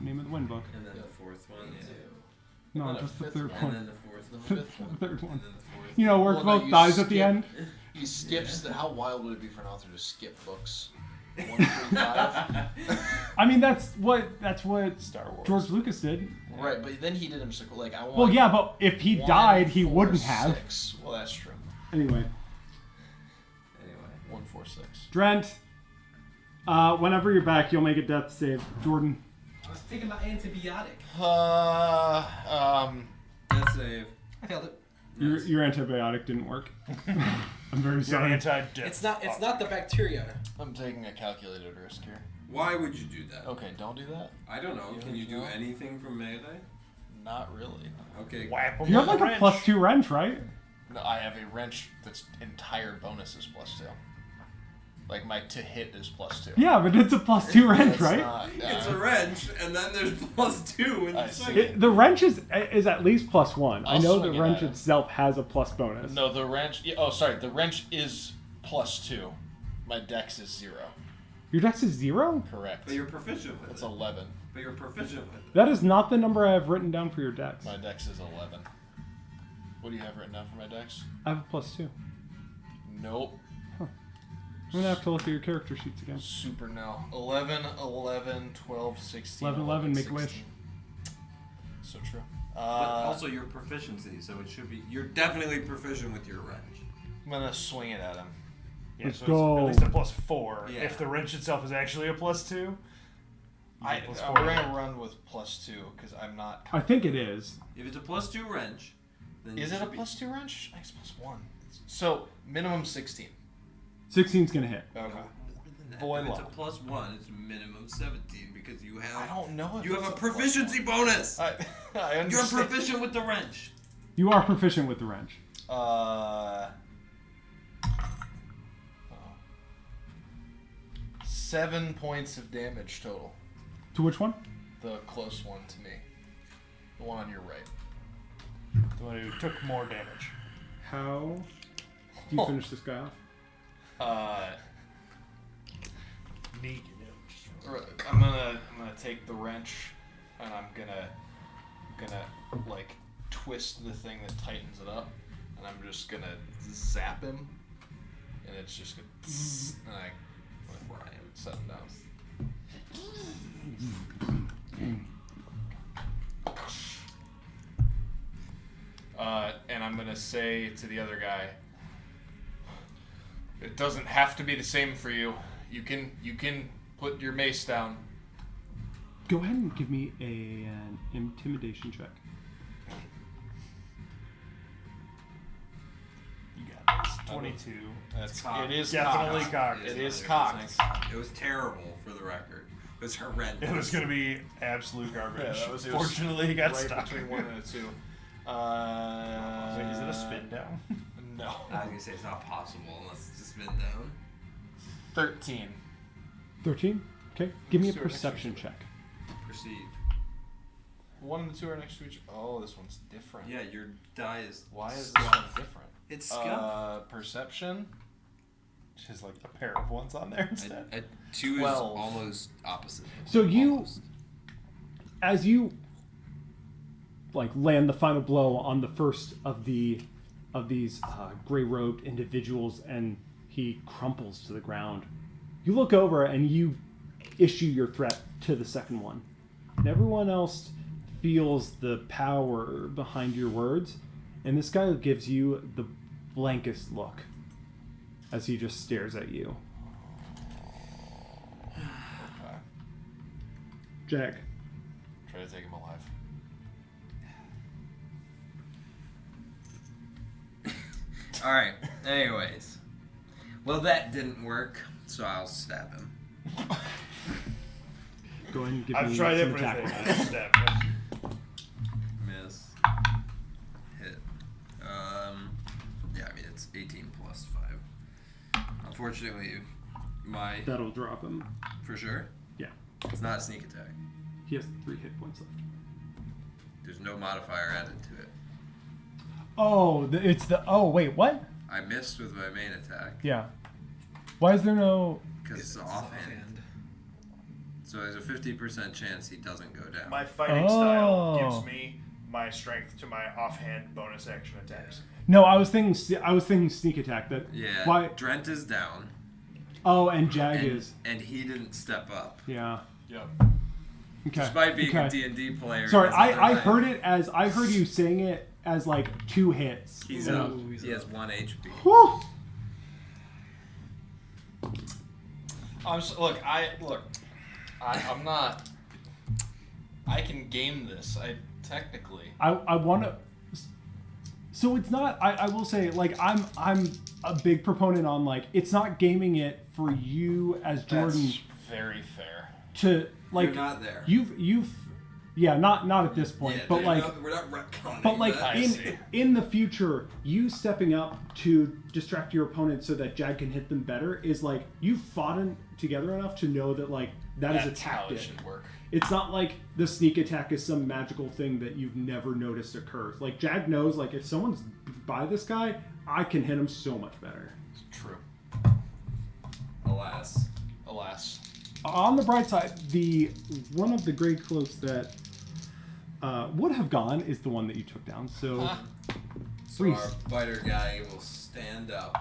S2: Name of the Wind book.
S7: And then the 4th one. Yeah.
S2: No,
S1: And then a
S2: just the
S1: fifth
S2: third
S7: And
S2: one.
S7: then the 4th
S1: The
S7: one.
S1: fifth one.
S2: The third one.
S7: And then the 4th.
S2: You know, where
S1: Well, no,
S2: both
S1: you
S2: dies at the
S1: skip-
S2: end.
S1: He skips the. How wild would it be for an author to skip books? 135.
S2: I mean, that's what
S5: Star Wars.
S2: George Lucas did.
S1: Right, but then he did him like I want.
S2: Well, yeah, but if he
S1: 1,
S2: died, he
S1: 4,
S2: wouldn't have.
S1: 6. Well, that's true.
S2: Anyway,
S7: Anyway.
S1: 1, 4, 6.
S2: Drent, whenever you're back, you'll make a death save. Jordan.
S9: I was taking my antibiotic.
S7: Death save.
S9: I failed it.
S2: Your antibiotic didn't work. I'm very
S5: You're
S2: sorry.
S5: anti-death.
S9: It's not the bacteria.
S1: I'm taking a calculated risk here.
S7: Why would you do that?
S1: Okay, don't do that.
S7: I don't know.
S1: You
S7: Can you do
S1: know?
S7: anything from melee?
S1: Not really.
S7: Okay.
S5: Whap 'em
S2: You have
S5: with
S2: like a
S5: wrench.
S2: +2 wrench, right?
S1: No, I have a wrench that's entire bonus is +2. Like my to hit is +2.
S2: Yeah, but it's a +2 wrench,
S1: That's
S2: right?
S1: not-
S7: It's a wrench, and then there's +2 in
S1: I
S7: the
S1: see.
S7: second.
S2: The wrench is at least +1. I
S1: I'll
S2: know
S1: swing
S2: the
S1: it
S2: wrench
S1: at him.
S2: itself has a plus bonus.
S1: No, the wrench. Yeah, oh, sorry. The wrench is +2. My dex is 0.
S2: Your dex is 0?
S1: Correct.
S4: But you're proficient with
S1: It's
S4: it.
S1: 11.
S4: But you're proficient with it.
S2: That is not the number I have written down for your dex.
S1: My dex is 11. What do you have written down for my dex?
S2: I have a +2.
S1: Nope.
S2: I'm gonna have to look at your character sheets again.
S1: Super no. 11, 11, 12, 16.
S2: 11, make a wish.
S1: 16. So true.
S4: But also your proficiency, so it should be. You're definitely proficient with your wrench.
S1: I'm gonna swing it at him.
S5: Yeah,
S2: Let's
S5: so
S2: go.
S5: it's at least a +4.
S4: Yeah.
S5: If the wrench itself is actually a +2.
S1: We're
S5: +4.
S1: gonna run with +2 because I'm not.
S2: I think it is.
S4: If it's a +2 wrench, then
S1: Is
S4: you
S1: it a
S4: should be-
S1: +2 wrench? I guess +1. So minimum 16.
S2: 16's gonna hit.
S1: Okay.
S4: More than that.
S1: Void
S4: If it's a
S1: law.
S4: +1, it's minimum 17 because you have.
S1: I don't know if
S4: You
S1: it's
S4: have a
S1: +1.
S4: proficiency bonus.
S1: I
S4: You're
S1: understand.
S4: proficient with the wrench.
S2: You are proficient with the wrench.
S1: 7 points of damage total.
S2: To which one?
S1: The close one to me. The one on your right.
S5: The one who took more damage.
S2: How do you finish this guy off?
S5: Neat.
S1: I'm gonna take the wrench and I'm gonna like twist the thing that tightens it up, and I'm just gonna zap him, and it's just gonna and I set him down. And I'm gonna say to the other guy, it doesn't have to be the same for you. You can put your mace down.
S2: Go ahead and give me an intimidation check.
S5: You got this. 22.
S1: That's
S4: cocked.
S1: it is
S5: Definitely
S1: cocked.
S5: cocked.
S1: It is
S4: It
S1: cocked.
S4: was terrible, for the record. It was horrendous.
S5: It was going to be absolute garbage.
S1: Yeah, that was- it was
S5: Fortunately, it got
S1: right
S5: stuck.
S1: between 1 and a 2.
S5: Wait, is it a spin down?
S1: No.
S4: I was gonna say it's not possible unless it's just been down.
S1: 13.
S2: 13? Okay. Give me a
S1: Let's do it next
S2: perception
S1: week.
S2: check.
S4: Perceive.
S1: 1 and 2 are next to each. Oh, this one's different.
S4: Yeah, your die is.
S1: Why is this one different?
S4: It's scuff.
S1: Perception.
S5: Just like a pair of ones on there instead.
S3: A 2
S1: 12.
S3: is almost opposite.
S2: So you,
S3: Almost.
S2: as you like land the final blow on the first of these gray-robed individuals, and he crumples to the ground, you look over and you issue your threat to the second one. And everyone else feels the power behind your words, and this guy gives you the blankest look as he just stares at you.
S1: Okay.
S2: Jack,
S1: Try to take him alive.
S3: All right. Anyways, well, that didn't work, so I'll stab him.
S2: go ahead and give
S5: I've
S2: me
S5: tried
S2: some attack
S5: everything.
S2: rolls.
S5: I've stabbed him.
S3: Miss. Hit. Yeah, I mean it's 18 plus 5. Unfortunately, my
S2: That'll drop him.
S3: for sure.
S2: Yeah.
S3: It's not a sneak attack.
S2: He has 3 hit points left.
S3: There's no modifier added to it.
S8: Oh, oh, wait, what?
S3: I missed with my main attack
S8: Yeah. Why is there no...
S3: because it's offhand. So there's a 50% chance he doesn't go down.
S5: My fighting style
S8: Oh.
S5: gives me my strength to my offhand bonus action attacks.
S2: No, I was thinking sneak attack. That
S3: Yeah.
S2: Why?
S3: Drent is down,
S2: Oh, and Jag
S3: and,
S2: is.
S3: and he didn't step up,
S2: Yeah.
S1: Yep.
S2: Okay.
S3: despite being
S2: okay.
S3: a D&D player.
S2: Sorry,
S3: in his other
S2: I
S3: life.
S2: heard it as I heard you saying it as like 2 hits.
S3: He's
S2: And-
S3: up. He has 1 HP.
S2: Whew.
S1: I'm not. I can game this. Technically.
S2: I want to. So it's not. I will say, like, I'm a big proponent on, like, it's not gaming it for you as Jordan
S1: That's very fair.
S2: to like.
S4: You're not there.
S2: You've yeah, not at this point,
S4: Yeah,
S2: but like.
S4: we're not retconning.
S2: But like
S4: that.
S2: in the future, you stepping up to distract your opponent so that Jag can hit them better is like you fought together enough to know that like that is a
S1: That's how it
S2: tactic.
S1: should work.
S2: It's not like the sneak attack is some magical thing that you've never noticed occurs. Like Jag knows, like if someone's by this guy, I can hit him so much better.
S1: It's true.
S4: Alas.
S1: alas.
S2: On the bright side, the one of the gray cloaks that would have gone is the one that you took down. So,
S7: So
S2: Reese.
S7: our fighter guy will stand up.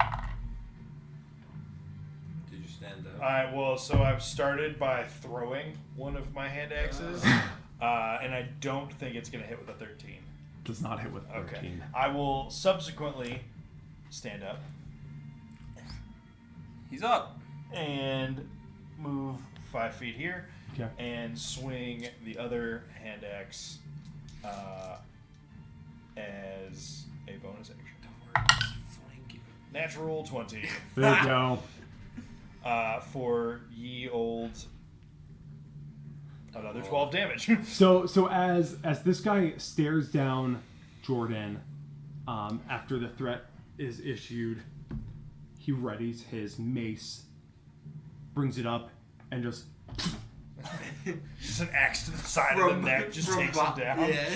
S7: Did you stand up?
S5: So I've started by throwing one of my hand axes, and I don't think it's going to hit with a 13.
S2: does not hit with 13.
S5: Okay. I will subsequently stand up
S4: He's up.
S5: and move 5 feet here
S2: Okay.
S5: and swing the other hand axe as a bonus action. Natural 20
S2: There you go.
S5: for ye old another 12 damage.
S2: So as this guy stares down Jordan, after the threat is issued, he readies his mace, brings it up, and just
S5: Just an axe to the side of the neck just takes him down.
S4: Yeah.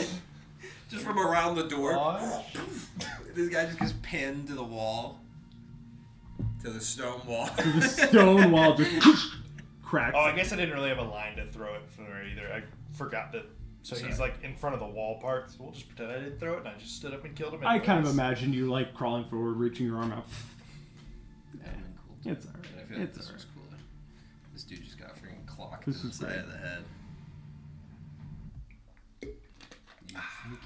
S4: Just from around the door.
S5: What?
S4: This guy just gets pinned to the wall. To the stone wall.
S2: the stone wall just cracks.
S5: Oh, I guess I didn't really have a line to throw it for either. I forgot to. So he's like in front of the wall part. So we'll just pretend I didn't throw it, and I just stood up and killed him.
S2: I kind of
S5: anyways.
S2: imagined you like crawling forward, reaching your arm out.
S7: That'd been cool too.
S2: It's alright.
S7: But I feel like
S2: It's
S7: this
S2: alright.
S7: was cooler. This dude just got freaking clocked
S2: This
S7: in the
S2: was
S7: side
S2: great.
S7: of the head.
S3: I think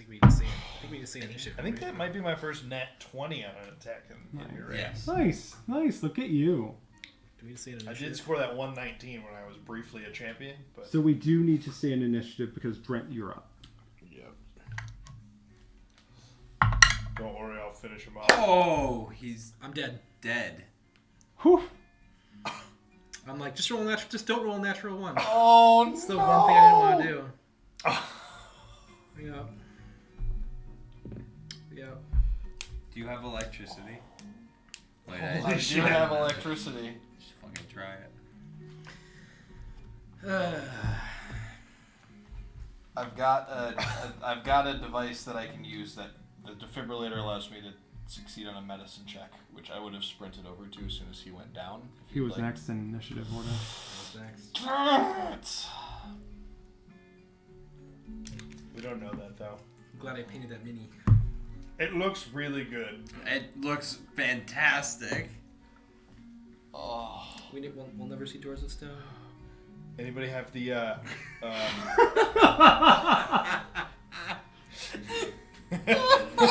S3: we need to see. I think we need to see an initiative.
S5: I think that might be my first nat 20 on an attack in your
S7: Yes.
S2: Nice. Look at you.
S3: Do we need to see an
S5: I
S3: initiative?
S5: did score that 119 when I was briefly a champion, but
S2: So we do need to stay in initiative because Brent, you're up.
S5: yep. Don't worry, I'll finish him off.
S4: Oh, he's
S3: I'm dead.
S4: dead.
S2: Whew.
S3: I'm like, just roll natural. Just don't roll a natural one.
S1: Oh
S3: That's the one thing I didn't want to do. Yep. Yep.
S4: Do you have electricity?
S7: Wait,
S1: I
S7: I
S1: do
S7: should
S1: have electricity.
S7: Just fucking try it.
S1: I've got a device that I can use that the defibrillator allows me to succeed on a medicine check, which I would have sprinted over to as soon as he went down. If
S2: He
S1: you'd
S2: was
S1: like.
S2: next in initiative order.
S3: What's next?
S5: We don't know that though.
S3: I'm glad I painted that mini.
S5: It looks really good.
S4: It looks fantastic.
S1: Oh.
S3: We'll never see Doors of Stone.
S5: Anybody have the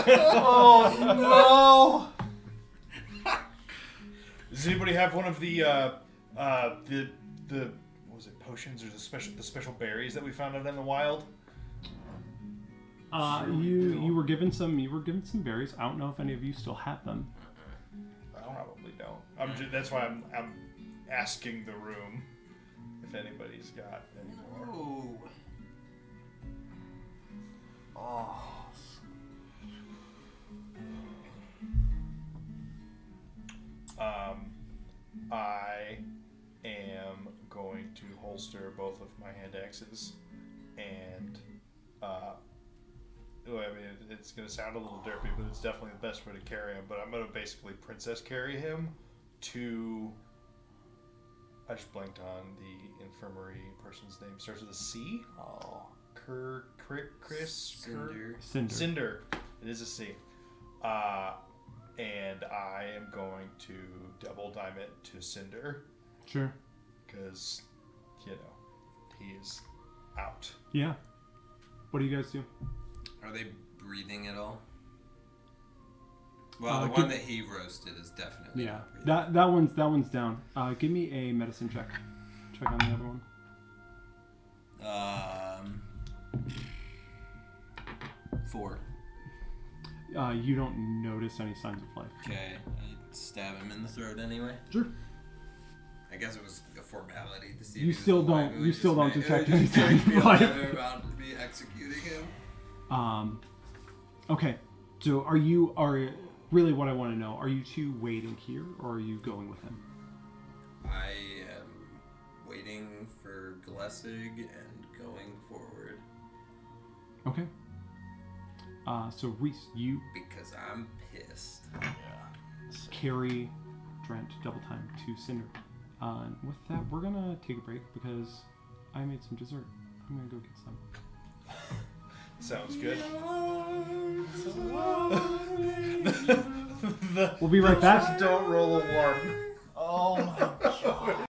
S1: Oh no!
S5: Does anybody have one of the what was it, potions or the special berries that we found out in the wild?
S2: You were given some berries. I don't know if any of you still have them.
S5: I probably don't. That's why I'm asking the room if anybody's got any more.
S1: Oh.
S5: I am going to holster both of my hand axes, and I mean, it's going to sound a little derpy, but it's definitely the best way to carry him. But I'm going to basically princess carry him to. I just blanked on the infirmary person's name. Starts with a C.
S1: Oh.
S5: Cinder. It is a C. And I am going to double dime it to Cinder
S2: Sure.
S5: because, you know, he is out.
S2: Yeah. What do you guys do?
S7: Are they breathing at all? Well, the
S2: give-
S7: one that he roasted is definitely
S2: Yeah.
S7: not breathing.
S2: That one's down. Give me a medicine check. Check on the other one.
S7: 4.
S2: You don't notice any signs of life.
S7: Okay, I stab him in the throat anyway.
S2: Sure.
S7: I guess it was a formality to see.
S2: You
S7: if he was
S2: still
S7: alive.
S2: don't-
S7: It would
S2: you
S7: just
S2: still don't
S7: make- it
S2: detect
S7: would just
S2: any
S7: make
S2: sign
S7: me
S2: of life.
S7: alive about to be executing him.
S2: Okay. So are really what I want to know? Are you two waiting here, or are you going with him?
S7: I am waiting for Glessig and going forward
S2: Okay. So Reese, you
S7: because I'm pissed.
S2: carry Drent double time to Cinder. And with that, we're gonna take a break because I made some dessert. I'm gonna go get some.
S5: Sounds good.
S2: We'll be right back.
S5: Don't roll a one. Oh my god.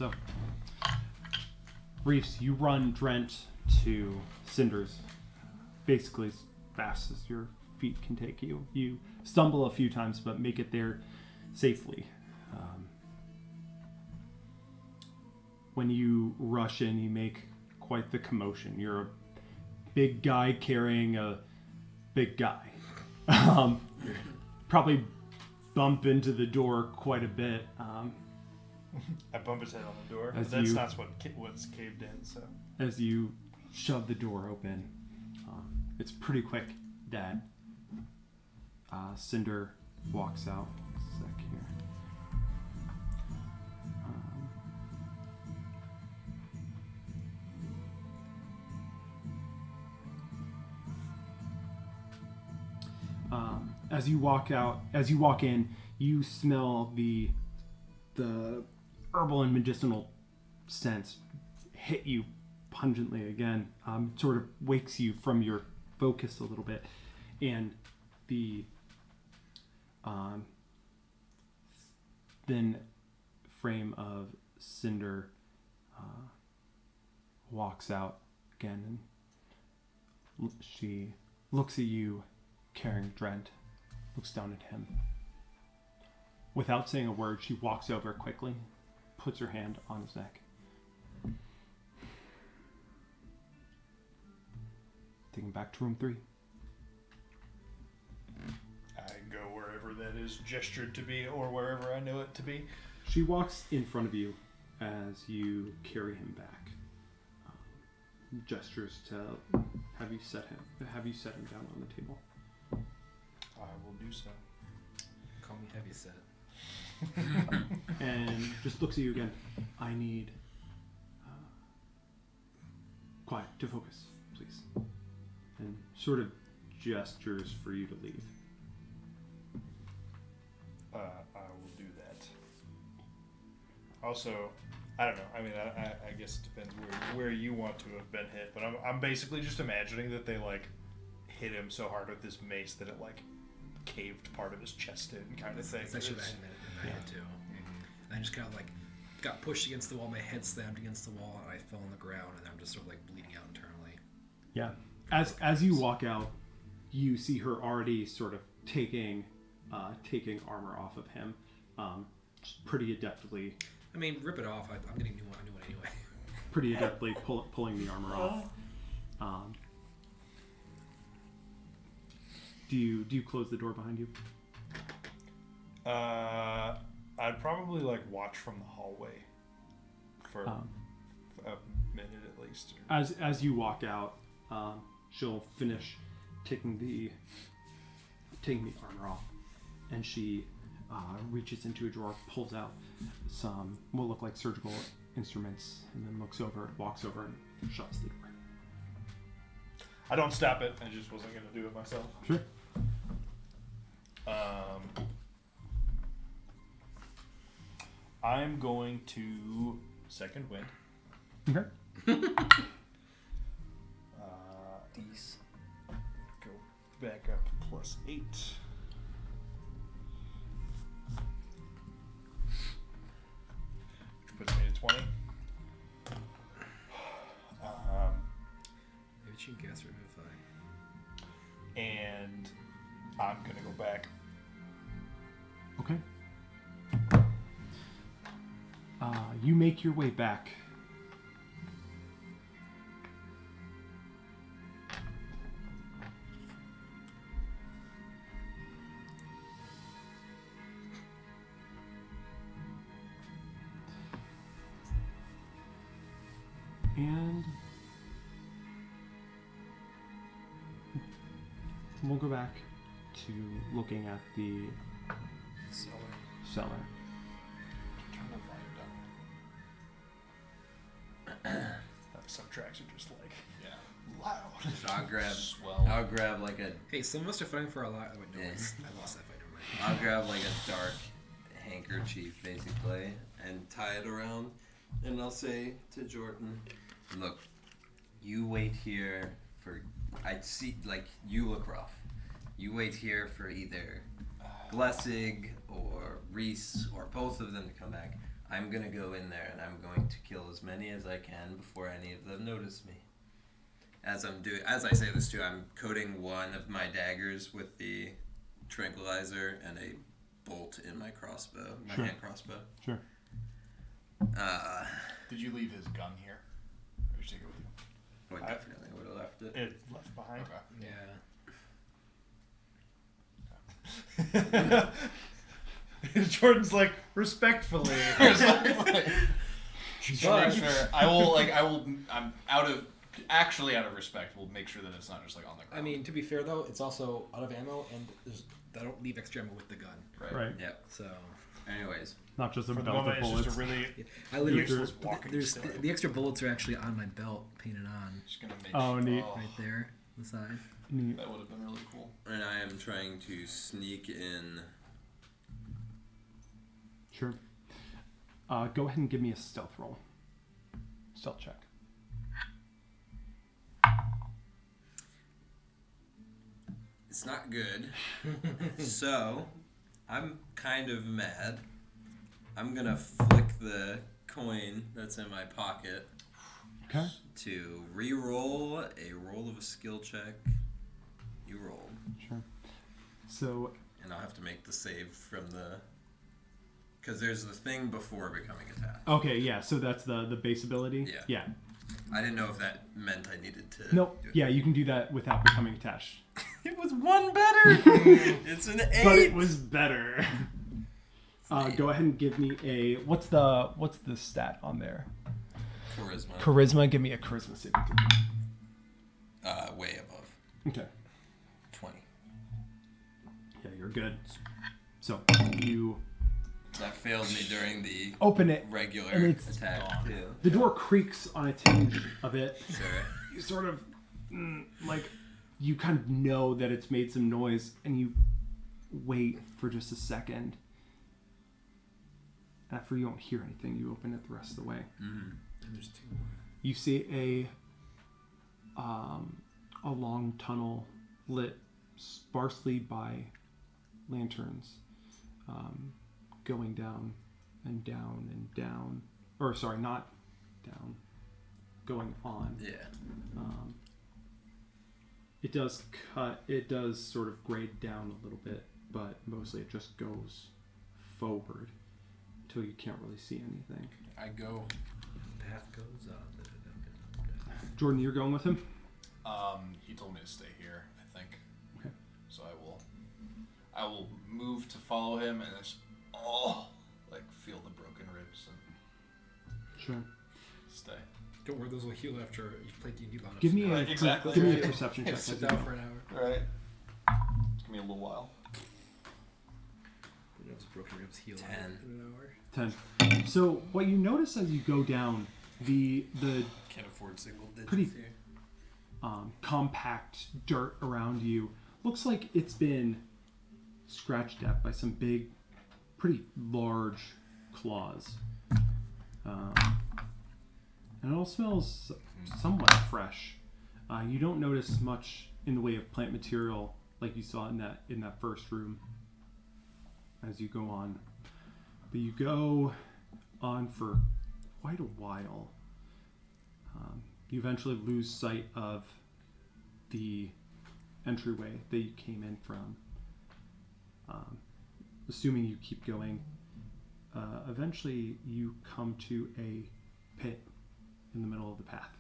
S2: So, Reese, you run Drent to Cinders basically as fast as your feet can take you. You stumble a few times, but make it there safely. When you rush in, you make quite the commotion. You're a big guy carrying a big guy. Probably bump into the door quite a bit.
S5: I bump his head on the door.
S2: As
S5: But that's
S2: you-
S5: not what's caved in. So
S2: As you shove the door open, it's pretty quick that Cinder walks out. A sec here. As you walk in, you smell the herbal and medicinal scents hit you pungently again. Sort of wakes you from your focus a little bit, and the thin frame of Cinder walks out again, and she looks at you carrying Drent, looks down at him. Without saying a word, she walks over quickly, puts her hand on his neck. Take him back to room 3.
S5: I go wherever that is gestured to be, or wherever I know it to be.
S2: She walks in front of you as you carry him back. Gestures to have you set him down on the table.
S5: I will do so.
S3: Call me heavyset.
S2: And just looks at you again. I need quiet to focus, please. And sort of gestures for you to leave.
S5: I will do that. Also, I don't know. I mean, I guess it depends where you want to have been hit, but I'm basically just imagining that they like hit him so hard with this mace that it like caved part of his chest in, kind of thing.
S3: That's actually what I had in my head too. And I just kind of like got pushed against the wall, my head slammed against the wall, and I fell on the ground, and I'm just sort of like bleeding out internally.
S2: Yeah. As you walk out, you see her already sort of taking armor off of him, pretty adeptly.
S3: I mean, rip it off. I'm getting a new one anyway.
S2: Pretty adeptly pulling the armor off. Do you close the door behind you?
S5: I'd probably like watch from the hallway for a minute at least.
S2: As you walk out, she'll finish taking the armor off, and she reaches into a drawer, pulls out some what look like surgical instruments, and then walks over and shuts the door.
S5: I don't stop it. I just wasn't gonna do it myself.
S2: Sure.
S5: I'm going to second wind.
S2: Okay.
S5: These go back up +8. Which puts me to 20.
S3: Maybe you can gas revivify.
S5: And I'm gonna go back.
S2: Okay. You make your way back. And we'll go back to looking at the cellar.
S5: Turn the volume down. Some tracks are just like loud.
S7: So
S1: Swell.
S7: I'll grab like a
S3: Hey, some of us are fighting for a lot. Oh, wait, no,
S7: Yeah.
S3: I lost that fight. Never mind.
S7: I'll grab like a dark handkerchief basically and tie it around, and I'll say to Jordan, look, you wait here for, I see, like, you look rough. You wait here for either Glessig or Reese or both of them to come back. I'm gonna go in there and I'm going to kill as many as I can before any of them notice me. As I say this too, I'm coating one of my daggers with the tranquilizer and a bolt in my crossbow, my
S2: Sure.
S7: hand crossbow.
S2: Sure.
S6: Did you leave his gun here? Or did you take it with you?
S7: I definitely would have left it.
S5: It left behind.
S9: Yeah.
S5: Jordan's like, respectfully.
S6: Just make sure. I'm out of respect. We'll make sure that it's not just like on the ground.
S9: I mean, to be fair though, it's also out of ammo, and I don't leave extra ammo with the gun.
S2: Right.
S7: Yep.
S9: So
S7: Anyways,
S2: Not just a
S5: For the
S2: belt
S5: moment,
S2: of
S5: it's
S2: bullets.
S5: just a really
S9: I literally
S5: useless walking
S9: there's
S5: stick.
S9: the extra bullets are actually on my belt, painted on
S6: Just gonna make
S2: Oh, neat.
S9: right there, on the side.
S2: Neat.
S6: That would have been really cool.
S7: and I am trying to sneak in.
S2: Sure. Go ahead and give me a stealth roll. Stealth check.
S7: It's not good. So, I'm kind of mad. I'm gonna flick the coin that's in my pocket
S2: Okay.
S7: to re-roll a roll of a skill check. You roll.
S2: Sure. So,
S7: And I'll have to make the save from the... Because there's the thing before becoming attacked.
S2: okay, yeah, so that's the base ability?
S7: Yeah.
S2: Yeah.
S7: I didn't know if that meant I needed to...
S2: Nope.
S7: do it.
S2: Yeah, you can do that without becoming attached.
S7: It was one better! It's an 8!
S2: But it was better. Go ahead and give me a... What's the stat on there?
S7: Charisma.
S2: Charisma. Give me a charisma saving throw.
S7: Way above.
S2: Okay.
S7: 20.
S2: Yeah, you're good. So, you
S7: That failed me during the
S2: open it.
S7: regular
S2: And it's
S7: attack, too.
S2: The door creaks on its hinge a bit.
S7: Sure.
S2: You sort of, you kind of know that it's made some noise, and you wait for just a second. After you don't hear anything, you open it the rest of the way.
S7: Mm-hmm.
S9: And there's two more.
S2: You see a long tunnel lit sparsely by lanterns, going down and down and down. Or sorry, not down. Going on.
S7: Yeah.
S2: It does cut. It does sort of grade down a little bit, but mostly it just goes forward until you can't really see anything.
S6: I go.
S9: Path goes on.
S2: Jordan, you're going with him?
S6: He told me to stay here, I think.
S2: Okay.
S6: So I will move to follow him and just feel the broken ribs and
S2: Sure.
S6: stay.
S9: Don't worry, those will heal after you've played D&D long enough.
S2: Give me
S6: Right, exactly.
S2: Give me a perception check.
S9: Sit
S2: as you
S9: down
S2: go.
S9: for an hour.
S6: Right. It's gonna be a little while.
S9: You know, those broken ribs heal
S7: 10.
S9: in an hour.
S2: 10. So what you notice as you go down, the
S7: Can't afford single digits
S2: Pretty-
S7: here.
S2: compact dirt around you looks like it's been scratched at by some big, pretty large claws. And it all smells somewhat fresh. You don't notice much in the way of plant material like you saw in that first room as you go on. But you go on for quite a while. You eventually lose sight of the entryway that you came in from. Assuming you keep going, eventually you come to a pit in the middle of the path,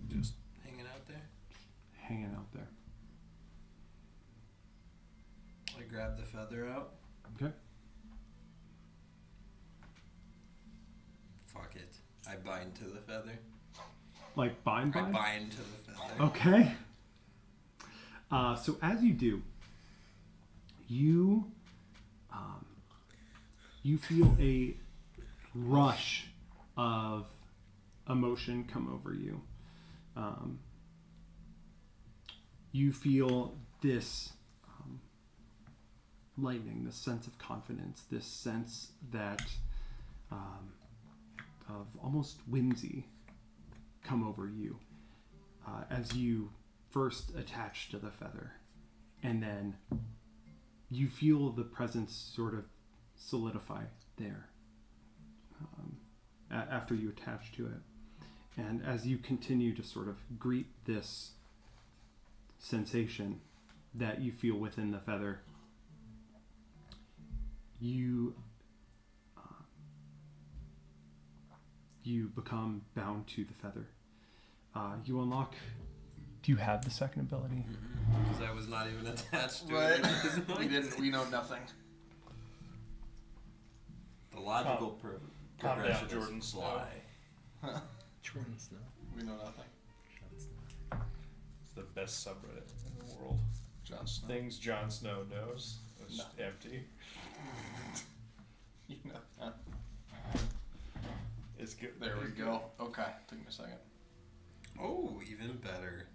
S7: Just hanging out there.
S2: hanging out there.
S7: I grab the feather out.
S2: Okay.
S7: Fuck it. I bind to the feather.
S2: Like bind.
S7: I bind to the feather.
S2: Okay. So as you do, you feel a rush of emotion come over you. You feel this lightning, this sense of confidence, this sense that of almost whimsy come over you as you first attach to the feather, and then you feel the presence sort of solidify there, after you attach to it. And as you continue to sort of greet this sensation that you feel within the feather, you become bound to the feather. You unlock. Do you have the second ability?
S7: Because I was not even attached to
S1: Right.
S7: it.
S1: We didn't. We know nothing.
S7: The logical
S5: Calm down,
S7: progression
S5: Jordan
S7: is
S5: Snow.
S7: fly.
S9: Jordan Snow.
S1: We know nothing.
S5: It's the best subreddit in the world.
S1: Jon Snow.
S5: Things Jon Snow knows. It's
S1: No.
S5: empty.
S1: You know.
S5: It's good.
S1: There we go. Okay. Took me a second.
S7: Oh, even better.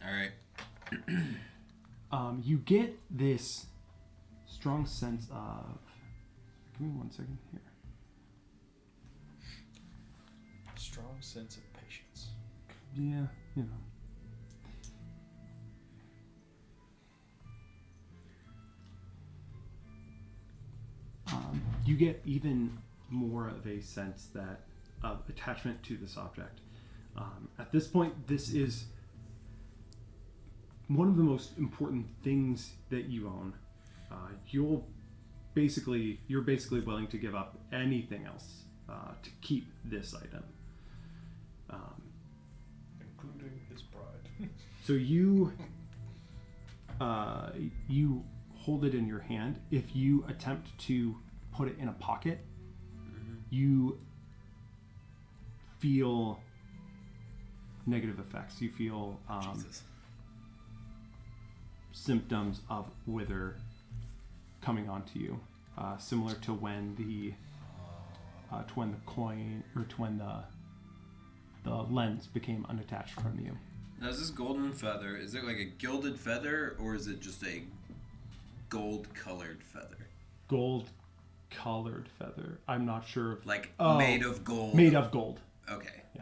S7: All right.
S2: You get this strong sense of. Give me 1 second here.
S5: Strong sense of patience.
S2: Yeah, you know. You get even more of a sense that of attachment to this object. At this point, this is one of the most important things that you own. You're basically willing to give up anything else to keep this item.
S5: Including his pride.
S2: So you hold it in your hand. If you attempt to put it in a pocket, you feel negative effects. You feel
S3: Jesus.
S2: symptoms of wither coming onto you, similar to when the coin or to when the lens became unattached from you.
S7: Now, is this golden feather, is it like a gilded feather, or is it just a gold-colored feather?
S2: Gold-colored feather. I'm not sure.
S7: Like,
S2: Oh,
S7: made of gold?
S2: Made of gold.
S7: Okay.
S2: Yeah.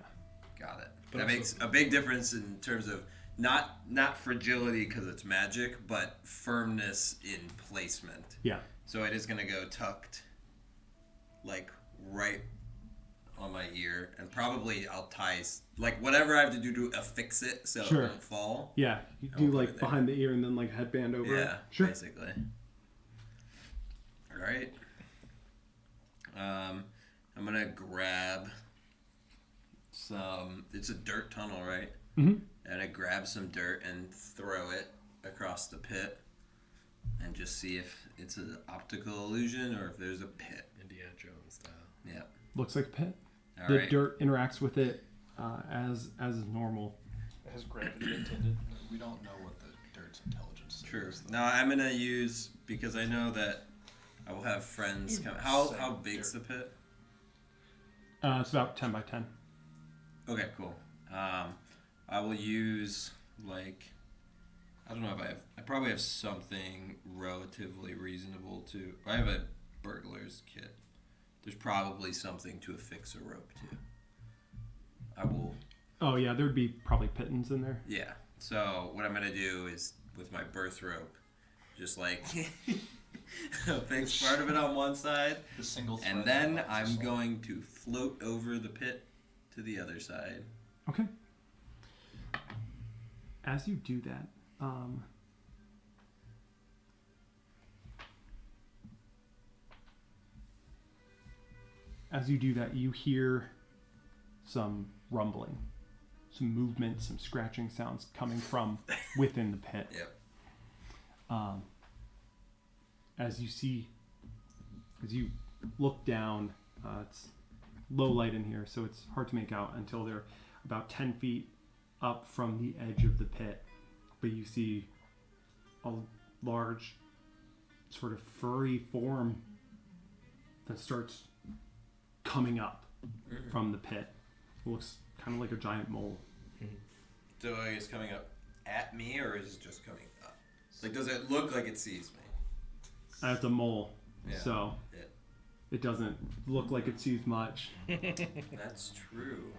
S7: Got it.
S9: But
S7: That
S9: also-
S7: makes a big difference in terms of not fragility because it's magic, but firmness in placement.
S2: Yeah.
S7: So it is going to go tucked, like, right on my ear, and probably I'll tie, like, whatever I have to do to affix it so
S2: Sure.
S7: it won't fall.
S2: Yeah. You
S7: I'll
S2: do
S7: put
S2: like
S7: it there.
S2: behind the ear and then like headband over it.
S7: Yeah,
S2: Sure.
S7: basically. All right. I'm going to grab some, it's a dirt tunnel, right?
S2: Mm-hmm.
S7: And I grab some dirt and throw it across the pit and just see if it's an optical illusion or if there's a pit.
S3: Indiana Jones style.
S7: Yeah.
S2: Looks like a pit.
S7: All
S2: The
S7: right.
S2: dirt interacts with it as is normal.
S5: It has gravity intended.
S1: We don't know what the dirt's intelligence
S7: True.
S1: is.
S7: Now I'm going to use, because I know that I will have friends come. How big's the pit?
S2: It's about 10 by 10.
S7: Okay, cool. I will use, like, I don't know if I probably have something relatively reasonable to, I have a burglar's kit. There's probably something to affix a rope to. I will,
S2: Oh yeah, there'd be probably pittons in there.
S7: yeah. So what I'm going to do is, with my birth rope, just like, affix part of it on one side,
S1: The single thread
S7: and then
S1: that
S7: I'm
S1: helps us all.
S7: going to float over the pit to the other side.
S2: Okay. As you do that, you hear some rumbling, some movement, some scratching sounds coming from within the pit.
S7: Yep.
S2: As you look down, it's low light in here, so it's hard to make out until they're about 10 feet up from the edge of the pit. But you see a large, sort of furry form that starts coming up from the pit. It looks kind of like a giant mole.
S7: So I guess coming up at me, or is it just coming up? Like, does it look like it sees me?
S2: It's a mole,
S7: Yeah.
S2: so
S7: Yeah.
S2: it doesn't look like it sees much.
S7: That's true.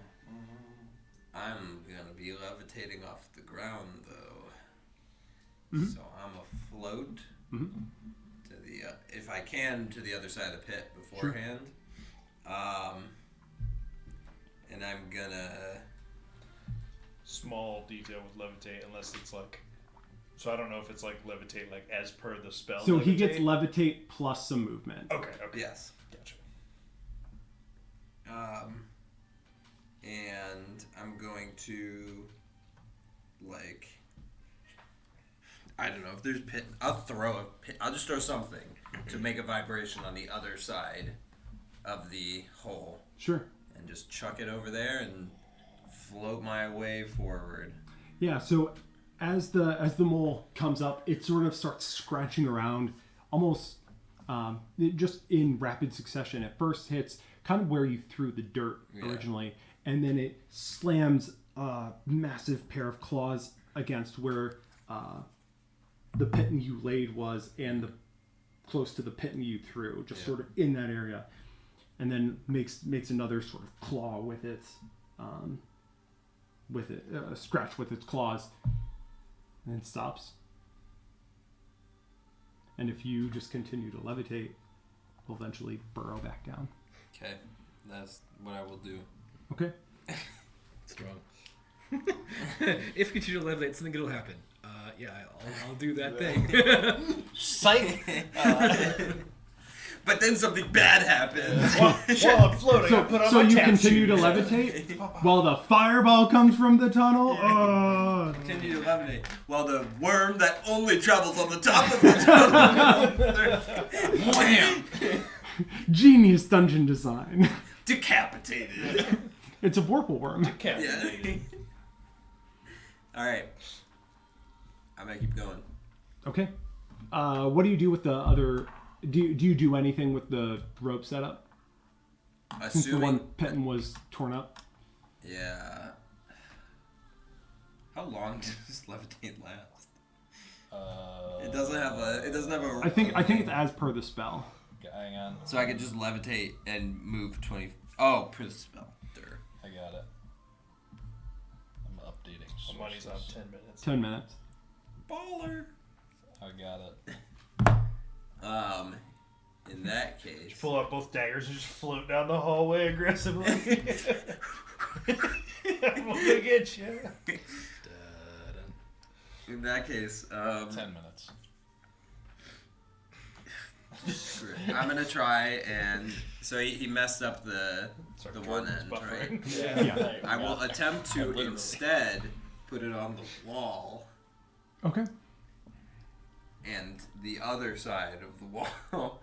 S7: I'm gonna be levitating off the ground, though.
S2: Mhm.
S7: So I'm afloat
S2: Mm-hmm.
S7: To the if I can to the other side of the pit beforehand. And I'm gonna.
S5: Small detail with levitate, unless it's like. So I don't know if it's like levitate, like as per the spell.
S2: So
S5: levitate.
S2: he gets levitate plus some movement.
S5: Okay.
S7: Yes.
S5: Gotcha.
S7: And I'm going to, like, I don't know if there's pit. I'll throw a pit. I'll just throw something to make a vibration on the other side of the hole,
S2: Sure.
S7: and just chuck it over there and float my way forward.
S2: Yeah. So as the mole comes up, it sort of starts scratching around, almost just in rapid succession. It first hits kind of where you threw the dirt originally, and then it slams a massive pair of claws against where the pitten you laid was, and the close to the pitten you threw, just sort of in that area, and then makes another sort of claw with its scratch with its claws, and then stops. And if you just continue to levitate, will eventually burrow back down.
S7: Okay, that's what I will do.
S2: Okay.
S9: Strong. If you continue to levitate, something good will happen. Yeah, I'll do that thing.
S1: Psych.
S7: But then something bad happens.
S5: While I'm floating, I put on
S2: So
S5: my
S2: you
S5: tap
S2: continue
S5: shoes.
S2: to levitate while the fireball comes from the tunnel.
S7: Continue to levitate while the worm that only travels on the top of the tunnel. Wham!
S2: Genius dungeon design.
S7: Decapitated.
S2: It's a Vorpal worm.
S7: Yeah. All right. I'm gonna keep going.
S2: Okay. What do you do with the other? Do you do anything with the rope setup? Since the one pitten was torn up.
S7: Yeah. How long does levitate last? It doesn't have a.
S2: I think it's as per the spell.
S6: Hang on.
S7: So I could just levitate and move 20. Oh, per the spell. There.
S6: I got it. I'm updating.
S5: My money's on
S6: sources.
S5: 10 minutes.
S2: 10 minutes.
S7: Baller.
S6: I got it.
S7: In that case.
S5: Pull out both daggers and just float down the hallway aggressively. I'm gonna get you.
S7: In that case,
S6: 10 minutes.
S7: I'm gonna try and so he messed up the one end, right?
S2: Yeah.
S7: I will attempt to instead put it on the wall
S2: Okay.
S7: and the other side of the wall.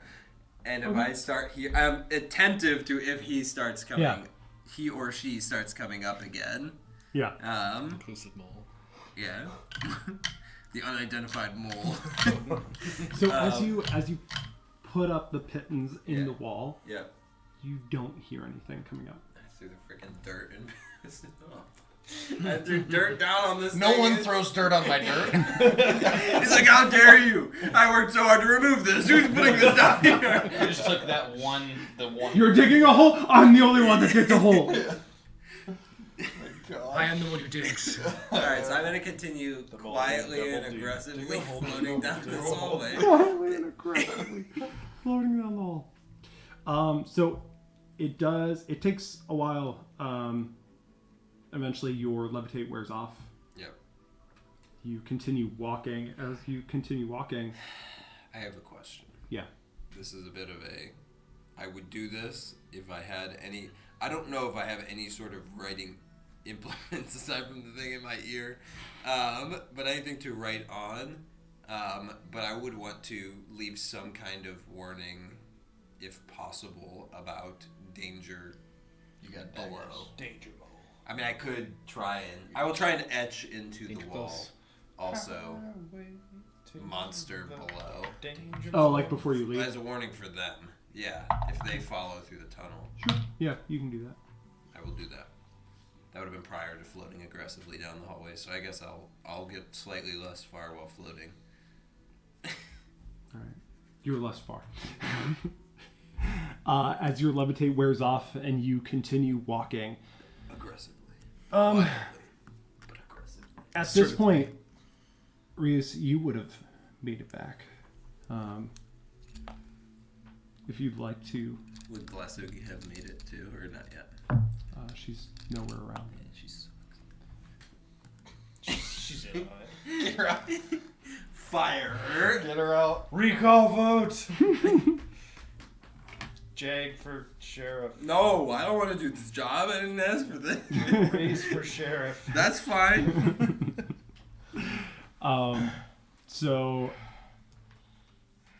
S7: And if I start here, I'm attentive to if he starts coming, he or she starts coming up again.
S2: Yeah.
S9: Inclusive mole.
S7: Yeah. The unidentified mole.
S2: So as you put up the pittons in the wall,
S7: Yeah.
S2: you don't hear anything coming up.
S7: I threw the freaking dirt and pissed it off. I threw dirt down on this
S1: No
S7: thing.
S1: one throws dirt on my dirt.
S7: He's like, how dare you? I worked so hard to remove this. Who's putting this down here?
S6: I just took the one.
S2: You're digging a hole? I'm the only one that digs a hole.
S9: I am the one who digs.
S7: Alright, so I'm going to continue quietly and aggressively floating down this hallway.
S2: Quietly and aggressively floating down the hall. So it takes a while. Eventually your levitate wears off.
S7: Yep.
S2: You continue walking. As you continue walking,
S7: I have a question.
S2: yeah.
S7: This is a bit of a... I would do this if I had any... I don't know if I have any sort of writing implements aside from the thing in my ear. But anything to write on. But I would want to leave some kind of warning, if possible, about danger
S1: You got
S7: below.
S1: daggers.
S5: Danger mole.
S7: I mean, I could try and... I will try and etch into the
S9: Danger
S7: wall.
S9: close.
S7: Also, monster below.
S5: Danger
S2: Oh, like before you leave?
S7: As a warning for them. Yeah, if they follow through the tunnel.
S2: Sure. Yeah, you can do that.
S7: I will do that. That would have been prior to floating aggressively down the hallway, so I guess I'll get slightly less far while floating.
S2: All right. You're less far. As your levitate wears off and you continue walking.
S7: Aggressively.
S2: Um,
S7: But aggressively.
S2: At this point, Rius, you would have made it back. If you'd like to,
S7: Would Glasugi have made it too, or not yet?
S2: she's nowhere around.
S7: Yeah, she's.
S5: She's in on it.
S4: Get her out. Fire her.
S1: Get her out.
S5: Recall vote. Jag for sheriff.
S4: No, I don't want to do this job. I didn't ask for this.
S5: Raise for sheriff.
S4: That's fine.
S2: So,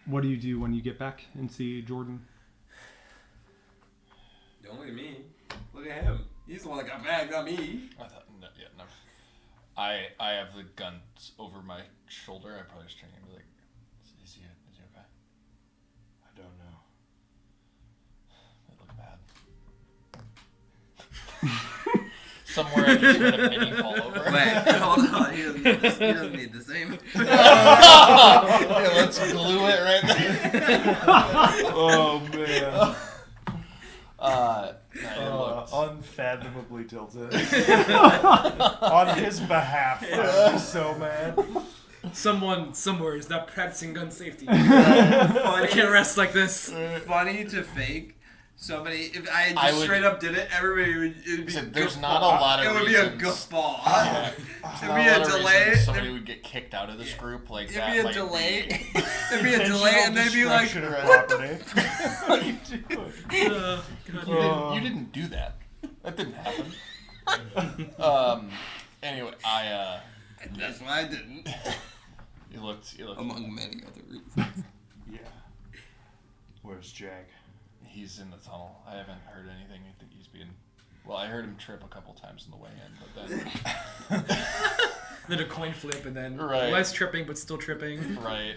S2: what do you do when you get back and see Jordan?
S4: Don't look at me. Look at him. He's the one that got back, not me.
S1: I thought, no, yeah, no. I have the guns over my shoulder. I probably just turn and be like, is he okay?
S5: I don't know.
S1: They look bad. Somewhere I just had a mini fall over.
S7: Wait, hold on. He doesn't need the same.
S1: Yeah, let's glue it right there.
S5: Oh man.
S1: No, it looked-
S5: Unfathomably tilted. On his behalf, I'm so mad.
S9: Someone somewhere is not practicing gun safety. I can't rest like this.
S4: Funny to fake. Somebody, if I just
S1: I would-
S4: straight up did it, everybody would. It'd be.
S1: Said
S4: a
S1: there's
S4: guffaw.
S1: not a lot of
S4: It would be a
S1: reasons.
S4: guffaw.
S1: Yeah.
S4: It'd be a delay.
S1: Somebody would get kicked out of this group like
S4: It'd
S1: that.
S4: be a
S1: might
S4: delay. It'd be a delay, and they'd be like,
S5: Destruction of
S4: "What the
S5: property.
S1: What are you doing?
S9: God.
S1: You didn't do that. That didn't happen. Anyway,
S4: That's why I didn't.
S1: you looked.
S7: Among many other reasons.
S5: Yeah. Where's Jag?
S1: He's in the tunnel. I haven't heard anything. I think he's being. Well, I heard him trip a couple times on the way in, but then.
S9: Then a coin flip, and then
S1: Right.
S9: less tripping, but still tripping.
S1: Right.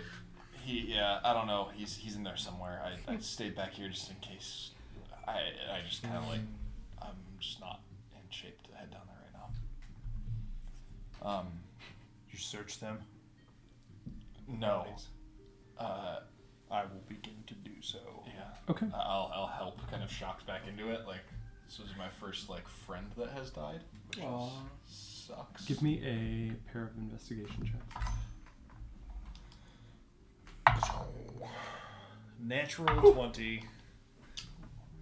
S1: Yeah. I don't know. He's in there somewhere. I stayed back here just in case. I just kind of like. I'm just not in shape to head down there right now.
S5: You search them?
S1: No.
S5: Please.
S1: I
S5: will begin to do so.
S1: Yeah.
S2: Okay.
S1: I'll help. Kind of shocked back into it. Like this was my first like friend that has died, which sucks.
S2: Give me a pair of investigation checks.
S5: Natural 20.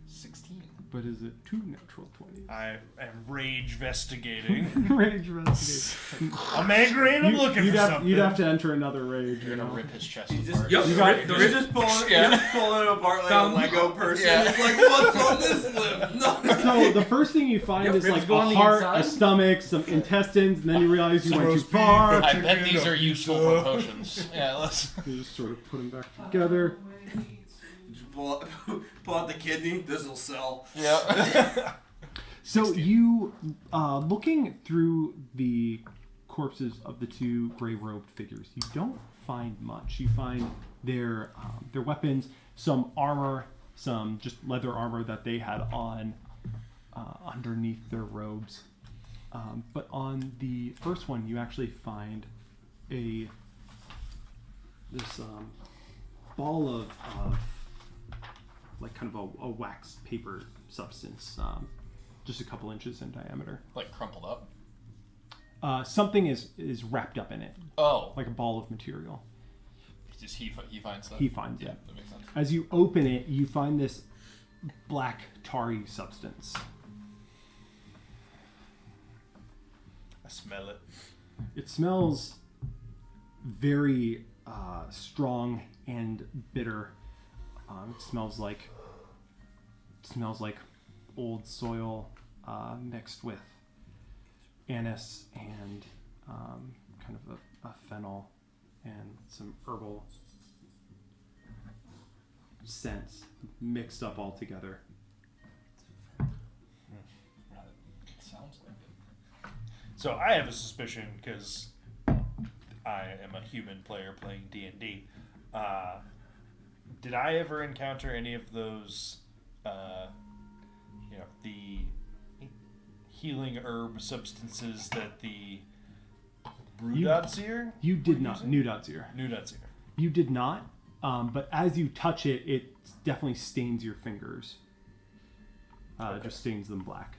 S1: 16.
S2: But is it two natural 20s?
S5: I am rage investigating.
S2: Rage investigation.
S5: I'm angry and I'm looking
S2: you'd
S5: for
S2: have,
S5: something.
S2: You'd have to enter another rage.
S1: You're
S2: you
S1: gonna
S2: know?
S1: rip his chest
S4: You
S1: apart.
S4: just,
S9: Yep.
S2: got-
S4: you're just pulling,
S1: Yeah.
S4: you're just pulling it apart like
S9: Found-
S4: a Lego person.
S1: Yeah.
S4: It's like, what's on this lip? No.
S2: So the first thing you find
S9: Yep,
S2: is
S9: ribs
S2: like
S9: go on
S2: a
S9: the
S2: heart,
S9: inside.
S2: a stomach, some intestines, and then you realize you
S5: Some
S2: went too
S5: roast beef,
S2: far.
S1: I bet
S5: Chicken,
S1: these
S5: a
S1: are useful
S5: pizza.
S1: for potions. Yeah, let's.
S2: You just sort of put them back together.
S4: Just pull out the kidney. This will sell.
S1: Yeah.
S2: So you, looking through the corpses of the two gray-robed figures, you don't find much. You find their weapons, some armor, some just leather armor that they had on underneath their robes. But on the first one, you actually find this ball of like kind of a wax paper substance. Just a couple inches in diameter.
S1: Like crumpled up.
S2: Something is wrapped up in it,
S1: Oh.
S2: like a ball of material.
S1: Just he finds that.
S2: He finds
S1: Yeah,
S2: it.
S1: that makes sense.
S2: As you open it, you find this black tarry substance.
S5: I smell it.
S2: It smells very strong and bitter. It smells like old soil mixed with anise and kind of a fennel and some herbal scents mixed up all together.
S1: It sounds like it.
S5: So I have a suspicion because I am a human player playing D&D. Did I ever encounter any of those, the healing herb substances that the Brudadzier?
S2: You did not, Nudadzier.
S5: Nudadzier.
S2: You did not, but as you touch it, it definitely stains your fingers. It just stains them black.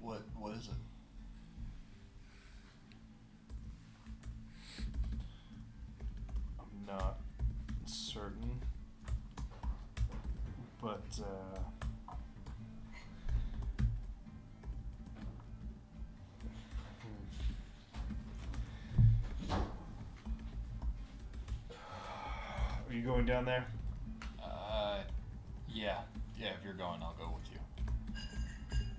S1: What is
S5: It's Are you going down there?
S1: Yeah. Yeah, if you're going, I'll go with you.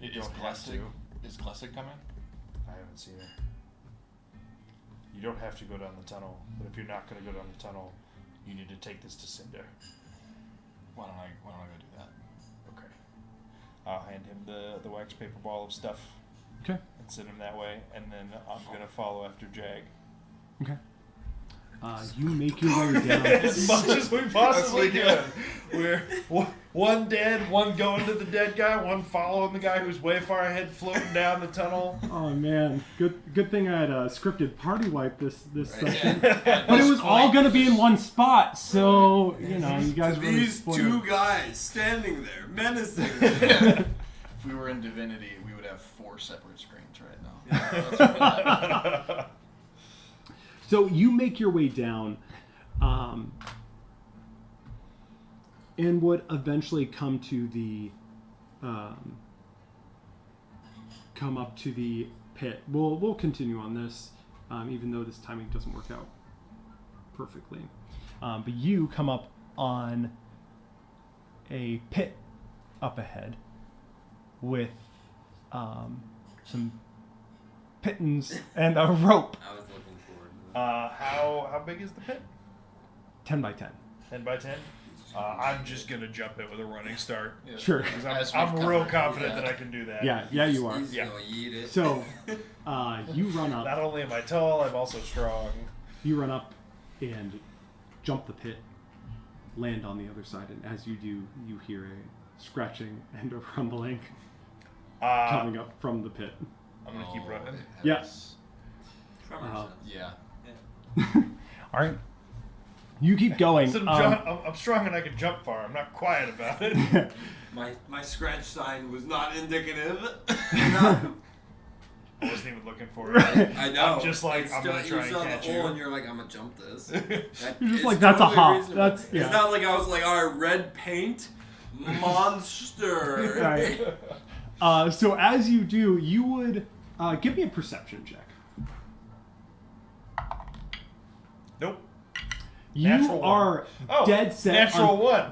S5: You
S1: Is
S5: don't have
S1: Klesic,
S5: to.
S1: is Klesic coming?
S5: I haven't seen her. You don't have to go down the tunnel, but if you're not going to go down the tunnel, you need to take this to Cinder.
S1: Why don't I go do that?
S5: Okay. I'll hand him the wax paper ball of stuff.
S2: Okay.
S5: And send him that way, and then I'm gonna follow after Jag.
S2: Okay. You make your way down.
S5: As much as we possibly can. We're one dead, one going to the dead guy, one following the guy who's way far ahead, floating down the tunnel.
S2: Oh man, good thing I had a scripted party wipe this session.
S1: Yeah.
S2: But it was all gonna be in one spot, so you know you guys were gonna
S7: These
S2: split
S7: two
S2: it.
S7: guys standing there, menacing.
S1: If we were in Divinity, we would have 4 separate screens right now. That's what happened.
S2: So you make your way down, and would eventually come to the, come up to the pit. We'll continue on this, even though this timing doesn't work out perfectly. But you come up on a pit up ahead with some pittons and a rope.
S7: I was looking forward to that.
S5: How big is the pit?
S2: 10 by 10.
S5: 10 by 10? I'm just gonna jump it with a running start.
S1: Yeah.
S2: Sure.
S5: Because
S1: As
S5: I'm
S1: we've
S5: real
S1: covered,
S5: confident
S1: yeah.
S5: that I can do that.
S2: Yeah, you are.
S7: He's
S5: Yeah.
S7: gonna eat it.
S2: So, you run up.
S5: Not only am I tall, I'm also strong.
S2: You run up and jump the pit, land on the other side, and as you do, you hear a scratching and a rumbling coming up from the pit.
S5: I'm gonna keep
S1: Oh,
S5: running.
S1: it
S2: Yeah.
S1: has-
S2: Uh-huh.
S1: Yeah.
S2: All right. You keep going.
S5: So I'm strong and I can jump far. I'm not quiet about it.
S7: My scratch sign was not indicative.
S5: I wasn't even looking for it.
S7: I know.
S5: I'm just like, I'm gonna try
S7: you
S5: and
S7: saw
S5: catch
S7: the hole
S5: you.
S7: and you're like, I'm gonna jump this.
S2: You're just like, that's a hop. That's- yeah.
S7: It's not like I was like, all right, red paint, monster.
S2: Right. So as you do, you would give me a perception check.
S5: Nope.
S2: You
S5: Natural one.
S2: are
S5: Oh,
S2: dead set.
S5: natural one.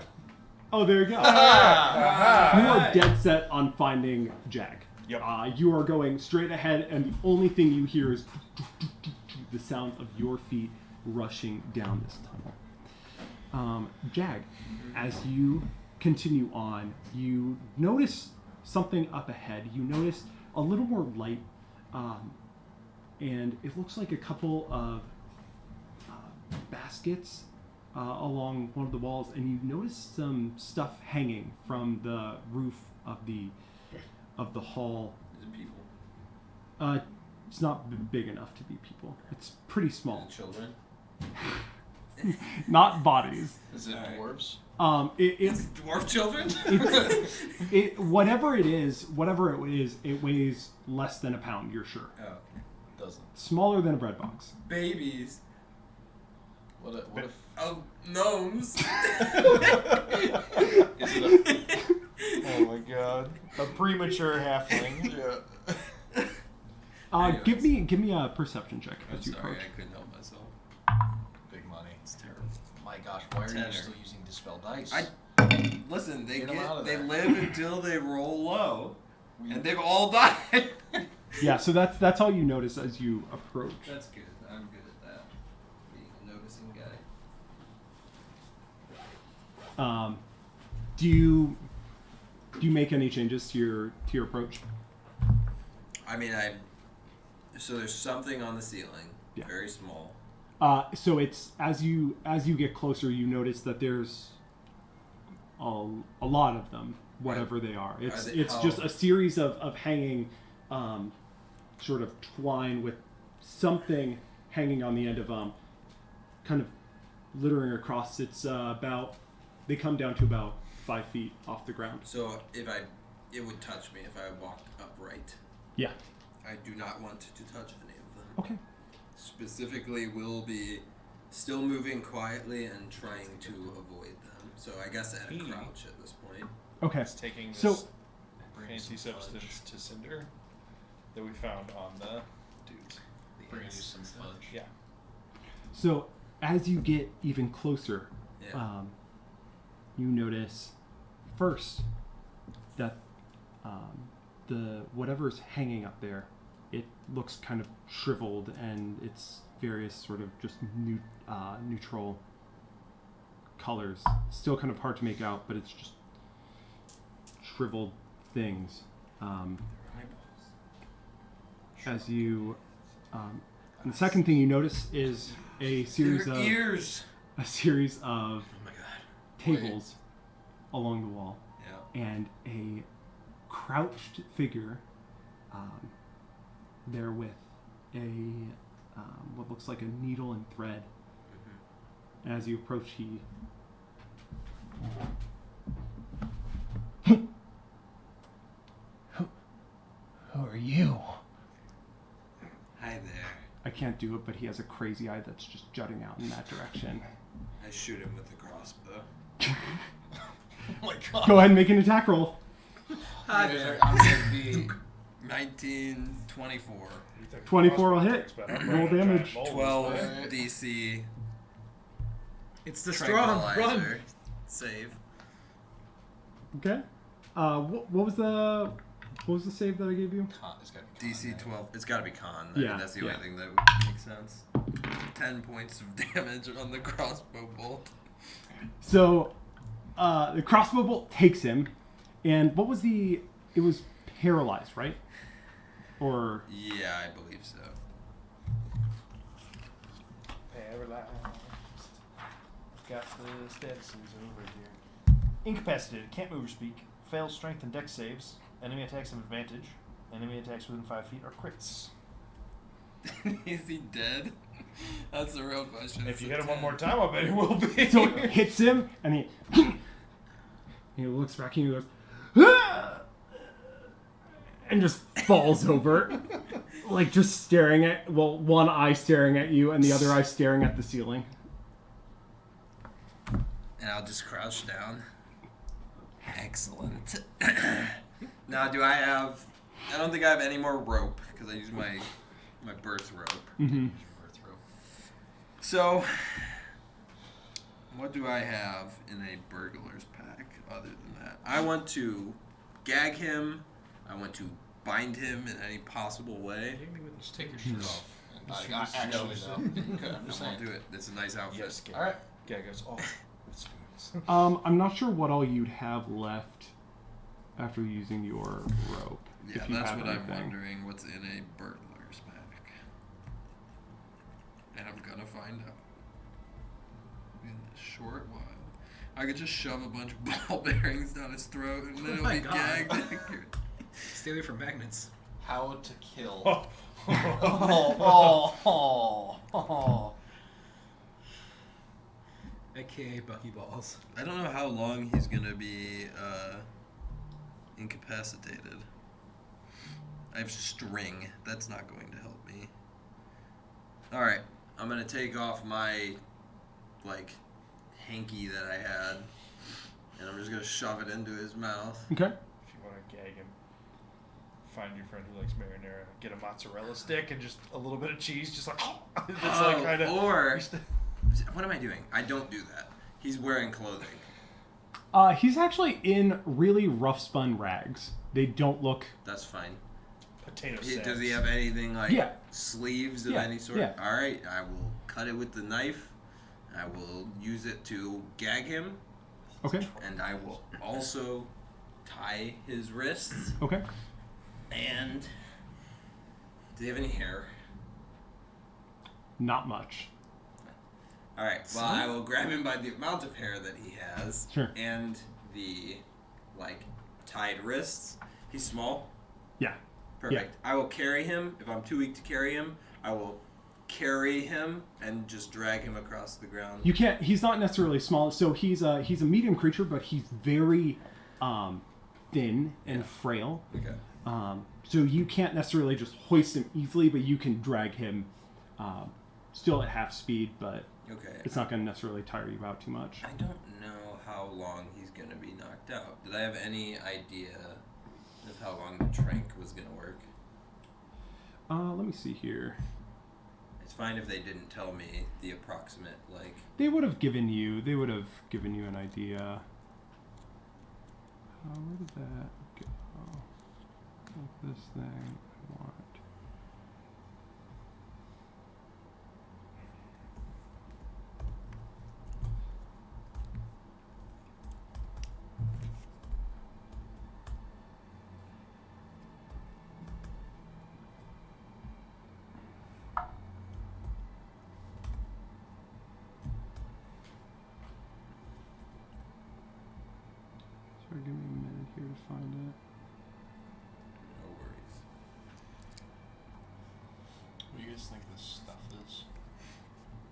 S2: Oh, there you go.
S5: Aha.
S2: You are dead set on finding Jag.
S5: Yep.
S2: You are going straight ahead, and the only thing you hear is the sound of your feet rushing down this tunnel. Jag, as you continue on, you notice something up ahead. You notice a little more light, and it looks like a couple of baskets along one of the walls, and you notice some stuff hanging from the roof of the hall.
S7: Is it people?
S2: It's not big enough to be people. It's pretty small.
S7: Children?
S2: Not bodies.
S1: Is it
S7: Alright.
S1: dwarves?
S2: It's
S7: Dwarf children?
S2: whatever it is, it weighs less than a pound. You're sure.
S7: Oh.
S1: Doesn't.
S2: Smaller than a bread box.
S7: Babies.
S1: What if
S7: Oh, gnomes.
S1: is it
S5: Oh my god. A premature halfling.
S2: Give me a perception check
S7: I'm
S2: as you
S7: sorry,
S2: approach.
S7: I couldn't help myself.
S1: big money?
S7: It's terrible.
S1: My gosh, why are you
S7: Tenor.
S1: still using dispel dice?
S7: Listen, they
S1: Get 'em out of
S7: they
S1: there.
S7: live until they roll low, and they've all died.
S2: Yeah, so that's all you notice as you approach.
S7: That's good. I'm good at that. Being a noticing guy.
S2: Do you make any changes to your approach?
S7: I mean, so there's something on the ceiling,
S2: Yeah.
S7: very small.
S2: So it's as you get closer, you notice that there's a lot of them, whatever they are. It's
S7: they-
S2: it's
S7: how-
S2: just a series of hanging, sort of twine with something hanging on the end of kind of littering across. It's they come down to about 5 feet off the ground.
S7: So it would touch me if I walked upright.
S2: Yeah.
S7: I do not want to touch any of them.
S2: Okay.
S7: Specifically, will be still moving quietly and trying to avoid them. So I guess at a crouch at this point.
S2: Okay.
S5: It's taking this
S2: So-
S5: fancy substance to cinder that we found on the dudes.
S1: Bringing you some fudge.
S5: Yeah.
S2: So as you get even closer,
S7: Yeah.
S2: you notice first that the whatever's hanging up there, it looks kind of shriveled, and it's various sort of just neutral colors. Still kind of hard to make out, but it's just shriveled things. As you, and the second thing you notice is a series
S4: Their
S2: of
S4: ears.
S2: a series of
S3: Oh my god.
S2: tables along the wall,
S7: Yeah.
S2: and a crouched figure there with a what looks like a needle and thread. And as you approach, he who are you?
S7: Hi there.
S2: I can't do it, but he has a crazy eye that's just jutting out in that direction.
S7: I shoot him with the crossbow.
S1: Oh my god.
S2: Go ahead and make an attack roll.
S7: Hi
S1: You guys
S7: there.
S1: are- I'm gonna be
S7: 1924.
S2: 24 will hit. Roll damage.
S7: 12
S1: Alright.
S7: DC.
S3: It's the strong. Run.
S7: Tranquilizer. Save.
S2: Okay. What was the save that I gave you?
S1: It's gotta be
S7: DC
S1: con,
S7: 12. It's gotta be con. I
S2: Yeah,
S7: mean, that's the
S2: yeah.
S7: only thing that would make sense. 10 points of damage on the crossbow bolt.
S2: So, the crossbow bolt takes him, and what was it was paralyzed, right? Or
S7: Yeah, I believe so.
S5: Paralyzed. Got the statuses over here. Incapacitated. Can't move or speak. Fails strength and dex saves. Enemy attacks have advantage. Enemy attacks within 5 feet are crits.
S7: Is he dead? That's the real question.
S5: If
S7: It's
S5: you
S7: a
S5: hit him one
S7: 10.
S5: more time, I bet he will be.
S2: so it hits him, and he looks back and he goes, "Ah!" and just falls over, like just staring at one eye staring at you, and the other eye staring at the ceiling.
S7: And I'll just crouch down. Excellent. Now, do I have... I don't think I have any more rope, because I use my birth rope.
S2: Mm-hmm.
S1: birth rope.
S7: So, what do I have in a burglar's pack other than that? I want to gag him. I want to bind him in any possible way.
S1: Just take your shirt off.
S5: Just
S1: Like,
S5: use
S1: actually,
S5: nose.
S1: though. Okay, I'm just
S7: I'll
S1: saying.
S7: do it. It's a nice outfit.
S5: Yes, Gag.
S1: All right.
S5: Gag goes, oh, it's smooth.
S2: I'm not sure what all you'd have left after using your rope.
S7: Yeah,
S2: if you
S7: that's
S2: have
S7: what I'm
S2: anything.
S7: wondering. What's in a burglar's pack? And I'm gonna find out in a short while. I could just shove a bunch of ball bearings down his throat, and then
S3: Oh
S7: he'll
S3: my
S7: be
S3: God.
S7: gagged.
S3: Stay away from magnets.
S1: How to kill.
S5: Oh.
S1: Oh.
S3: AKA Bucky Balls.
S7: I don't know how long he's gonna be incapacitated. I have string. That's not going to help me. Alright, I'm gonna take off my, hanky that I had, and I'm just gonna shove it into his mouth.
S2: Okay.
S5: If you want to gag him, find your friend who likes marinara. Get a mozzarella stick and just a little bit of cheese, just like it's like kind of.
S7: Or, what am I doing? I don't do that. He's wearing clothing.
S2: He's actually in really rough spun rags. They don't look.
S7: That's fine.
S5: Potato
S7: Does
S5: salad.
S7: he have anything like
S2: Yeah.
S7: sleeves of
S2: Yeah,
S7: any sort?
S2: yeah.
S7: All right, I will cut it with the knife. I will use it to gag him,
S2: Okay.
S7: and I will also tie his wrists.
S2: Okay.
S7: And do they have any hair?
S2: Not much.
S7: All right. Well, I will grab him by the amount of hair that he has,
S2: Sure.
S7: and the tied wrists. He's small.
S2: Yeah.
S7: Perfect. I will carry him. If I'm too weak to carry him, I will carry him and just drag him across the ground.
S2: You can't. He's not necessarily small. So he's a medium creature, but he's very thin and frail.
S7: Okay.
S2: So you can't necessarily just hoist him easily, but you can drag him still at half speed, but
S7: Okay.
S2: it's not going to necessarily tire you out too much.
S7: I don't know how how long he's gonna be knocked out. Did I have any idea of how long the trank was gonna work?
S2: Let me see here.
S7: It's fine if they didn't tell me the approximate, like...
S2: They would have given you an idea. Where did that go? This thing I want. Sorry, give me a minute here to find it.
S7: No worries.
S1: What do you guys think this stuff is?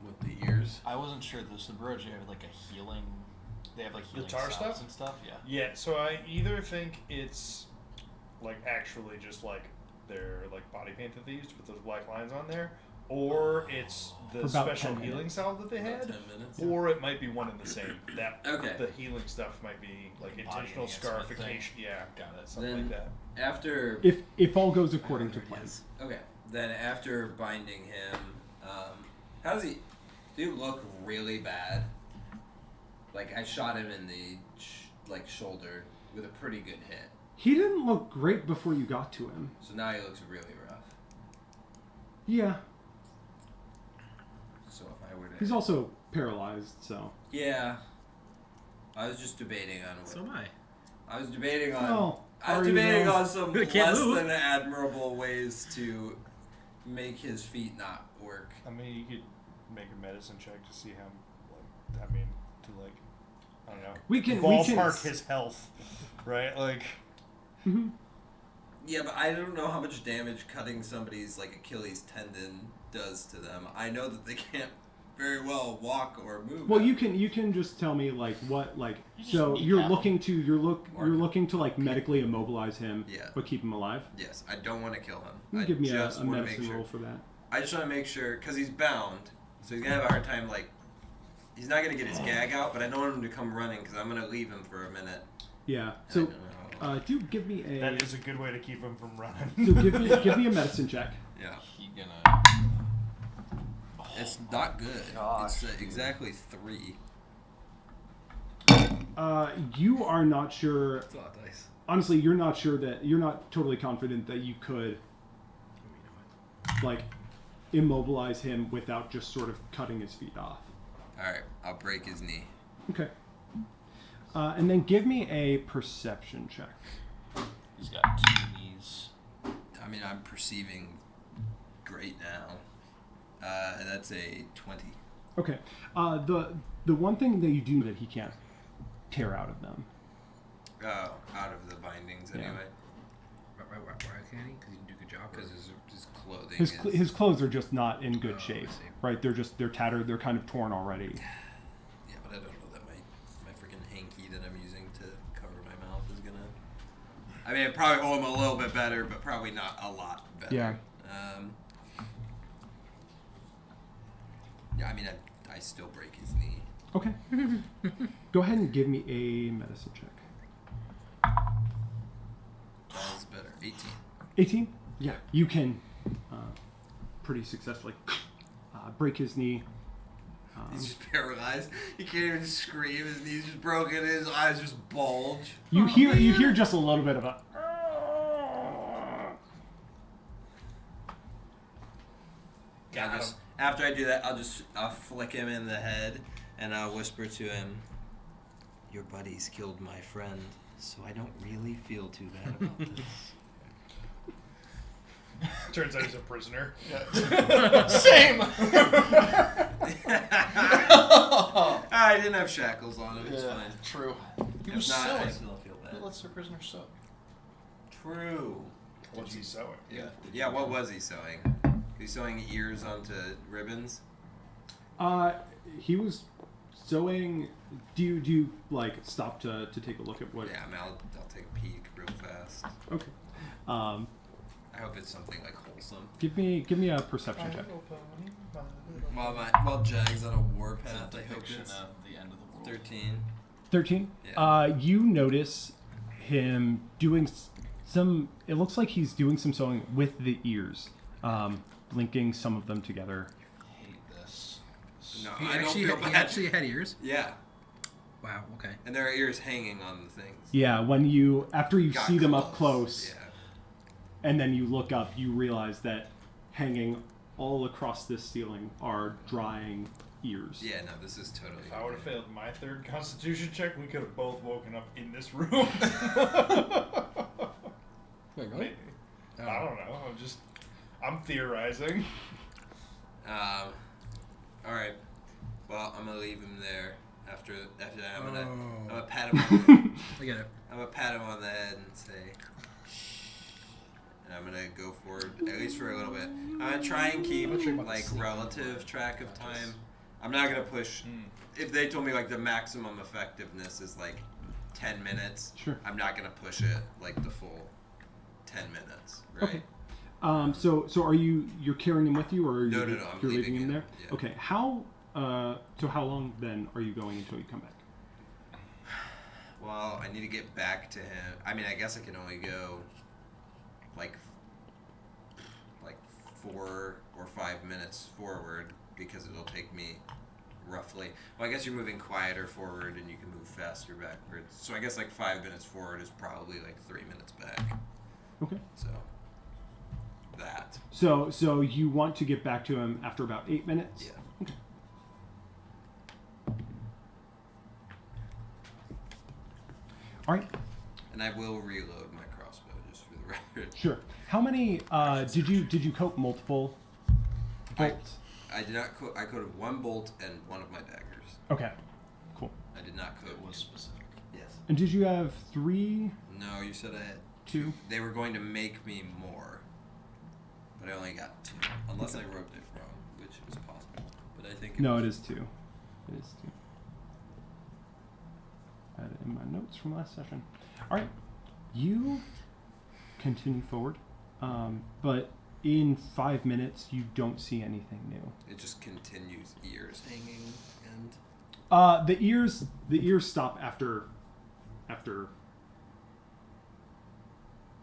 S7: With the ears?
S1: I wasn't sure. The Broja have like a healing. They have like healing
S5: tar
S1: salves
S5: stuff?
S1: and stuff. Yeah.
S5: Yeah, so I either think it's like actually just like their like body paint that they used with those black lines on there, or it's the
S2: For about
S5: special
S2: 10
S5: healing
S2: minutes.
S5: salve that they
S7: About
S5: had,
S7: 10 minutes?
S5: or it might be one and the same. That
S7: Okay.
S5: the healing stuff might be like intentional
S1: enhancement
S5: scarification. Yeah,
S1: Got it.
S5: something
S7: Then-
S5: like that.
S7: After...
S2: If all goes according to plan.
S7: Yes. Okay. Then after binding him, how does he... Do you look really bad? Like, I shot him in the, shoulder with a pretty good hit.
S2: He didn't look great before you got to him.
S7: So now he looks really rough.
S2: Yeah.
S7: So if I were to...
S2: He's also paralyzed, so.
S7: Yeah. I was just debating on what...
S9: So am I.
S7: I was debating on...
S2: Well,
S7: I was
S2: are you
S7: debating
S2: though?
S7: on some
S9: I can't
S7: less
S9: move.
S7: than admirable ways to make his feet not work.
S5: I mean, you could make a medicine check to see how, like, I mean, to like, I don't know,
S2: We can
S5: ballpark his health, right? Like,
S2: Mhm.
S7: Yeah, but I don't know how much damage cutting somebody's like Achilles tendon does to them. I know that they can't very well walk or move.
S2: Well,
S7: after.
S2: you can just tell me like what like
S1: You just
S2: so
S1: kneecap
S2: you're
S1: him.
S2: looking to you're
S7: Or-
S2: looking to like medically immobilize him,
S7: Yeah.
S2: but keep him alive.
S7: Yes, I don't want to kill him.
S2: You can
S7: I
S2: give me a
S7: just want to make
S2: medicine
S7: sure.
S2: roll for that.
S7: I just want to make sure because he's bound, so he's gonna have a hard time. Like, he's not gonna get his gag out, but I don't want him to come running because I'm gonna leave him for a minute.
S2: Yeah.
S7: I
S2: So
S7: don't know.
S2: do give me a
S5: that is a good way to keep him from running.
S2: so give me a medicine check.
S7: Yeah,
S1: He gonna.
S7: it's not good.
S1: gosh,
S7: It's
S1: dude.
S7: exactly 3.
S2: You are not sure.
S9: It's a lot of dice.
S2: Honestly, you're not sure that you're not totally confident that you could
S9: Oh, you know what?
S2: like immobilize him without just sort of cutting his feet off.
S7: All right, I'll break his knee.
S2: Okay. And then give me a perception check.
S1: He's got 2 knees.
S7: I mean, I'm perceiving great now. That's a 20.
S2: Okay. The one thing that you do that he can't tear out of them.
S7: Oh, out of the bindings
S2: Yeah.
S7: anyway.
S9: Why can't he? Because he can do a good job.
S7: Because his clothing
S2: His clothes are just not in good
S9: Oh, I
S2: shape,
S9: see.
S2: right? They're tattered. They're kind of torn already.
S7: Yeah, but I don't know that my freaking hanky that I'm using to cover my mouth is gonna... I mean, it'd probably hold him a little bit better, but probably not a lot better.
S2: Yeah.
S7: Yeah, I mean, I still break his knee.
S2: Okay. Go ahead and give me a medicine check.
S7: That is better. 18.
S2: 18? Yeah, you can pretty successfully break his knee.
S7: He's just paralyzed. He can't even scream. His knee's just broken. His eyes just bulge.
S2: You hear just a little bit of a.
S7: After I do that, I'll flick him in the head and I'll whisper to him, "Your buddies killed my friend, so I don't really feel too bad about this."
S5: Turns out he's a prisoner.
S1: Same.
S7: I didn't have shackles on him. It's
S1: Yeah,
S7: fine.
S1: true. He
S7: If
S1: was
S7: not, I
S1: sewing.
S7: still feel
S1: Who
S7: bad.
S1: lets their prisoner sew?
S7: True.
S5: What's he sewing?
S7: Yeah. What was he sewing? He's sewing ears onto ribbons.
S2: He was sewing. Do you like stop to take a look at what?
S7: Yeah, I mean, I'll take a peek real fast.
S2: Okay.
S7: I hope it's something like wholesome.
S2: Give me a perception check.
S7: While Jag's on a warpath,
S1: It's a
S7: I hope
S1: depiction
S7: it's
S1: of the end of the world.
S7: 13.
S2: 13.
S7: Yeah.
S2: You notice him doing some. It looks like he's doing some sewing with the ears, linking some of them together.
S1: I hate this.
S7: No,
S9: He
S7: I don't
S9: actually,
S7: feel
S9: he
S7: bad.
S9: actually had ears.
S7: Yeah,
S9: Wow. Okay.
S7: and there are ears hanging on the things.
S2: Yeah, after you
S7: Got
S2: see them up close,
S7: Yeah.
S2: and then you look up, you realize that hanging all across this ceiling are drying ears.
S7: Yeah, no, this is totally.
S5: If I would have failed my third Constitution check, we could have both woken up in this room.
S9: Wait, really?
S5: Maybe. I don't know. I'm theorizing.
S7: All right. Well, I'm gonna leave him there. After that, I'm gonna pat him.
S9: I get it.
S7: I'm gonna pat him on the head and say, "Shh." And I'm gonna go forward at least for a little bit. I'm gonna try and keep
S9: I'm not sure about
S7: like
S9: the sleep.
S7: relative track of time. I'm not gonna push. If they told me like the maximum effectiveness is like 10 minutes,
S2: Sure.
S7: I'm not gonna push it like the full 10 minutes, right?
S2: Okay. So are you're carrying him with you, or are you,
S7: No, I'm
S2: you're
S7: leaving
S2: leaving him
S7: him,
S2: there?
S7: yeah.
S2: Okay. So how long then are you going until you come back?
S7: Well, I need to get back to him. I mean, I guess I can only go like 4 or 5 minutes forward because it'll take me roughly. Well, I guess you're moving quieter forward and you can move faster backwards. So I guess like 5 minutes forward is probably like 3 minutes back.
S2: Okay.
S7: So that.
S2: So you want to get back to him after about 8 minutes?
S7: Yeah.
S2: Okay. All right.
S7: And I will reload my crossbow just for the record.
S2: Sure. How many did you coat multiple bolts?
S7: I did not coat. I coated 1 bolt and 1 of my daggers.
S2: Okay. Cool.
S7: I did not coat.
S1: It was specific.
S7: Yes.
S2: And did you have 3,
S7: No, you said I had
S2: 2?
S7: They were going to make me more, but I only got 2. Unless I wrote it wrong, which is possible. But I think
S2: No, it is 2. It is 2. I had it in my notes from last session. All right. You continue forward, but in 5 minutes you don't see anything new.
S7: it just continues ears hanging and
S2: The ears stop after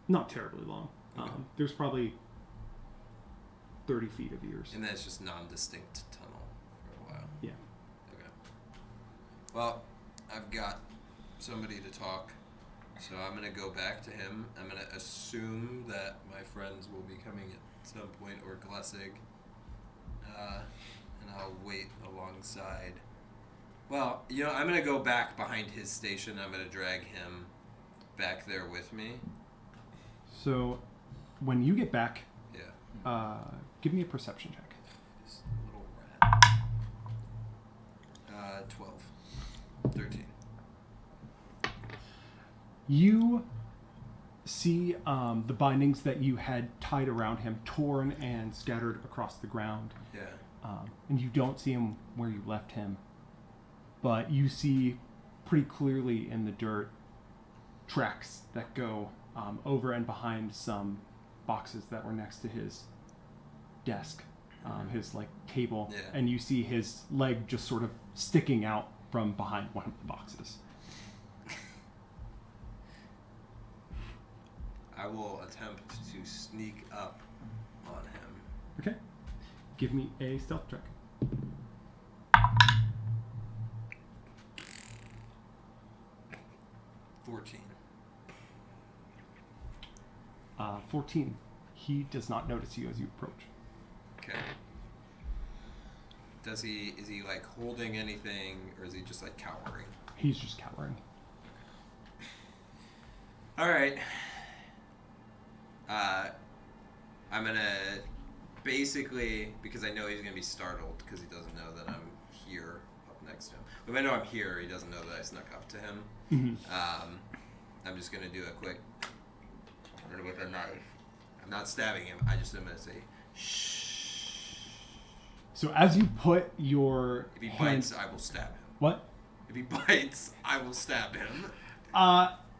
S2: not terribly long.
S7: Okay.
S2: There's probably 30 feet of ears.
S7: then it's just non-distinct tunnel for a while.
S2: Yeah.
S7: Okay. Well, I've got somebody to talk, so I'm gonna go back to him. I'm gonna assume that my friends will be coming at some point, or Glessig, and I'll wait alongside. Well, I'm gonna go back behind his station. I'm gonna drag him back there with me.
S2: So when you get back,
S7: Yeah.
S2: give me a perception check.
S7: This little rat. 12. 13.
S2: You see the bindings that you had tied around him torn and scattered across the ground.
S7: Yeah.
S2: And you don't see him where you left him. But you see pretty clearly in the dirt tracks that go over and behind some boxes that were next to his desk, his table.
S7: Yeah.
S2: And you see his leg just sort of sticking out from behind one of the boxes.
S7: I will attempt to sneak up on him.
S2: Okay. Give me a stealth check.
S7: 14.
S2: 14. He does not notice you as you approach.
S7: Okay. Is he holding anything, or is he just cowering?
S2: He's just cowering.
S7: All right. I'm gonna basically, because I know he's gonna be startled because he doesn't know that I'm here up next to him. But if I know I'm here, he doesn't know that I snuck up to him.
S2: Mm-hmm.
S7: I'm just gonna do a quick with a knife. I'm not stabbing him. I just am gonna say shh.
S2: So as you put your
S7: If he
S2: hand,
S7: bites, I will stab him.
S2: what?
S7: If he bites, I will stab him.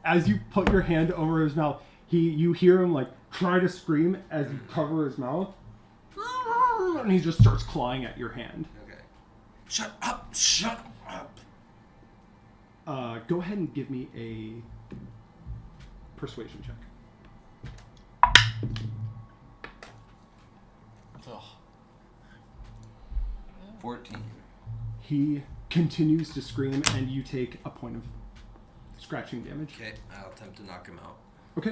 S2: As you put your hand over his mouth, you hear him try to scream as you cover his mouth, and he just starts clawing at your hand.
S7: Okay. Shut up! Shut up!
S2: Go ahead and give me a persuasion check.
S1: Ugh.
S7: 14.
S2: He continues to scream, and you take a point of scratching damage.
S7: Okay, I'll attempt to knock him out.
S2: Okay.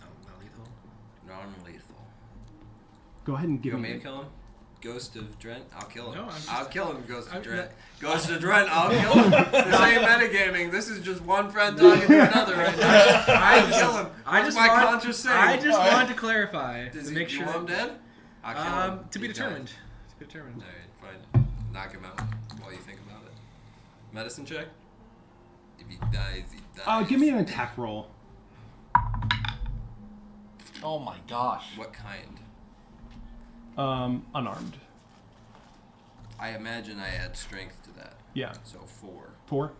S9: Not lethal.
S7: Non-lethal.
S2: Go ahead and
S7: You
S2: give
S7: want
S2: me.
S7: me to kill him? Ghost of Drent? I'll kill him.
S9: No, I'm just-
S7: I'll kill him, Ghost of
S9: I'm-
S7: Drent. Ghost of Drent, I'll kill him. This ain't metagaming. This is just one friend talking to another right now. I'll kill him. What's my conscience saying?
S9: I just wanted to clarify
S7: Does
S9: to
S7: he,
S9: make
S7: you
S9: sure.
S7: want him dead? I'll kill him.
S9: To be
S7: He
S9: determined.
S7: dies.
S9: To be determined.
S7: Alright, fine. Knock him out while you think about it. Medicine check? If he dies, he dies.
S2: Give me an attack roll.
S1: Oh my gosh.
S7: What kind?
S2: Unarmed.
S7: I imagine I add strength to that.
S2: Yeah.
S7: So 4.
S2: 4.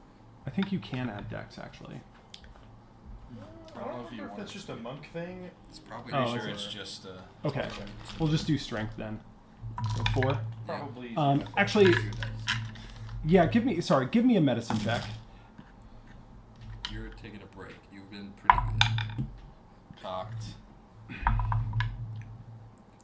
S2: I think you can add dex actually.
S5: I don't know if that's just a monk thing.
S7: It's probably
S2: Oh,
S1: Pretty sure
S2: okay.
S1: it's just
S2: Okay. We'll just do strength then. So 4.
S5: Probably.
S2: Actually, yeah. Give me a medicine check.
S7: You're taking a break. You've been pretty good.
S1: cocked.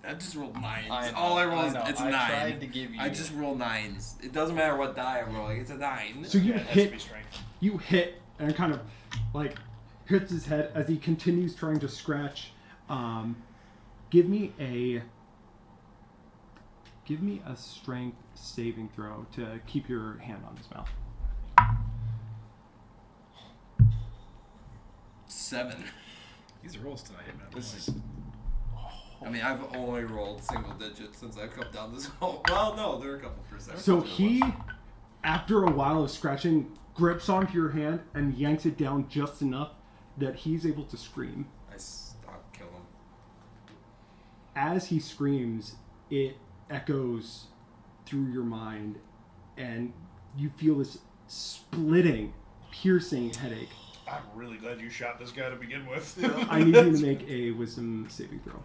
S7: I just rolled 9s.
S1: I know,
S7: All I roll
S1: I
S7: is
S1: know.
S7: it's
S1: I
S7: 9.
S1: tried to give you-
S7: I just roll 9s. It doesn't matter what die I'm rolling. It's a 9.
S2: So you
S5: Yeah, it has to be
S2: hit.
S5: strength.
S2: You hit and kind of like hits his head as he continues trying to scratch. Give me a strength saving throw to keep your hand on his mouth.
S7: 7.
S9: These are rolls tonight, man.
S7: This is. I mean, I've only rolled single digits since I've come down this hole. Well, no, there are a couple percent.
S2: So he, after a while of scratching, grips onto your hand and yanks it down just enough that he's able to scream.
S7: I'll kill him.
S2: As he screams, it echoes through your mind, and you feel this splitting, piercing headache.
S5: I'm really glad you shot this guy to begin with.
S2: I need you to make a wisdom saving throw.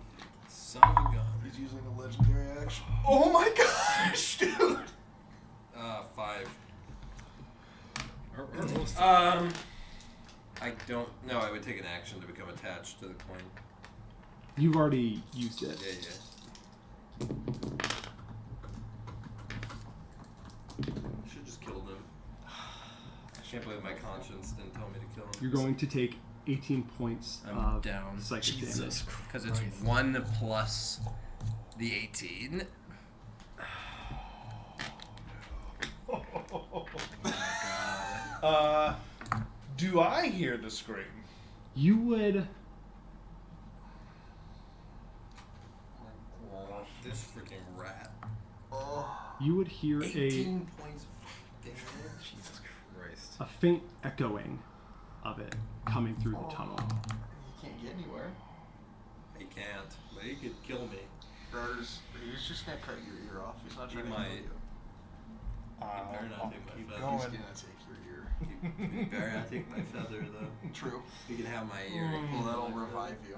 S7: Son of a gun.
S6: He's using a legendary action. Oh my gosh, dude!
S7: 5.
S9: Our rolls
S7: I don't. No, I would take an action to become attached to the coin.
S2: You've already used it.
S7: Yeah. Should have just killed him. I can't believe my conscience didn't tell me to kill him.
S2: You're going to take 18 points
S7: I'm
S2: of
S7: down.
S2: psychic damage.
S7: Because it's 1 plus the 18.
S5: Do I hear the scream?
S2: You would.
S7: This freaking rat.
S2: You would hear
S7: 18 points of damage.
S9: Jesus Christ.
S2: a faint echoing of it coming through the tunnel.
S6: You can't get anywhere.
S7: He can't, but he could kill me.
S6: He's just gonna cut your ear off. He's not
S7: He
S6: trying to
S7: might.
S6: kill you.
S7: better not
S5: I'll
S7: take my
S5: keep
S7: feathers.
S5: going.
S6: He's gonna take your ear.
S7: You better not take my feather, though.
S6: True.
S7: You can have my ear.
S6: Well, that'll revive you.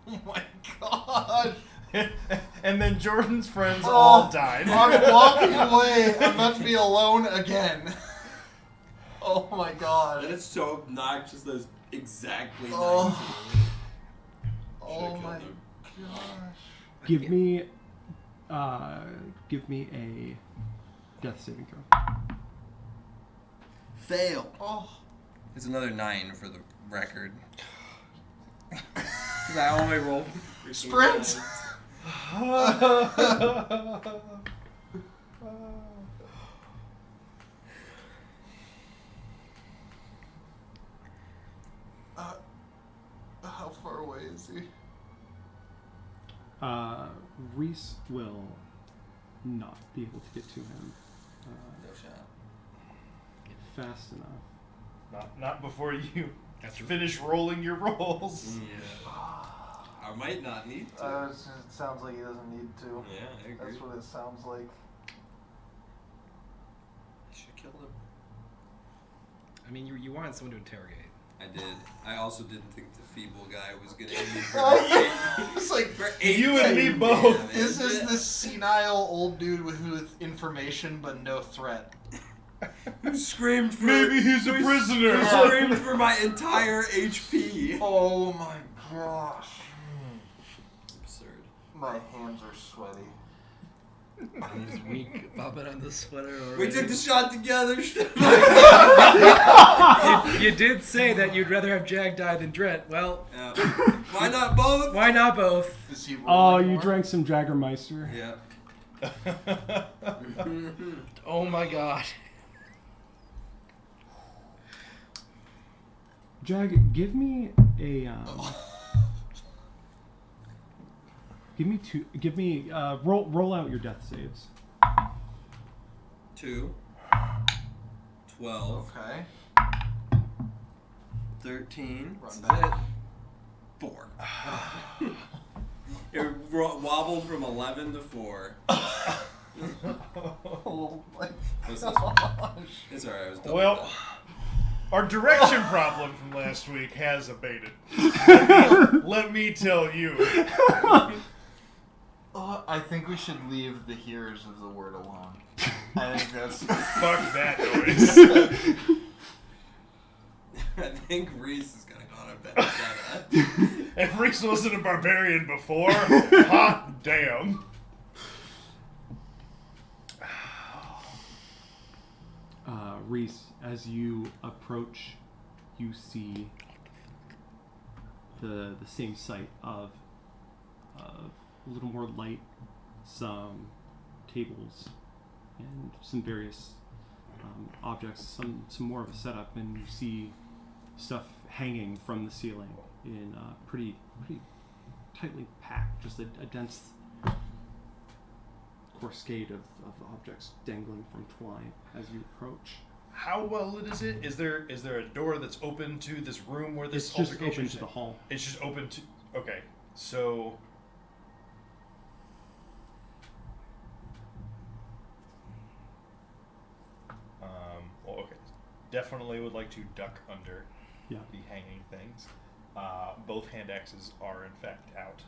S6: Oh my god!
S5: And then Jordan's friends
S6: Oh,
S5: all died.
S6: I'm walking away. I'm about to be alone again. Oh my god.
S7: And it's so obnoxious that it's exactly 19.
S6: Oh.
S7: Should've
S6: Oh
S7: killed
S6: my
S7: him.
S6: gosh.
S2: Give me a death saving throw.
S7: Fail.
S6: Oh.
S7: It's another 9 for the record. Because I only rolled
S6: Sprint! How far away is he?
S2: Reese will not be able to get to him
S7: No shot.
S2: fast enough.
S5: Not before you
S9: That's
S5: finish rolling your rolls.
S7: Yeah. I might not need to.
S6: It sounds like he doesn't need to.
S7: Yeah, I agree.
S6: That's what it sounds like.
S7: I should kill him.
S9: I mean, you wanted someone to interrogate.
S7: I did. I also didn't think the feeble guy was gonna hit me for
S1: It's like
S7: for 8
S5: You and me
S7: damage.
S5: both.
S1: This is the senile old dude with information but no threat.
S7: Who screamed for
S5: Maybe he's a prisoner.
S7: Who screamed for my entire HP.
S1: Oh my gosh.
S7: Absurd.
S1: My hands are sweaty.
S9: He's weak. Bobbing on the sweater already.
S7: We took the shot together.
S9: You did say that you'd rather have Jag die than Drent. Well,
S7: Yeah. Why not both?
S9: why not both?
S1: Is he
S2: Oh,
S1: rolling
S2: you
S1: more?
S2: drank some Jaggermeister.
S7: Yeah.
S9: Oh my god.
S2: Jag, give me a. Roll out your death saves.
S7: 2, 12,
S1: Okay.
S7: 13,
S1: Run
S7: That's
S1: back.
S7: it. 4. It wobbled from 11 to 4.
S1: Oh my
S7: What's this?
S1: gosh.
S7: It's alright. I was done with
S5: Well,
S7: that.
S5: our direction problem from last week has abated. Let me tell you.
S1: I think we should leave the hearers of the word alone. I think that's.
S5: Fuck that noise.
S7: I think Reese is gonna go on a vendetta.
S5: If Reese wasn't a barbarian before, hot damn.
S2: Reese, as you approach, you see the same sight of a little more light, some tables, and some various objects, some more of a setup, and you see stuff hanging from the ceiling in pretty tightly packed, just a dense cascade of objects dangling from twine as you approach.
S5: How well lit is it? Is there a door that's open to this room where this
S2: It's just
S5: altercation
S2: open
S5: is?
S2: to the hall.
S5: It's just open to. Okay, so. Well, okay. Definitely would like to duck under
S2: Yeah.
S5: the hanging things. Both hand axes are in fact out.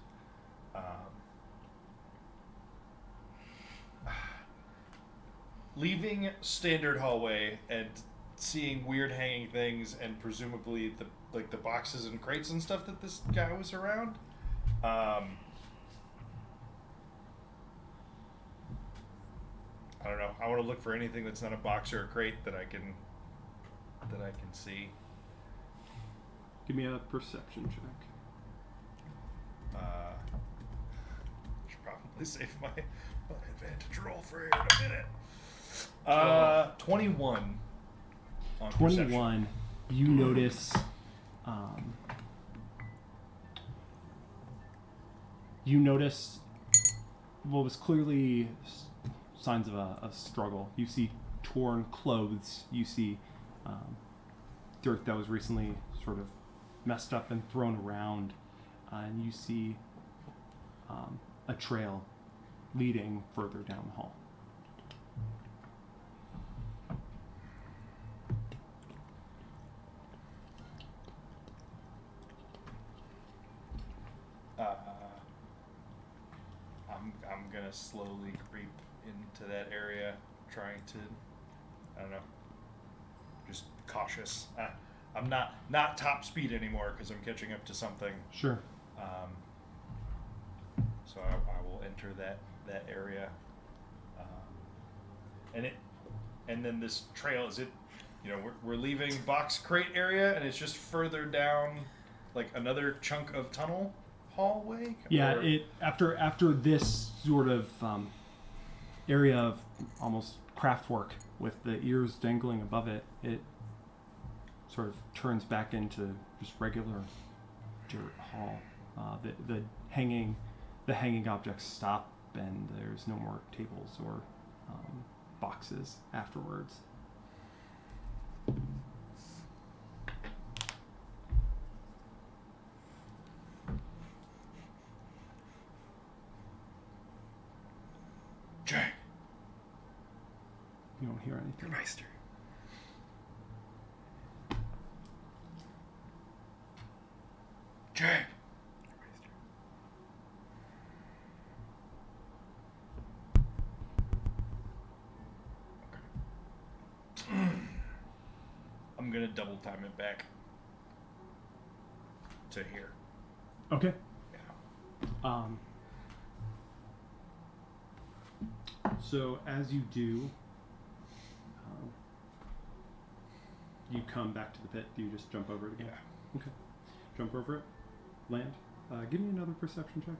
S5: Leaving standard hallway and seeing weird hanging things and presumably the boxes and crates and stuff that this guy was around. I don't know. I want to look for anything that's not a box or a crate that I can see.
S2: Give me a perception check.
S5: Should probably save my advantage roll for here in a minute. 21 on
S2: 21,
S5: perception.
S2: you notice what was clearly signs of a struggle. You see torn clothes, you see dirt that was recently sort of messed up and thrown around, and you see a trail leading further down the hall.
S5: I'm gonna slowly creep into that area, trying to, I don't know, just cautious. I'm not top speed anymore because I'm catching up to something.
S2: Sure.
S5: So I will enter that area, and then this trail, is it? You know, we're leaving box crate area, and it's just further down, like another chunk of tunnel hallway.
S2: Yeah,
S5: Or-
S2: it after this sort of area of almost craft work with the ears dangling above it, it sort of turns back into just regular dirt hall. The hanging objects stop, and there's no more tables or boxes afterwards.
S5: Jack.
S2: You don't hear anything.
S9: Meister.
S5: travel time and back to here.
S2: Okay.
S5: Yeah.
S2: So as you do, you come back to the pit. Do you just jump over it again?
S5: Yeah.
S2: Okay. Jump over it. Land. Give me another perception check.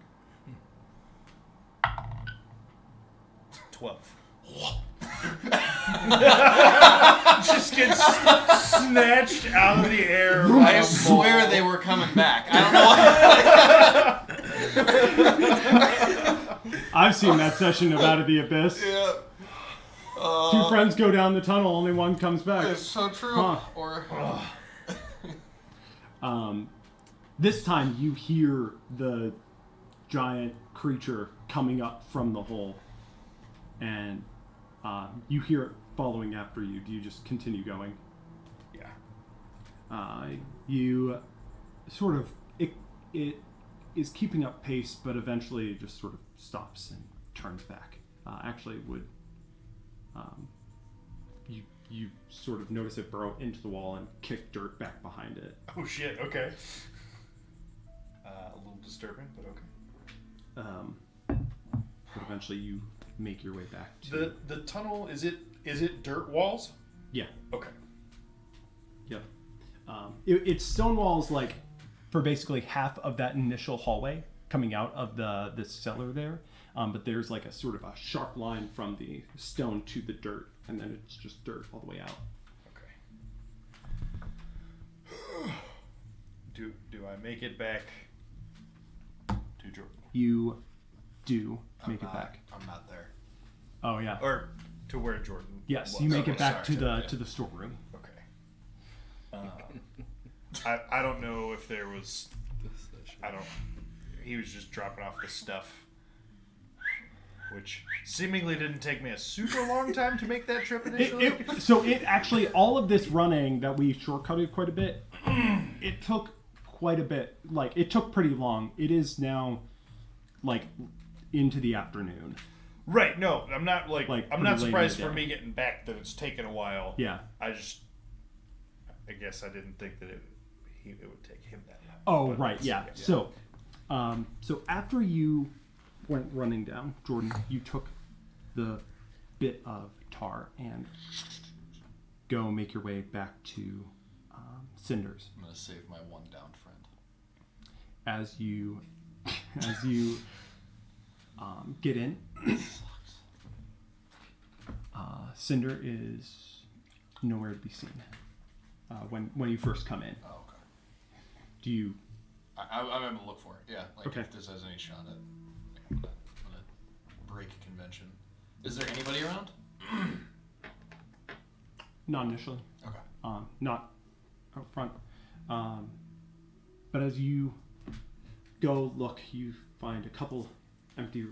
S5: 12. Just gets snatched out of the air. by
S1: I
S5: a
S1: swear
S5: ball.
S1: they were coming back. I don't know.
S2: I've seen that session of Out of the Abyss.
S1: Yeah.
S2: Two friends go down the tunnel, only one comes back.
S1: It's so true.
S2: Huh.
S1: Or
S2: This time you hear the giant creature coming up from the hole, and you hear it following after you. Do you just continue going?
S5: Yeah.
S2: You sort of it is keeping up pace, but eventually it just sort of stops and turns back. Actually, it would you sort of notice it burrow into the wall and kick dirt back behind it.
S5: Oh shit. Okay. A little disturbing, but okay.
S2: But eventually you make your way back to
S5: The tunnel is it dirt walls?
S2: yeah.
S5: Okay.
S2: Yep. It's stone walls like for basically half of that initial hallway coming out of the cellar there. But there's like a sort of a sharp line from the stone to the dirt, and then it's just dirt all the way out.
S5: Okay. Do I make it back to Jordan?
S2: You do make
S1: I'm
S2: it
S1: not-
S2: back.
S1: I'm not there.
S2: Oh yeah.
S5: Or to where Jordan
S2: Yes,
S5: was.
S2: you make
S1: Okay,
S2: it back
S1: sorry.
S2: to the storeroom.
S5: Okay. I don't know if there was. He was just dropping off the stuff, which seemingly didn't take me a super long time to make that trip initially.
S2: So it actually, all of this running that we shortcutted quite a bit, it took quite a bit. Like, it took pretty long. It is now, like, into the afternoon.
S5: Right. No, I'm not
S2: Like,
S5: I'm
S2: pretty
S5: not
S2: late in
S5: surprised
S2: the
S5: for
S2: day.
S5: me getting back that it's taken a while.
S2: Yeah.
S5: I guess I didn't think that it would take him that long.
S2: Oh,
S5: But
S2: right,
S5: it's-
S2: yeah. So after you went running down, Jordan, you took the bit of tar and go make your way back to Cinders.
S1: I'm gonna save my one down friend.
S2: As you get in, Cinder is nowhere to be seen when you first come in.
S1: Oh, okay.
S2: Do you?
S1: I'm gonna look for it. Yeah, like
S2: Okay.
S1: if this has any shot at, I'm gonna break convention. Is there anybody around?
S2: Not initially.
S1: Okay.
S2: Not out front. But as you go look, you find a couple empty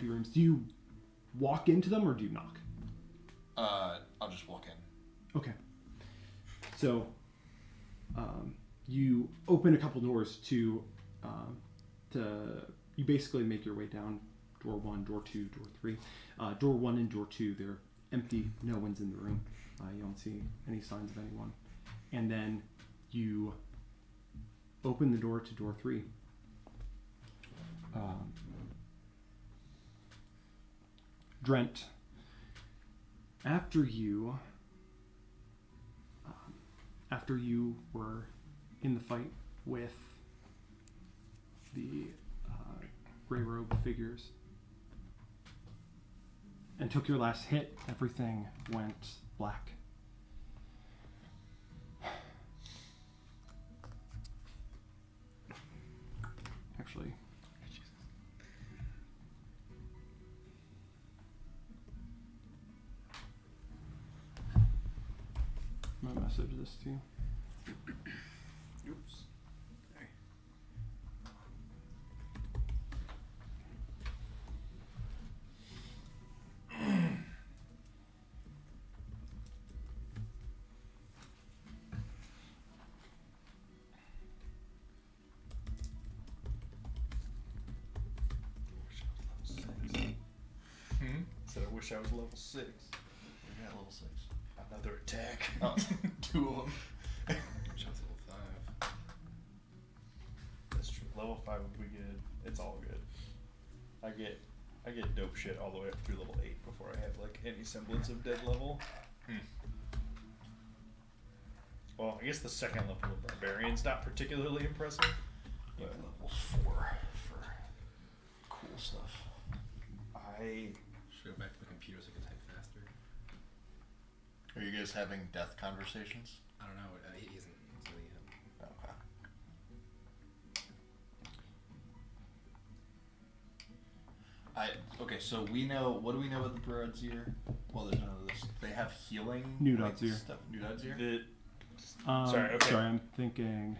S2: rooms. Do you walk into them or do you knock?
S1: I'll just walk in.
S2: Okay. So, you open a couple doors to you basically make your way down door 1, door 2, door 3. Door 1 and door 2, they're empty. No one's in the room. You don't see any signs of anyone. And then you open the door to door 3. Drent, after you were in the fight with the gray robe figures and took your last hit, everything went black. Actually, I'm gonna message this to you.
S5: Oops. Said I wish I was level 6.
S1: Yeah, level 6.
S5: Another attack.
S1: Oh, 2 of them.
S5: level 5 would be good. It's all good. I get dope shit all the way up through level 8 before I have like any semblance of dead level. Well, I guess the second level of Barbarian's not particularly impressive. But
S1: Level 4 for cool stuff.
S3: Should go back to the computer so I can type faster.
S1: Are you guys having death conversations?
S3: I don't know. He isn't really
S1: Okay, so we know. What do we know about the Broadsir? Well, there's none of this. They have healing.
S2: Nudodsir.
S1: Stuff. Nudodsir.
S5: Sorry, okay.
S2: Sorry, I'm thinking.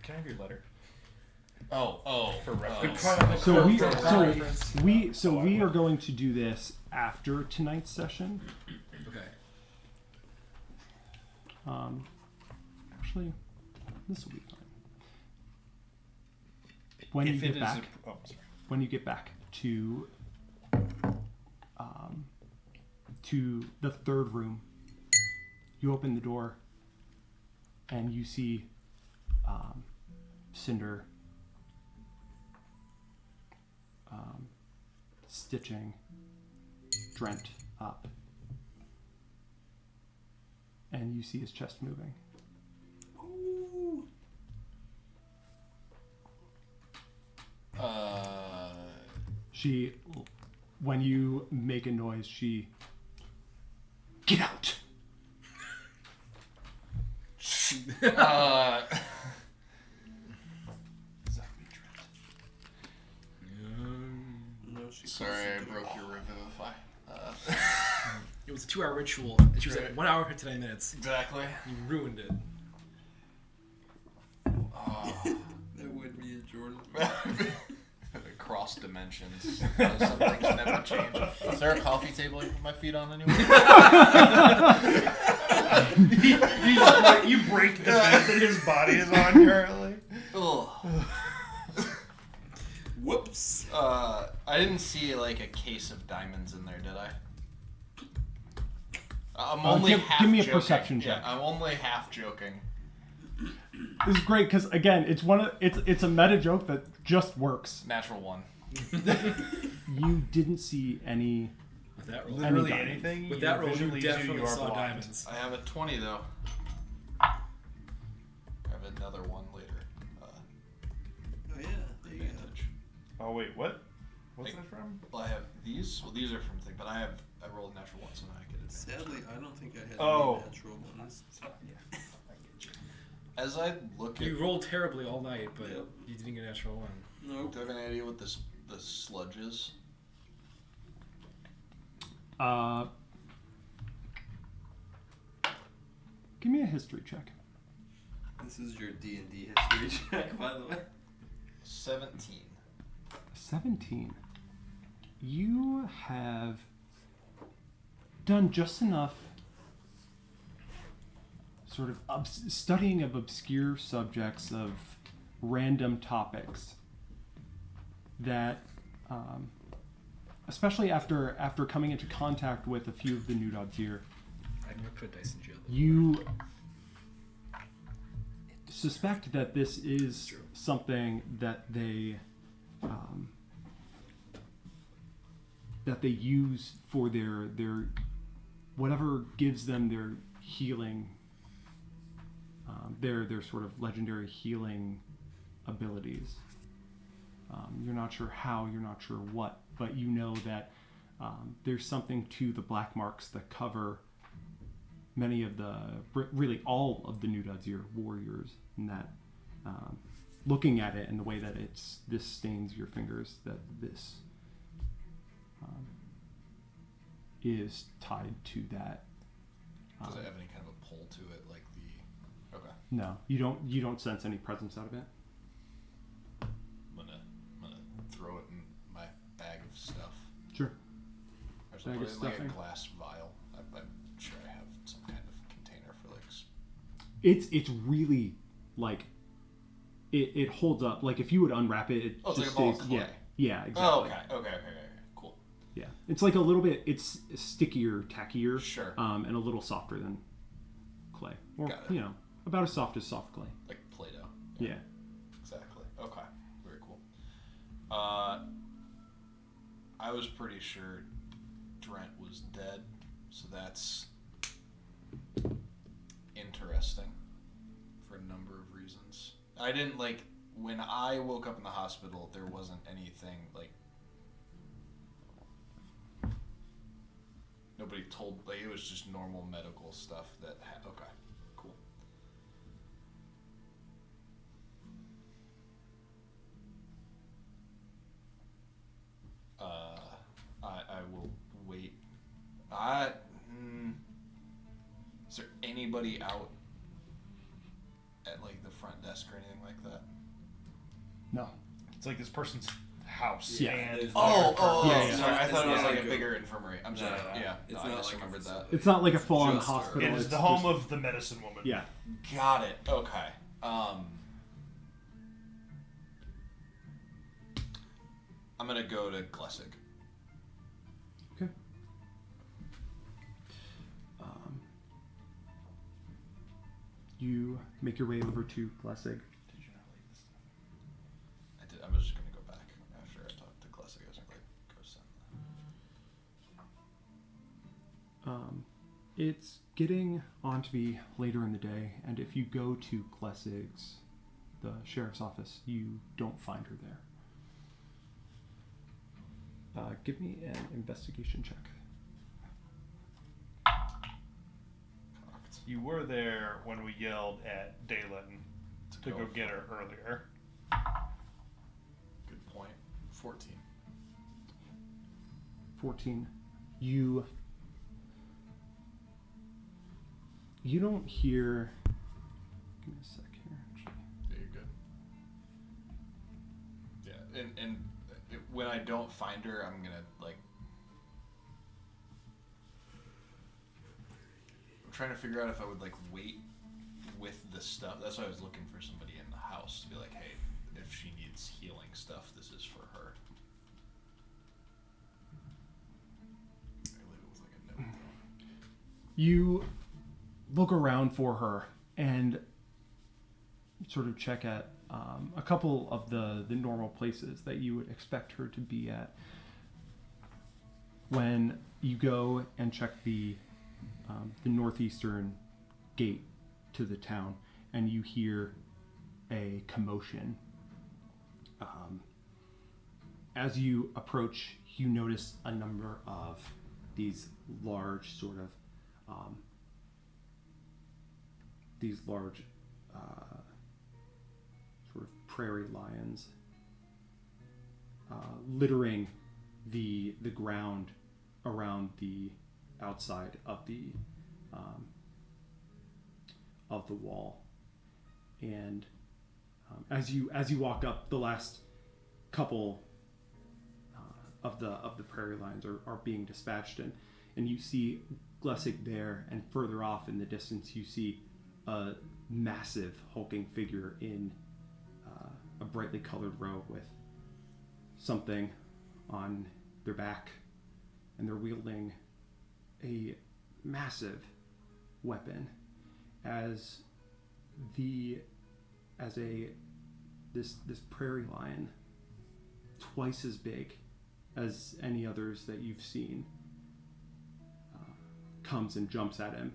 S5: Can I have your letter?
S1: Oh.
S5: For reference.
S2: So we are going to do this after tonight's session.
S3: Okay.
S2: Actually, this will be fine. When you get back, when you get back to the third room, you open the door and you see Cinder stitching Drent up, and you see his chest moving. She, when you make a noise, she, get out.
S7: No, she
S1: Sorry, I broke your revivify.
S9: It was a 2-hour ritual. And she was at 1 hour and 59 minutes.
S1: Exactly.
S9: You ruined it.
S7: That would be a Jordan.
S1: Across dimensions. Some things never change. Is there a coffee table I can put my feet on anyway?
S5: You break the bed that his body is on currently.
S7: Whoops.
S1: I didn't see like a case of diamonds in there, did I? I'm only half
S2: give me a
S1: joking.
S2: perception check.
S1: Yeah, I'm only half joking.
S2: This is great because again, it's it's a meta joke that just works.
S1: Natural 1.
S2: You didn't see any.
S9: With that roll.
S5: Literally
S2: diamonds.
S5: anything.
S9: With that roll,
S5: vision
S9: you
S5: leads
S9: definitely
S5: you are
S9: saw
S5: blind.
S9: diamonds.
S1: I have a 20 though. I have another one later.
S7: Oh yeah, there you go.
S1: Advantage.
S5: Oh wait, what? What's that from?
S1: Well, I have these. Well, these are from thing, but I rolled a natural 1, so now I get it.
S7: Sadly, I don't think I had
S5: Oh.
S7: any natural ones.
S1: As I look at,
S9: You rolled terribly all night, but
S7: Yep.
S9: you didn't get a natural one.
S7: Nope.
S1: do I have any idea what the sludge is?
S2: Give me a history check.
S7: This is your D&D history check, by the way.
S1: 17.
S2: 17. You have done just enough sort of studying of obscure subjects of random topics that, especially after coming into contact with a few of the Nudodsir,
S9: I never put dice in jail.
S2: you suspect that this is something that they use for their whatever gives them their healing, their sort of legendary healing abilities. You're not sure how, you're not sure what, but you know that there's something to the black marks that cover many of really all of the Nudodsir warriors, and that looking at it and the way that this stains your fingers, that this is tied to that.
S1: Does it have any kind of a pull to it, like the? Okay.
S2: No, you don't sense any presence out of it.
S1: I'm gonna throw it in my bag of stuff.
S2: Sure.
S1: There's
S2: Bag of
S1: like a
S2: stuffing?
S1: glass vial. I'm sure I have some kind of container for like.
S2: It's really like it holds up. Like if you would unwrap it, it
S1: Oh, it's
S2: just
S1: like a ball
S2: stays.
S1: of clay.
S2: Yeah, exactly.
S1: Oh, okay. Cool.
S2: Yeah, it's like a little bit. It's stickier, tackier,
S1: Sure.
S2: and a little softer than clay, or
S1: Got it.
S2: about as soft as soft clay.
S1: Like Play-Doh.
S2: Yeah.
S1: Exactly. Okay. I was pretty sure Drent was dead, so that's interesting for a number of reasons. I didn't when I woke up in the hospital, there wasn't anything nobody told, it was just normal medical stuff that okay, cool. I will wait. Is there anybody out at the front desk or anything like that?
S2: No.
S5: It's like this person's house.
S2: Yeah.
S5: And
S2: Yeah,
S1: Sorry, I thought it was
S7: not
S1: a
S7: a
S1: bigger infirmary. I'm sorry.
S7: No,
S1: Yeah,
S7: it's
S1: I
S7: not
S1: just
S7: like a
S1: remembered that.
S2: It's not like a full-on
S7: Just
S2: hospital.
S5: it is
S2: it's
S5: the home
S2: just-
S5: of the medicine woman.
S2: Yeah.
S1: Got it. Okay. I'm gonna go to Glessig.
S2: Okay. You make your way over to Glessig.
S5: Did you not leave this stuff?
S1: I did. I was just gonna go back after I talked to Glessig. I was gonna go send that.
S2: It's getting on to be later in the day, and if you go to Glessig's, the sheriff's office, you don't find her there. Give me an investigation check.
S1: Cocked.
S5: You were there when we yelled at Dalen to go get her earlier.
S1: Good point. 14.
S2: 14. You don't hear. Give me a sec here, actually.
S1: Yeah, you're good. Yeah, and when I don't find her, I'm gonna I'm trying to figure out if I would wait with the stuff. That's why I was looking for somebody in the house to be like, hey, if she needs healing stuff, this is for her. I leave it with a note though.
S2: You look around for her and sort of check at a couple of the normal places that you would expect her to be at. When you go and check the northeastern gate to the town, and you hear a commotion. As you approach, you notice a number of these large sort of prairie lions littering the ground around the outside of the wall, and as you walk up, the last couple of the prairie lions are being dispatched, and you see Glessig there, and further off in the distance you see a massive hulking figure in a brightly colored robe with something on their back, and they're wielding a massive weapon as this prairie lion, twice as big as any others that you've seen, comes and jumps at him,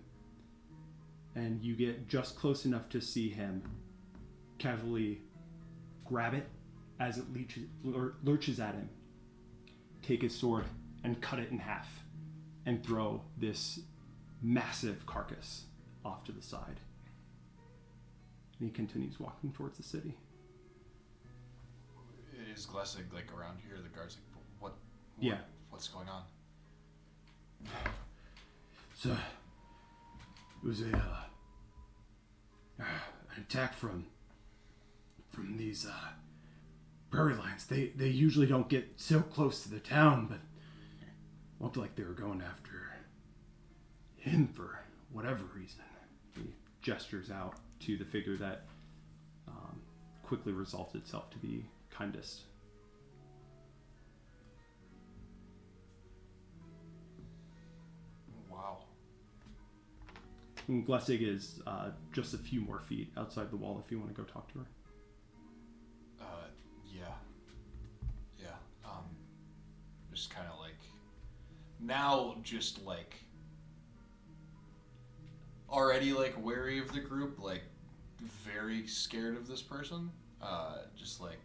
S2: and you get just close enough to see him casually grab it as it lurches at him, take his sword and cut it in half, and throw this massive carcass off to the side. And he continues walking towards the city.
S1: Is Glessig around here? The guard's what?
S2: Yeah.
S1: What's going on?
S10: So, it was an attack from these prairie lions. They usually don't get so close to the town, but looked like they were going after him for whatever reason.
S2: He gestures out to the figure that quickly resolved itself to be kindest.
S1: Wow.
S2: And Glessig is just a few more feet outside the wall if you want to go talk to her.
S1: Yeah. now just like already like wary of the group, like very scared of this person. Just like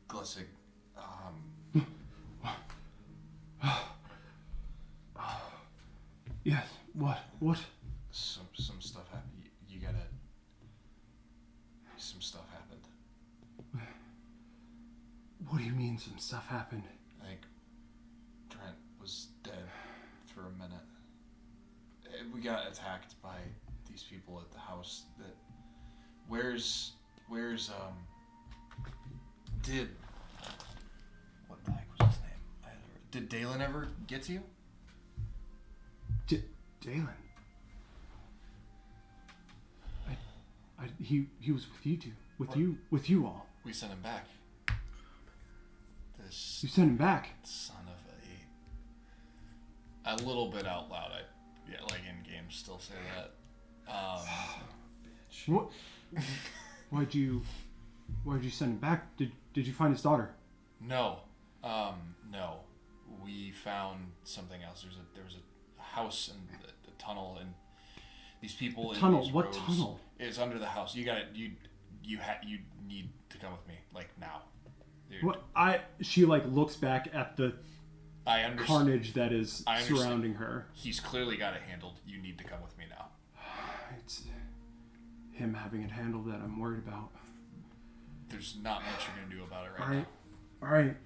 S1: Glissig.
S10: Yes. What?
S1: Some stuff happened. You gotta. Some stuff happened.
S10: What do you mean some stuff happened?
S1: I think Trent was dead for a minute. We got attacked by these people at the house. That where's did what the heck was his name? Did Dalen ever get to you?
S10: Dalen. He was with you two. With you all.
S1: We sent him back. This
S10: You sent him back.
S1: son of a little bit out loud. Like in game still say that.
S10: What? Why'd you send him back? Did you find his daughter?
S1: No. No. We found something else. There was a house and a tunnel, and these people in
S10: Tunnel?
S1: these
S10: What
S1: roads.
S10: tunnel?
S1: It's under the house. You need to come with me, like now. Dude,
S10: What? She like looks back at the
S1: I understand.
S10: carnage that is
S1: I understand.
S10: surrounding her.
S1: He's clearly got it handled. You need to come with me now.
S10: It's him having it handled that I'm worried about.
S1: There's not much you're gonna do about it right
S10: All right.
S1: now.
S10: All right.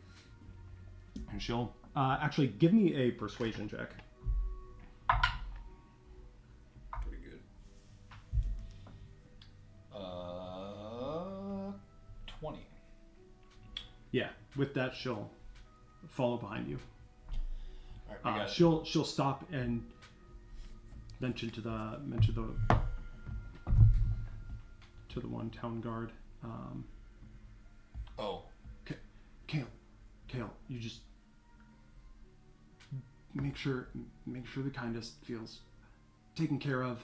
S10: And she'll actually give me a persuasion check.
S7: Pretty good.
S5: 20.
S10: Yeah. With that, she'll follow behind you.
S1: All right, we got it.
S10: She'll stop and mention to the one town guard.
S1: Oh,
S10: Kale, you just make sure the kindest feels taken care of.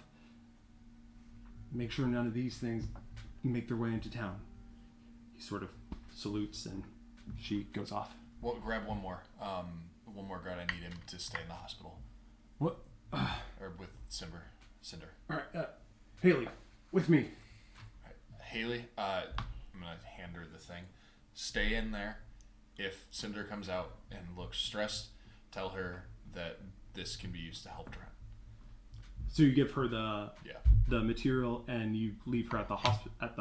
S10: Make sure none of these things make their way into town. He sort of salutes and she goes off.
S1: well, grab one more. One more guard. I need him to stay in the hospital.
S10: What?
S1: Or with Cinder.
S10: All right, Haley, with me.
S1: Haley, I'm gonna hand her the thing. Stay in there. If Cinder comes out and looks stressed, tell her that this can be used to help Trent.
S10: So you give her the
S1: Yeah.
S10: the material and you leave her at the hospital.
S1: At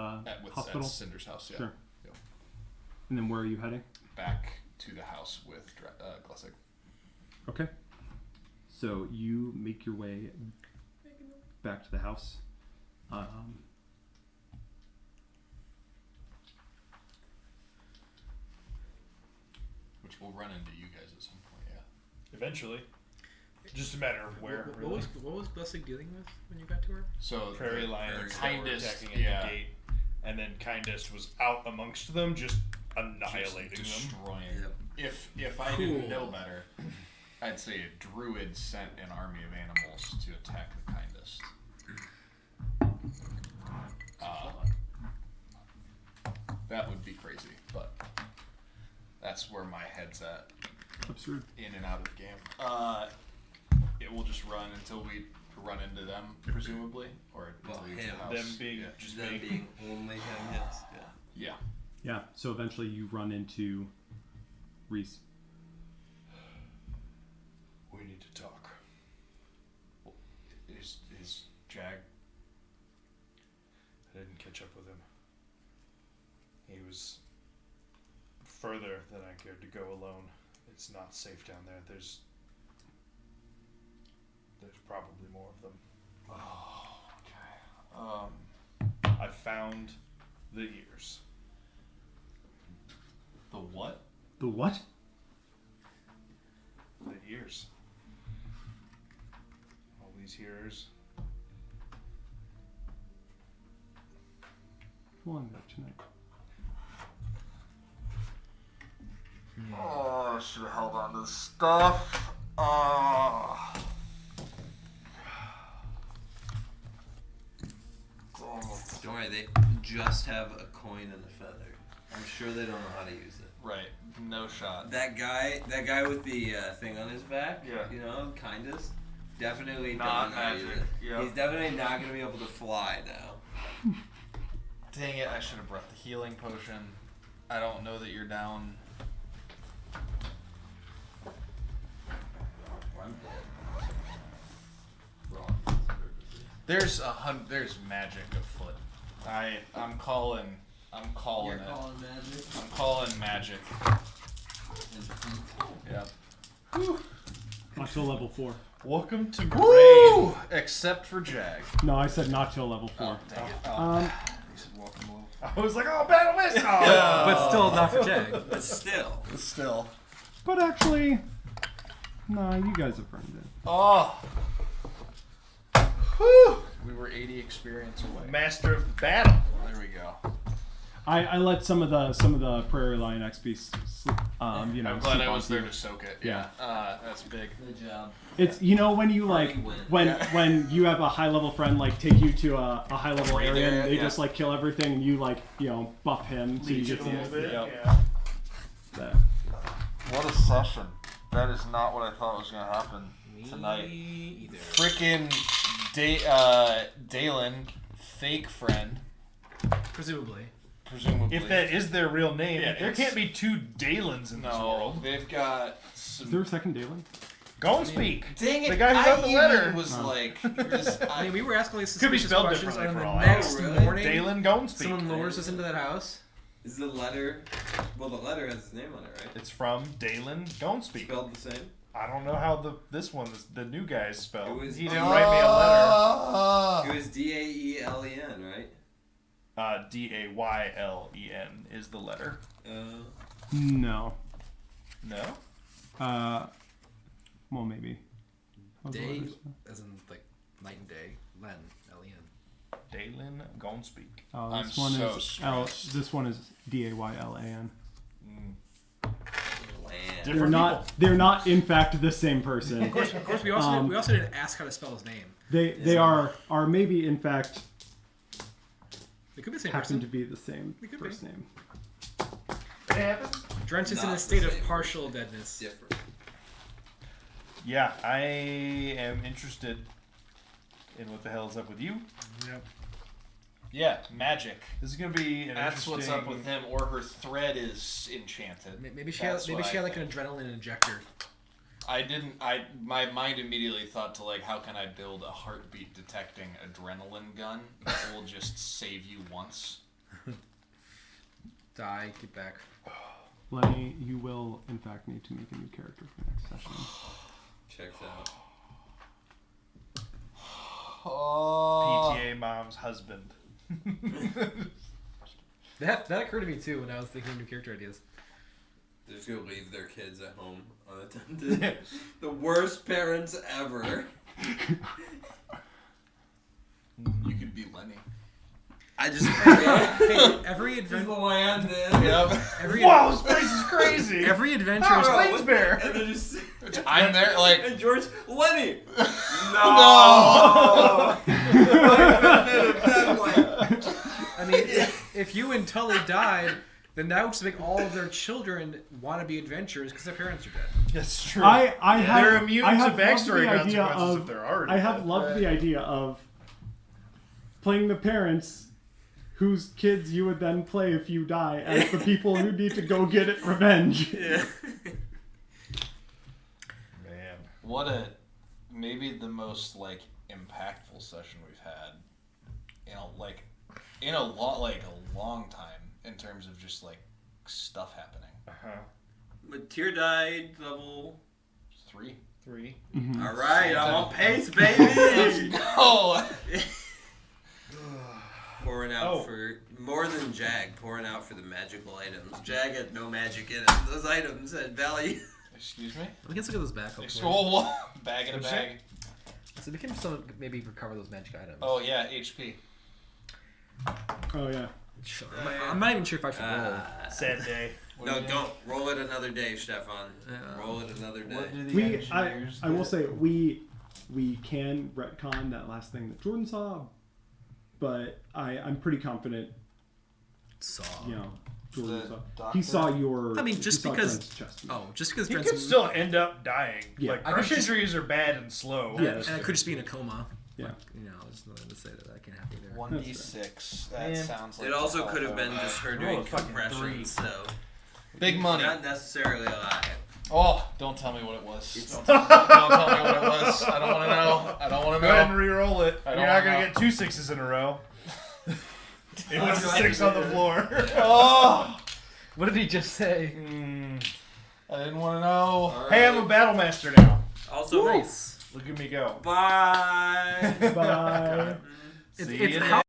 S1: Cinder's house, yeah.
S10: Sure.
S1: Yeah.
S10: And then where are you heading?
S1: Back to the house with Glissig.
S10: Okay. So you make your way back to the house.
S1: Which will run into you guys at some point, yeah.
S5: Eventually. Just a matter of where.
S9: What was Blessing dealing with when you got to her?
S1: So
S5: Prairie
S1: the
S5: lions that were
S1: kindest,
S5: attacking at
S1: yeah,
S5: the gate, and then kindest was out amongst them, just annihilating
S1: just
S5: them.
S1: destroying.
S7: Yep.
S1: If I didn't know better, I'd say a druid sent an army of animals to attack the kindest. That would be crazy, but that's where my head's at.
S10: Absurd.
S1: In and out of the game. It will just run until we run into them, presumably, or
S7: Well,
S1: until we get to the house.
S5: Them being
S1: yeah.
S5: just
S7: Them
S5: being
S7: being only him, yes. Yeah.
S1: Yeah.
S10: Yeah. So eventually you run into Reese.
S5: We need to talk.
S1: Is Jag?
S5: I didn't catch up with him. He was further than I cared to go alone. It's not safe down there. There's probably more of them.
S1: Oh, okay.
S5: I found the ears.
S1: The what?
S10: The what?
S5: The ears. All these ears.
S10: Well, I'm back tonight.
S1: Oh, I should have held on to the stuff. Oh.
S7: Don't worry, they just have a coin and a feather. I'm sure they don't know how to use it.
S1: Right. No shot.
S7: That guy with the thing on his back.
S5: Yeah.
S7: You know, kindest. Definitely
S1: Not
S7: doesn't know
S1: magic.
S7: either.
S1: Yep.
S7: He's definitely not gonna be able to fly now.
S1: Dang it! I should have brought the healing potion. I don't know that you're down.
S7: I'm dead.
S1: There's magic afoot. I'm calling
S7: You're
S1: it.
S7: calling magic.
S1: I'm calling magic. Yep.
S2: Not till level 4.
S5: Welcome to
S1: Woo! Except for Jag.
S2: No, I said not till level 4.
S1: Oh, dang it.
S2: Um,
S1: You said welcome to level.
S5: I was like, oh, battle miss!
S9: But still not for Jag.
S7: But still.
S1: Still.
S2: but actually, no, you guys have earned it.
S1: Oh. Whew. We were 80 experience away.
S5: Master of the battle.
S1: There we go.
S2: I let some of the Prairie Lion XP sleep, you know.
S1: I'm glad
S2: sleep
S1: I was
S2: onto
S1: there
S2: you.
S1: to soak it.
S2: Yeah.
S1: That's big.
S7: Good job.
S2: It's when you like
S7: Party win.
S2: when
S1: Yeah.
S2: when you have a high level friend like take you to a high level
S1: Raid
S2: area and
S1: area,
S2: they
S1: yeah.
S2: just like kill everything and you like buff him so you
S5: Leech
S2: get
S5: it a
S2: to
S5: little bit.
S1: Yep.
S5: Yeah.
S2: that.
S1: What a session. That is not what I thought was going to happen tonight.
S9: Me either.
S1: Frickin' Dalen, fake friend,
S9: Presumably.
S1: presumably.
S5: If that is their real name,
S1: Yeah,
S5: there
S1: it's-
S5: can't be two Dalens in this
S1: no,
S5: world.
S1: they've got
S2: Is
S1: some.
S2: there a second Dalen?
S5: Go and speak.
S1: Dang it!
S5: The guy who got the letter.
S1: was
S2: Oh.
S1: like,
S9: I mean, we were asking all these
S5: Could be
S9: suspicious
S5: spelled
S9: questions,
S5: differently
S9: and
S5: for
S9: then
S5: all
S9: the
S5: I
S9: next
S7: know. Really?
S9: morning,
S5: Dalen, go and speak.
S9: someone lures us into that house.
S7: Is the letter? Well, the letter has his name on it, right?
S5: It's from Dalen, go and speak.
S7: Spelled the same.
S5: I don't know how this one, the new guy is spelled.
S7: It was-
S5: He didn't write me a letter.
S7: It was Daelen, right?
S5: Daylen is the letter.
S2: No.
S5: No?
S2: Well maybe. How's the
S9: Day,
S2: letters?
S9: as in like night and day. Len, L-E-N.
S5: Dalen, go and speak.
S2: Oh,
S1: I'm
S2: this one
S1: so
S2: is
S1: stressed.
S2: this one is Daylan.
S7: Land.
S5: Different
S2: They're not in fact the same person.
S9: Of course, we also didn't ask how to spell his name.
S2: They are maybe in fact
S9: They could be the same
S2: happen
S9: person.
S2: to be the same
S9: They could
S2: first
S9: be.
S2: name.
S5: It happened?
S9: Drent is in
S7: Not
S9: a
S7: the
S9: state of
S7: same
S9: partial deadness.
S7: Different.
S5: Yeah, I am interested in what the hell is up with you.
S9: Yep.
S1: Yeah, magic.
S5: This is gonna be an
S1: That's what's up with
S5: interesting-
S1: him, or her thread is enchanted.
S9: Maybe she had
S1: That's what I
S9: like
S1: think.
S9: an adrenaline injector.
S1: My mind immediately thought to like, how can I build a heartbeat detecting adrenaline gun that will just save you once?
S9: Die, get back.
S2: Lenny, you will in fact need to make a new character for next session.
S7: Checks out.
S1: Oh.
S5: PTA mom's husband.
S9: That occurred to me too when I was thinking of new character ideas.
S7: They're just gonna leave their kids at home unattended. The worst parents ever.
S1: You could be Lenny.
S7: I just
S9: Hey, every adventure.
S7: land in.
S1: Yep.
S5: Wow, this place is crazy.
S9: Every adventure is
S5: Plains Bear.
S7: And then just
S1: I'm there, like.
S7: and George Lenny.
S1: No.
S9: I mean, if you and Tully died, then that would just make all of their children want to be adventurers because their parents are dead.
S5: That's true.
S2: I have
S5: They're immune
S2: I
S5: to
S2: have loved
S5: backstory
S2: the idea
S5: consequences
S2: of
S5: if they're already
S2: I have
S5: dead.
S2: loved the idea of playing the parents whose kids you would then play if you die as the people who need to go get it revenge.
S5: Man.
S1: Maybe the most like impactful session we've had in a long time in terms of just like stuff happening.
S5: Uh-huh.
S7: But Tear died level.
S1: 3.
S5: 3.
S7: All right, I'm on pace, baby.
S1: Oh.
S7: Pouring out
S5: Oh.
S7: for more than Jag. Pouring out for the magical items. Jag had no magic in it. Those items had value.
S1: Excuse me.
S9: Let me get those back.
S1: Oh, bag in a bag.
S9: So we can still maybe recover those magic items.
S1: Oh yeah, HP.
S2: Oh yeah.
S9: Sure. I'm not even sure if I should roll.
S5: Sad day.
S7: No, don't. Roll it another day, Stefan. Roll it another day.
S2: I will say we can retcon that last thing that Jordan saw, but I'm pretty confident.
S9: Saw.
S2: You know, Jordan
S1: The
S2: saw.
S1: doctor?
S2: He saw your.
S9: I mean, just
S2: he saw
S9: because-
S2: Trent's chest.
S9: Oh, just because
S5: He
S9: Dren's
S5: could still end up dying.
S2: Yeah.
S5: Like
S9: I
S5: crush
S9: could just-
S5: injuries are bad and slow.
S2: Yeah,
S9: and
S2: that's
S9: I
S2: fair.
S9: could just be in a coma.
S2: Yeah.
S9: You know, there's nothing to say that can't happen there.
S1: 1d6. That
S5: Man.
S1: sounds like
S4: It also
S1: a
S4: could have been
S1: awful-
S4: just her
S5: roll
S4: doing
S5: a fucking 3.
S4: compression, so
S1: Big money.
S7: Not necessarily a lie.
S1: Oh, don't tell me what it was. Don't tell me what it was. I don't want to know. I don't want to
S5: Go ahead and
S1: know.
S5: re-roll it.
S1: I
S5: You're
S1: don't
S5: not
S1: wanna
S5: gonna
S1: know.
S5: get 2 6s in a row. It was a 6 on the floor.
S1: Oh,
S9: What did he just say?
S1: I didn't want to know.
S5: Hey, I'm a battle master now.
S4: also
S9: Nice.
S5: Look at me go.
S4: bye.
S2: Bye.
S9: It's
S5: See you
S9: how